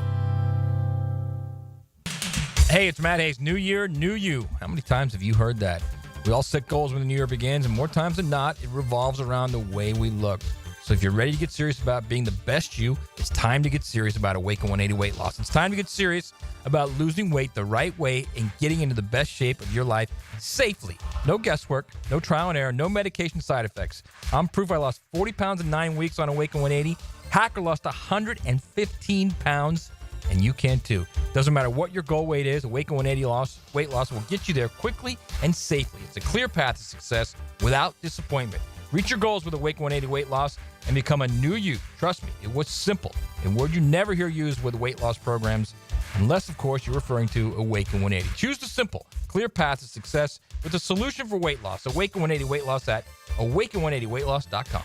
Speaker 12: Hey, it's Matt Hayes. New year, new you. How many times have you heard that? We all set goals when the new year begins, and more times than not, it revolves around the way we look. So if you're ready to get serious about being the best you, it's time to get serious about Awaken 180 weight loss. It's time to get serious about losing weight the right way and getting into the best shape of your life safely. No guesswork, no trial and error, no medication side effects. I'm proof I lost 40 pounds in 9 weeks on Awaken 180. Hacker lost 115 pounds. And you can too. Doesn't matter what your goal weight is, Awaken 180 weight loss will get you there quickly and safely. It's a clear path to success without disappointment. Reach your goals with Awaken 180 weight loss and become a new you. Trust me, it was simple. A word you never hear used with weight loss programs, unless, of course, you're referring to Awaken 180. Choose the simple, clear path to success with a solution for weight loss. Awaken 180 weight loss at awaken180weightloss.com.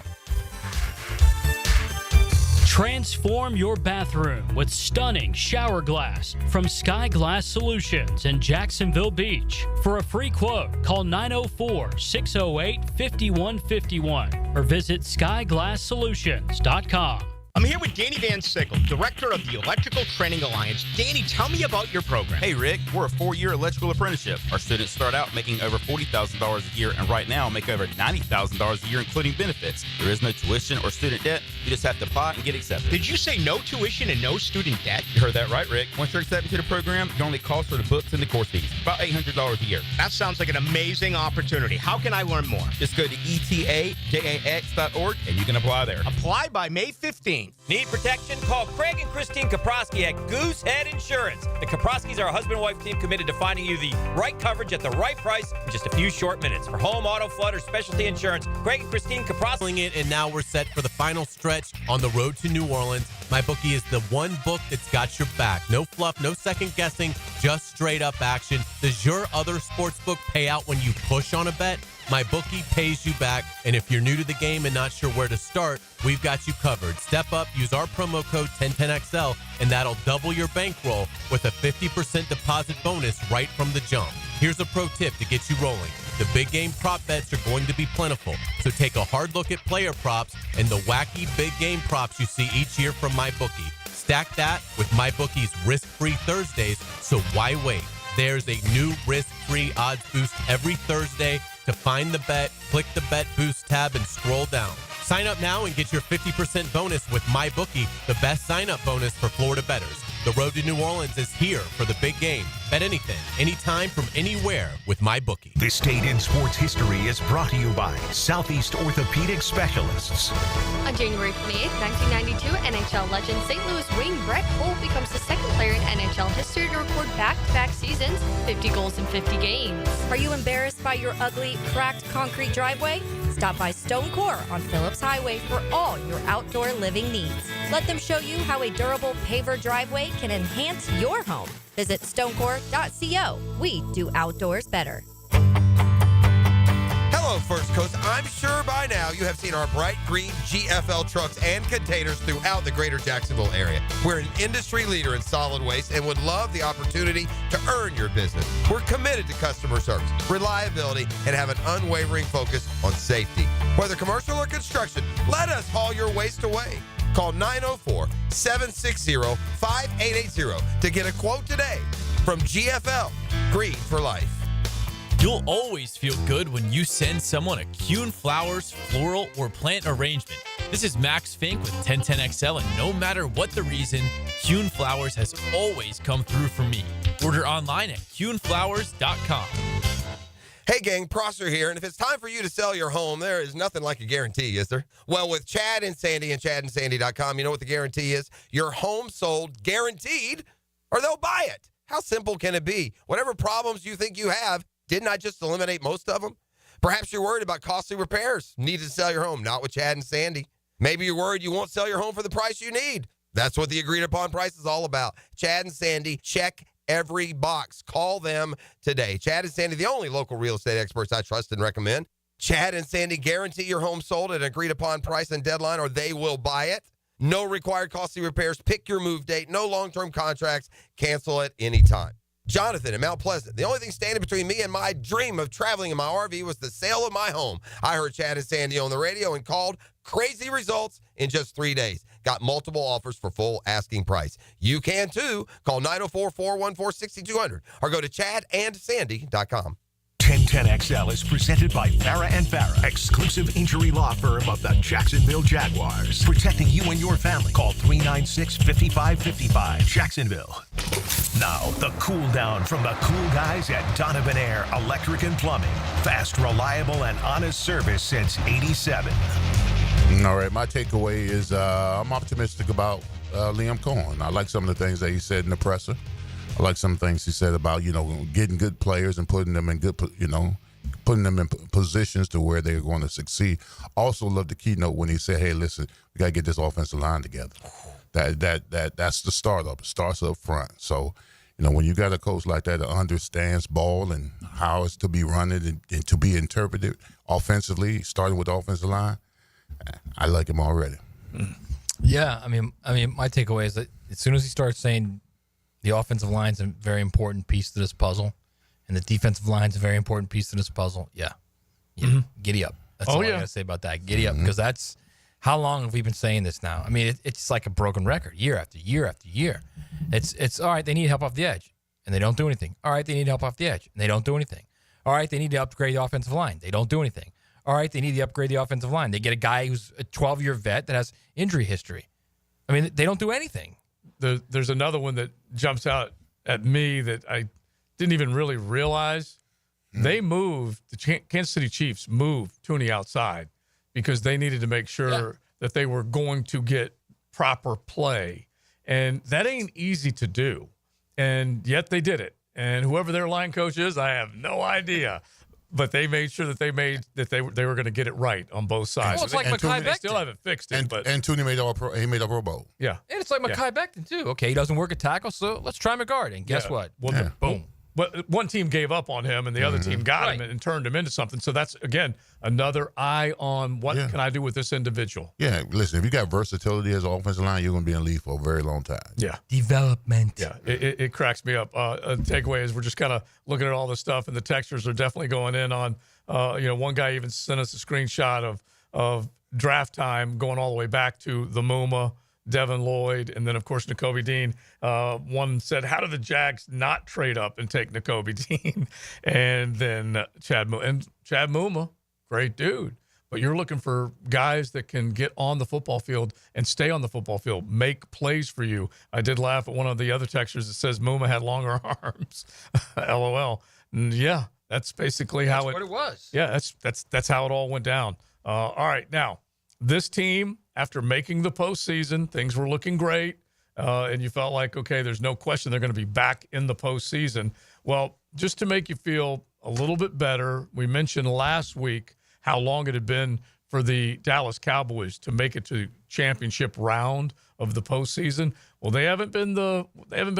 Speaker 7: Transform your bathroom with stunning shower glass from Sky Glass Solutions in Jacksonville Beach. For a free quote, call 904-608-5151 or visit skyglasssolutions.com.
Speaker 8: I'm here with Danny Van Sickle, director of the Electrical Training Alliance. Danny, tell me about your program.
Speaker 10: Hey, Rick, we're a 4-year electrical apprenticeship. Our students start out making over $40,000 a year and right now make over $90,000 a year, including benefits. There is no tuition or student debt. You just have to apply and get accepted.
Speaker 8: Did you say no tuition and no student debt?
Speaker 10: You heard that right, Rick. Once you're accepted to the program, your only cost for the books and the course fees, about $800 a year.
Speaker 8: That sounds like an amazing opportunity. How can I learn more?
Speaker 10: Just go to etajax.org and you can apply there.
Speaker 8: Apply by May 15th.
Speaker 13: Need protection? Call Craig and Christine Kaprosky at Goosehead Insurance. The Kaproskys are a husband and wife team committed to finding you the right coverage at the right price in just a few short minutes. For home, auto, flood, or specialty insurance, Craig and Christine Kaprosky.
Speaker 14: It, and now we're set for the final stretch on the road to New Orleans. MyBookie is the one book that's got your back. No fluff, no second guessing, just straight up action. Does your other sportsbook pay out when you push on a bet? MyBookie pays you back, and if you're new to the game and not sure where to start, we've got you covered. Step up, use our promo code 1010XL, and that'll double your bankroll with a 50% deposit bonus right from the jump. Here's a pro tip to get you rolling. The big game prop bets are going to be plentiful, so take a hard look at player props and the wacky big game props you see each year from MyBookie. Stack that with MyBookie's risk-free Thursdays, so why wait? There's a new risk-free odds boost every Thursday. To find the bet, click the Bet Boost tab and scroll down. Sign up now and get your 50% bonus with MyBookie, the best sign-up bonus for Florida bettors. The road to New Orleans is here for the big game. Bet anything, anytime, from anywhere with MyBookie.
Speaker 9: This Date in Sports History is brought to you by Southeast Orthopedic Specialists.
Speaker 16: On January 28, 1992, NHL legend St. Louis wing Brett Hull becomes the second player in NHL history to record back-to-back seasons, 50 goals in 50 games.
Speaker 18: Are you embarrassed by your ugly, cracked concrete driveway? Stop by Stone Core on Phillips Highway for all your outdoor living needs. Let them show you how a durable paver driveway can enhance your home. Visit stonecore.co. We do outdoors better.
Speaker 21: Hello, First Coast. I'm sure by now you have seen our bright green GFL trucks and containers throughout the greater Jacksonville area. We're an industry leader in solid waste and would love the opportunity to earn your business. We're committed to customer service, reliability, and have an unwavering focus on safety. Whether commercial or construction, let us haul your waste away. Call 904-760-5880 to get a quote today from GFL, Green for Life.
Speaker 22: You'll always feel good when you send someone a Coen Flowers floral or plant arrangement. This is Max Fink with 1010XL, and no matter what the reason, Coen Flowers has always come through for me. Order online at coenflowers.com.
Speaker 21: Hey gang, Prosser here, and if it's time for you to sell your home, there is nothing like a guarantee, is there? Well, with Chad and Sandy and chadandsandy.com, you know what the guarantee is? Your home sold guaranteed, or they'll buy it. How simple can it be? Whatever problems you think you have, didn't I just eliminate most of them? Perhaps you're worried about costly repairs, need to sell your home, not with Chad and Sandy. Maybe you're worried you won't sell your home for the price you need. That's what the agreed upon price is all about. Chad and Sandy, check every box. Call them today. Chad and Sandy, the only local real estate experts I trust and recommend. Chad and Sandy guarantee your home sold at an agreed upon price and deadline, or they will buy it. No required costly repairs. Pick your move date. No long-term contracts. Cancel at any time. Jonathan in Mount Pleasant. The only thing standing between me and my dream of traveling in my RV was the sale of my home. I heard Chad and Sandy on the radio and called. crazy results in just 3 days. Got multiple offers for full asking price. You can too. Call 904-414-6200 or go to chadandsandy.com.
Speaker 9: 1010XL is presented by Farah and Farah, exclusive injury law firm of the Jacksonville Jaguars. Protecting you and your family. Call 396-5555. Jacksonville. Now, the cool down from the cool guys at Donovan Air Electric and Plumbing. Fast, reliable, and honest service since '87.
Speaker 4: All right, my takeaway is I'm optimistic about Liam Coen. I like some of the things that he said in the presser. I like some things he said about, getting good players and putting them in putting them in positions to where they're going to succeed. Also love the keynote when he said, hey, listen, we got to get this offensive line together. That's the startup. It starts up front. So, when you got a coach like that that understands ball and how it's to be run and to be interpreted offensively, starting with the offensive line, I like him already.
Speaker 12: Yeah, I mean, my takeaway is that as soon as he starts saying the offensive line's a very important piece to this puzzle, and the defensive line's a very important piece to this puzzle, giddy up. That's all I got to say about that. Giddy up, because that's how long have we been saying this now? I mean, it's like a broken record, year after year after year. It's all right. They need help off the edge, and they don't do anything. All right, they need help off the edge, and they don't do anything. All right, they need to upgrade the offensive line. They don't do anything. All right, they need to upgrade the offensive line. They get a guy who's a 12-year vet that has injury history. I mean, they don't do anything.
Speaker 2: There's another one that jumps out at me that I didn't even really realize. They moved, the Kansas City Chiefs moved Tooney outside because they needed to make sure that they were going to get proper play. And that ain't easy to do. And yet they did it. And whoever their line coach is, I have no idea. But they made sure that they were going to get it right on both sides.
Speaker 12: Well, it's like Mekhi Becton.
Speaker 2: They still haven't fixed it.
Speaker 4: And Tooney made a Pro Bowl.
Speaker 2: Yeah.
Speaker 12: And it's like Mekhi Becton, too. Okay, he doesn't work at tackle, so let's try McGuard. And guess what?
Speaker 2: Well, boom. But one team gave up on him, and the other team got him and turned him into something. So that's, again, another eye on what can I do with this individual.
Speaker 4: Yeah, listen, if you got versatility as an offensive line, you're going to be in the league for a very long time.
Speaker 2: Yeah.
Speaker 12: Development.
Speaker 2: Yeah, it cracks me up. A takeaway is we're just kind of looking at all this stuff, and the texters are definitely going in on, one guy even sent us a screenshot of draft time going all the way back to the Muma, Devin Lloyd, and then, of course, Nakobe Dean. One said, how did the Jags not trade up and take Nakobe Dean? And then Chad Muma, great dude. But you're looking for guys that can get on the football field and stay on the football field, make plays for you. I did laugh at one of the other textures that says Muma had longer arms. LOL. And yeah, that's basically
Speaker 12: That's
Speaker 2: how
Speaker 12: what it was.
Speaker 2: Yeah, that's how it all went down. All right, now, this team, after making the postseason, things were looking great, and you felt like, okay, there's no question they're going to be back in the postseason. Well, just to make you feel a little bit better, we mentioned last week how long it had been for the Dallas Cowboys to make it to championship round of the postseason. Well, they haven't been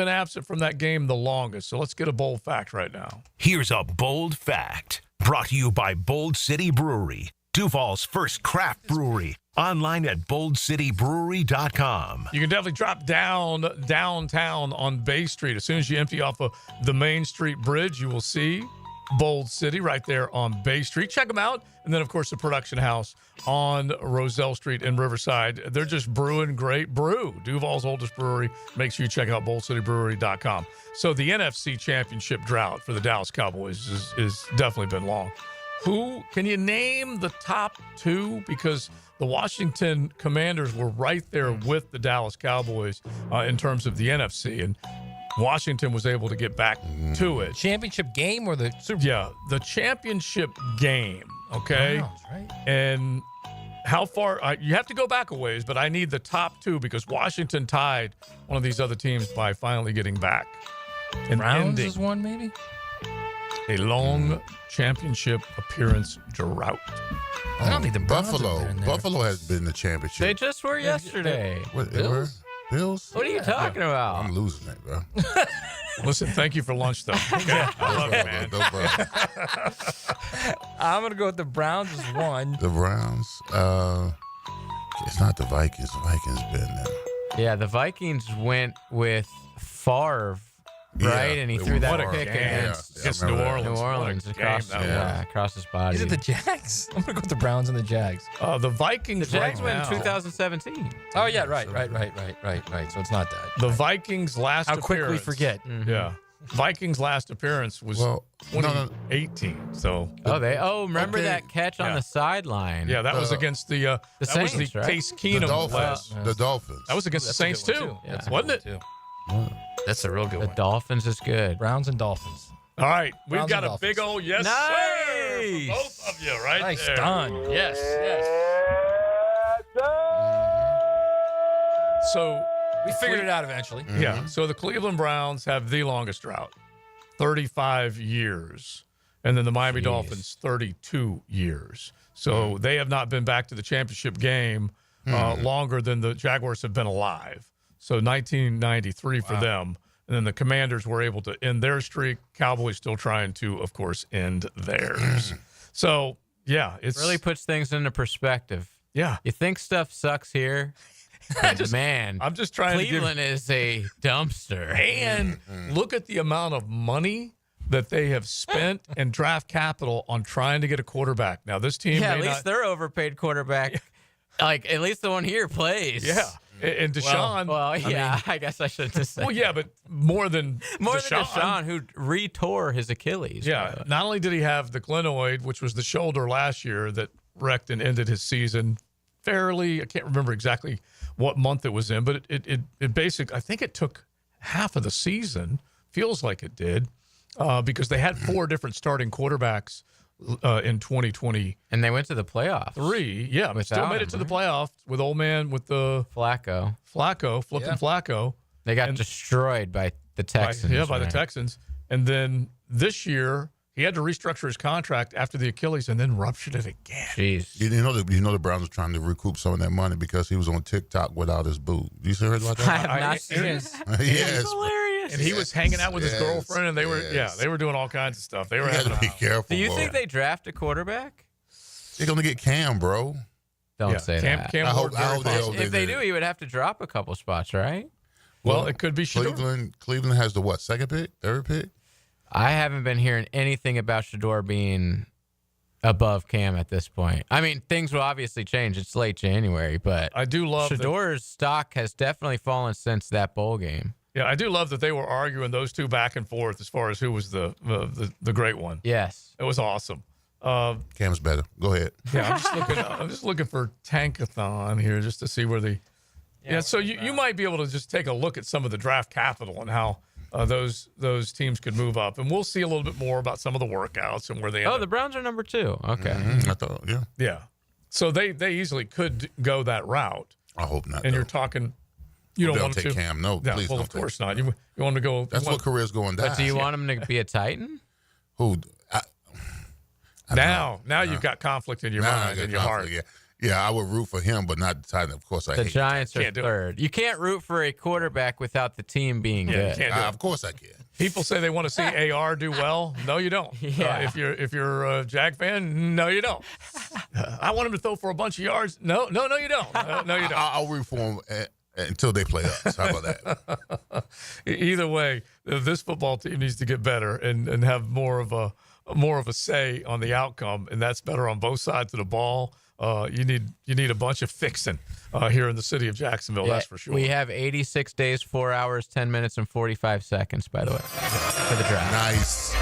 Speaker 2: absent from that game the longest. So let's get a bold fact right now.
Speaker 9: Here's a bold fact brought to you by Bold City Brewery, Duval's first craft brewery. Online at boldcitybrewery.com.
Speaker 2: You can definitely drop downtown on Bay Street. As soon as you empty off of the Main Street Bridge, you will see Bold City right there on Bay Street. Check them out. And then, of course, the production house on Roselle Street in Riverside. They're just brewing great brew. Duval's oldest brewery. Make sure you check out boldcitybrewery.com. So the NFC Championship drought for the Dallas Cowboys is definitely been long. Who can you name the top two? Because the Washington Commanders were right there with the Dallas Cowboys in terms of the NFC, and Washington was able to get back to it.
Speaker 12: Championship game or the Super Bowl?
Speaker 2: Yeah, the championship game, okay?
Speaker 12: Browns, right?
Speaker 2: And how far you have to go back a ways, but I need the top two because Washington tied one of these other teams by finally getting back. And
Speaker 12: Browns
Speaker 2: ending
Speaker 12: is one, maybe?
Speaker 2: a long championship appearance drought.
Speaker 12: I don't think the Browns have been in there.
Speaker 4: Buffalo has been in the championship.
Speaker 3: They just were yesterday.
Speaker 4: What, they were? Bills?
Speaker 3: What are you talking about?
Speaker 4: I'm losing it, bro.
Speaker 2: Listen, thank you for lunch, though. Okay? I love you, man.
Speaker 4: No problem.
Speaker 12: I'm going to go with the Browns as one.
Speaker 4: The Browns. It's not the Vikings. The Vikings been there.
Speaker 3: Yeah, the Vikings went with Favre right?
Speaker 4: Yeah,
Speaker 3: And he
Speaker 4: it
Speaker 3: threw
Speaker 4: was
Speaker 3: that
Speaker 4: hard.
Speaker 3: pick
Speaker 4: Yeah,
Speaker 3: against
Speaker 4: I
Speaker 3: New
Speaker 4: remember that.
Speaker 3: Orleans across his body.
Speaker 12: Is it the Jags? I'm gonna go with the Browns and the Jags.
Speaker 2: The Vikings.
Speaker 3: The Jags
Speaker 2: right
Speaker 3: went in
Speaker 2: now-
Speaker 3: 2017.
Speaker 12: Oh yeah, right. So it's not that.
Speaker 2: The Vikings' last
Speaker 12: How
Speaker 2: appearance.
Speaker 12: quick we forget.
Speaker 2: Yeah. Vikings' last appearance was 2018. So.
Speaker 3: Remember that catch on the sideline?
Speaker 2: Yeah, that was against the that
Speaker 3: Saints,
Speaker 2: was the
Speaker 3: right?
Speaker 2: Case Keenum.
Speaker 4: The Dolphins.
Speaker 2: That was against the Saints too, wasn't it?
Speaker 12: That's a real good
Speaker 3: The
Speaker 12: one.
Speaker 3: Dolphins is good.
Speaker 12: Browns and Dolphins.
Speaker 2: All right, we've
Speaker 12: Browns
Speaker 2: got
Speaker 12: and
Speaker 2: a big old yes
Speaker 3: Nice.
Speaker 2: sir for both of you right
Speaker 12: Nice
Speaker 2: there.
Speaker 12: done. Yes.
Speaker 2: So
Speaker 12: We figured it out eventually.
Speaker 2: yeah, so the Cleveland Browns have the longest drought, 35 years, and then the Miami Dolphins 32 years. So they have not been back to the championship game longer than the Jaguars have been alive. So 1993 for them. And then the Commanders were able to end their streak. Cowboys still trying to, of course, end theirs. So, yeah, it's
Speaker 3: Really puts things into perspective.
Speaker 2: Yeah.
Speaker 3: You think stuff sucks here? Man,
Speaker 2: I'm just trying
Speaker 3: Cleveland is a dumpster.
Speaker 2: And look at the amount of money that they have spent and draft capital on trying to get a quarterback. Now, this team
Speaker 3: Yeah,
Speaker 2: may
Speaker 3: at least
Speaker 2: not,
Speaker 3: their overpaid quarterback. Like, at least the one here plays.
Speaker 2: yeah. And Deshaun.
Speaker 3: Well, yeah, I guess I shouldn't have said.
Speaker 2: Well, yeah, but more than
Speaker 3: Deshaun, who re-tore his Achilles.
Speaker 2: Yeah, not only did he have the glenoid, which was the shoulder last year that wrecked and ended his season fairly. I can't remember exactly what month it was in, but it basically, I think it took half of the season. Feels like it did because they had 4 different starting quarterbacks in 2023.
Speaker 3: And they went to the playoffs.
Speaker 2: Yeah, but still made it to the playoffs with old man with the
Speaker 3: Flacco,
Speaker 2: flipping Flacco.
Speaker 3: They got destroyed by the Texans.
Speaker 2: By the Texans. And then this year, he had to restructure his contract after the Achilles and then ruptured it again.
Speaker 3: Jeez.
Speaker 4: You know the Browns are trying to recoup some of that money because he was on TikTok without his boob. You heard about that?
Speaker 3: I have not seen it.
Speaker 4: Yes.
Speaker 3: Hilarious.
Speaker 2: And he was hanging out with his girlfriend, and they were doing all kinds of stuff. They were having
Speaker 4: to be careful.
Speaker 3: Do you
Speaker 4: boy.
Speaker 3: think they draft a quarterback?
Speaker 4: They're gonna get Cam, bro?
Speaker 3: Don't say that.
Speaker 2: Cam
Speaker 4: I hope
Speaker 3: If they do, he would have to drop a couple spots, right?
Speaker 2: Well, it could be Shador.
Speaker 4: Cleveland has the what? Second pick? Third pick?
Speaker 3: I haven't been hearing anything about Shador being above Cam at this point. I mean, things will obviously change. It's late January, but
Speaker 2: I do love
Speaker 3: Shador's stock has definitely fallen since that bowl game.
Speaker 2: Yeah, I do love that they were arguing those two back and forth as far as who was the great one.
Speaker 3: Yes,
Speaker 2: it was awesome.
Speaker 4: Cam's better. Go ahead.
Speaker 2: Yeah, I'm just looking for Tankathon here just to see where the. Yeah, so you might be able to just take a look at some of the draft capital and how those teams could move up, and we'll see a little bit more about some of the workouts and where they.
Speaker 3: The Browns are number 2. Okay,
Speaker 4: I thought,
Speaker 2: yeah. So they easily could go that route.
Speaker 4: I hope not.
Speaker 2: And you're talking. You don't want
Speaker 4: take
Speaker 2: to
Speaker 4: Cam. No,
Speaker 2: yeah,
Speaker 4: please
Speaker 2: well,
Speaker 4: don't
Speaker 2: of course not. You want to go.
Speaker 4: That's what career's going down.
Speaker 3: But do you want him to be a Titan?
Speaker 4: Who?
Speaker 2: Now you've got conflict in your mind and your heart.
Speaker 4: Yeah, I would root for him, but not the Titans. Of course, I
Speaker 3: The
Speaker 4: hate
Speaker 3: Giants are
Speaker 2: Can't do it.
Speaker 3: third. You can't root for a quarterback without the team being
Speaker 2: Yeah, you
Speaker 3: good.
Speaker 2: can't do it.
Speaker 4: Of course, I can.
Speaker 2: People say they want to see AR do well. No, you don't.
Speaker 3: Yeah.
Speaker 2: If you're a Jag fan, no, you don't. I want him to throw for a bunch of yards. No, you don't. No, you don't.
Speaker 4: I'll root for him until they play us. How about that?
Speaker 2: Either way, this football team needs to get better and have more of a say on the outcome, and that's better on both sides of the ball. You need a bunch of fixing here in the city of Jacksonville.
Speaker 3: Yeah,
Speaker 2: that's for sure.
Speaker 3: We have 86 days, 4 hours, 10 minutes, and 45 seconds, by the way, for the draft.
Speaker 4: Nice.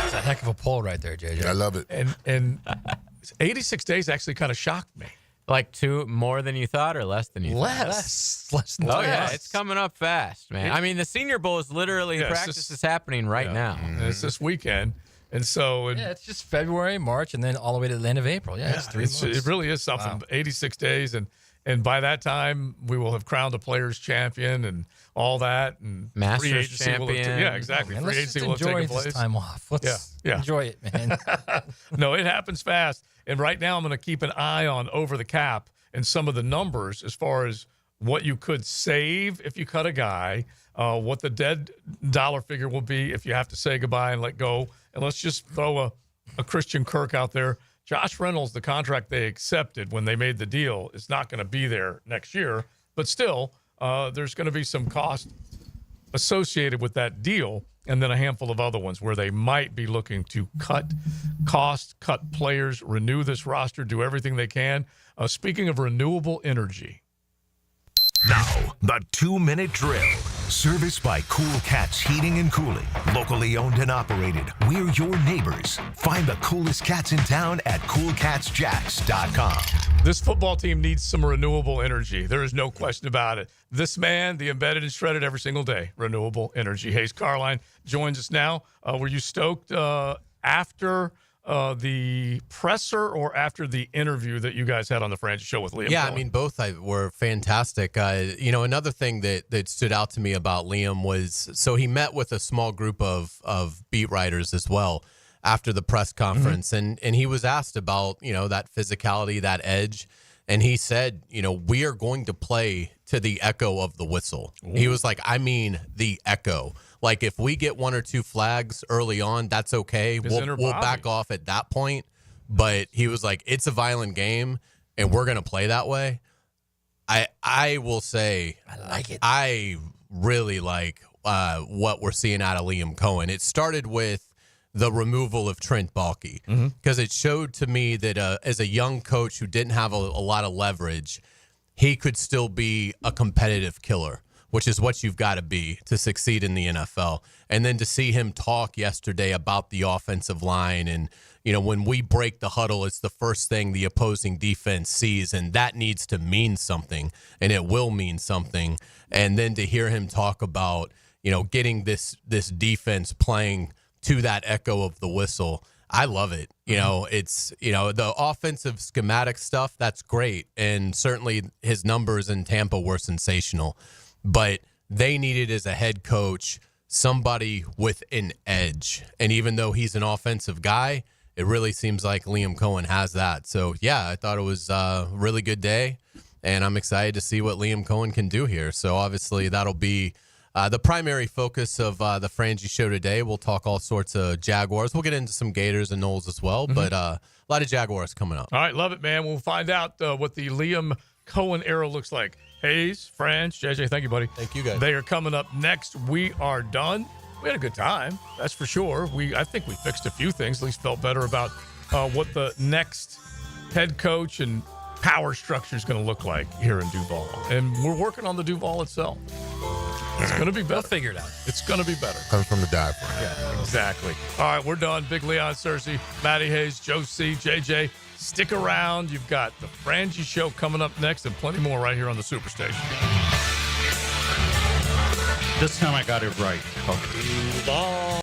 Speaker 12: It's a heck of a poll right there, JJ.
Speaker 4: I love it.
Speaker 2: And 86 days actually kind of shocked me.
Speaker 3: Like 2 more than you thought or less than you thought?
Speaker 2: Less than
Speaker 3: Oh, yeah.
Speaker 2: less.
Speaker 3: It's coming up fast, man. I mean, the Senior Bowl is literally,
Speaker 2: Yeah, it's
Speaker 3: practice
Speaker 2: just-
Speaker 3: is happening right now.
Speaker 2: And it's this weekend. And so
Speaker 12: Yeah, it's just February, March, and then all the way to the end of April. Yeah, it's 3 months.
Speaker 2: it really is something.
Speaker 12: Wow.
Speaker 2: 86 days, and by that time we will have crowned a players champion and all that, and
Speaker 3: Masters
Speaker 2: free agency will have
Speaker 3: champion.
Speaker 2: yeah, exactly.
Speaker 12: Man,
Speaker 2: Free
Speaker 12: let's just
Speaker 2: agency will have
Speaker 12: enjoy
Speaker 2: taken place.
Speaker 12: this time off. Let's
Speaker 2: Yeah.
Speaker 12: enjoy it, man.
Speaker 2: No, it happens fast. And right now I'm going to keep an eye on over the cap and some of the numbers as far as what you could save if you cut a guy, what the dead dollar figure will be if you have to say goodbye and let go. And let's just throw a Christian Kirk out there. Josh Reynolds, the contract they accepted when they made the deal, is not going to be there next year. But still, there's going to be some cost associated with that deal, and then a handful of other ones where they might be looking to cut costs, cut players, renew this roster, do everything they can. Speaking of renewable energy.
Speaker 9: Now, the 2-minute drill. Serviced by Cool Cats Heating and Cooling. Locally owned and operated. We're your neighbors. Find the coolest cats in town at coolcatsjacks.com.
Speaker 2: This football team needs some renewable energy. There is no question about it. This man, the embedded and shredded every single day. Renewable energy. Hayes Carline joins us now. Were you stoked after the presser or after the interview that you guys had on the Franchise Show with Liam?
Speaker 14: Yeah,
Speaker 2: Coen?
Speaker 14: I mean, both were fantastic. Another thing that stood out to me about Liam was, so he met with a small group of beat writers as well after the press conference, and he was asked about, that physicality, that edge, and he said, we are going to play to the echo of the whistle. Ooh. He was like, I mean, the echo. Like, if we get 1 or 2 flags early on, that's okay. We'll back off at that point. But he was like, it's a violent game, and we're going to play that way. I will say, I like it. I really like what we're seeing out of Liam Coen. It started with the removal of Trent Baalke, because it showed to me that as a young coach who didn't have a lot of leverage, he could still be a competitive killer, which is what you've got to be to succeed in the NFL. And then to see him talk yesterday about the offensive line and, when we break the huddle, it's the first thing the opposing defense sees, and that needs to mean something, and it will mean something. And then to hear him talk about, getting this defense playing to that echo of the whistle, I love it. It's, the offensive schematic stuff, that's great. And certainly his numbers in Tampa were sensational. But they needed, as a head coach, somebody with an edge. And even though he's an offensive guy, it really seems like Liam Coen has that. So, yeah, I thought it was a really good day, and I'm excited to see what Liam Coen can do here. So, obviously, that'll be the primary focus of the Frangie Show today. We'll talk all sorts of Jaguars. We'll get into some Gators and Knowles as well, but a lot of Jaguars coming up.
Speaker 2: All right, love it, man. We'll find out what the Liam Coen era looks like. Hayes, Franch, JJ, thank you, buddy.
Speaker 14: Thank you, guys.
Speaker 2: They are coming up next. We are done. We had a good time, that's for sure. I think we fixed a few things, at least felt better about what the next head coach and power structure is going to look like here in Duval. And we're working on the Duval itself. It's going to be better.
Speaker 12: We'll figure it out.
Speaker 2: It's going to be better.
Speaker 4: Comes from the diaphragm.
Speaker 2: Yeah, exactly. All right, we're done. Big Leon Searcy, Matty Hayes, Joe C., JJ. Stick around. You've got the Frangie Show coming up next and plenty more right here on the Superstation.
Speaker 1: This time I got it right.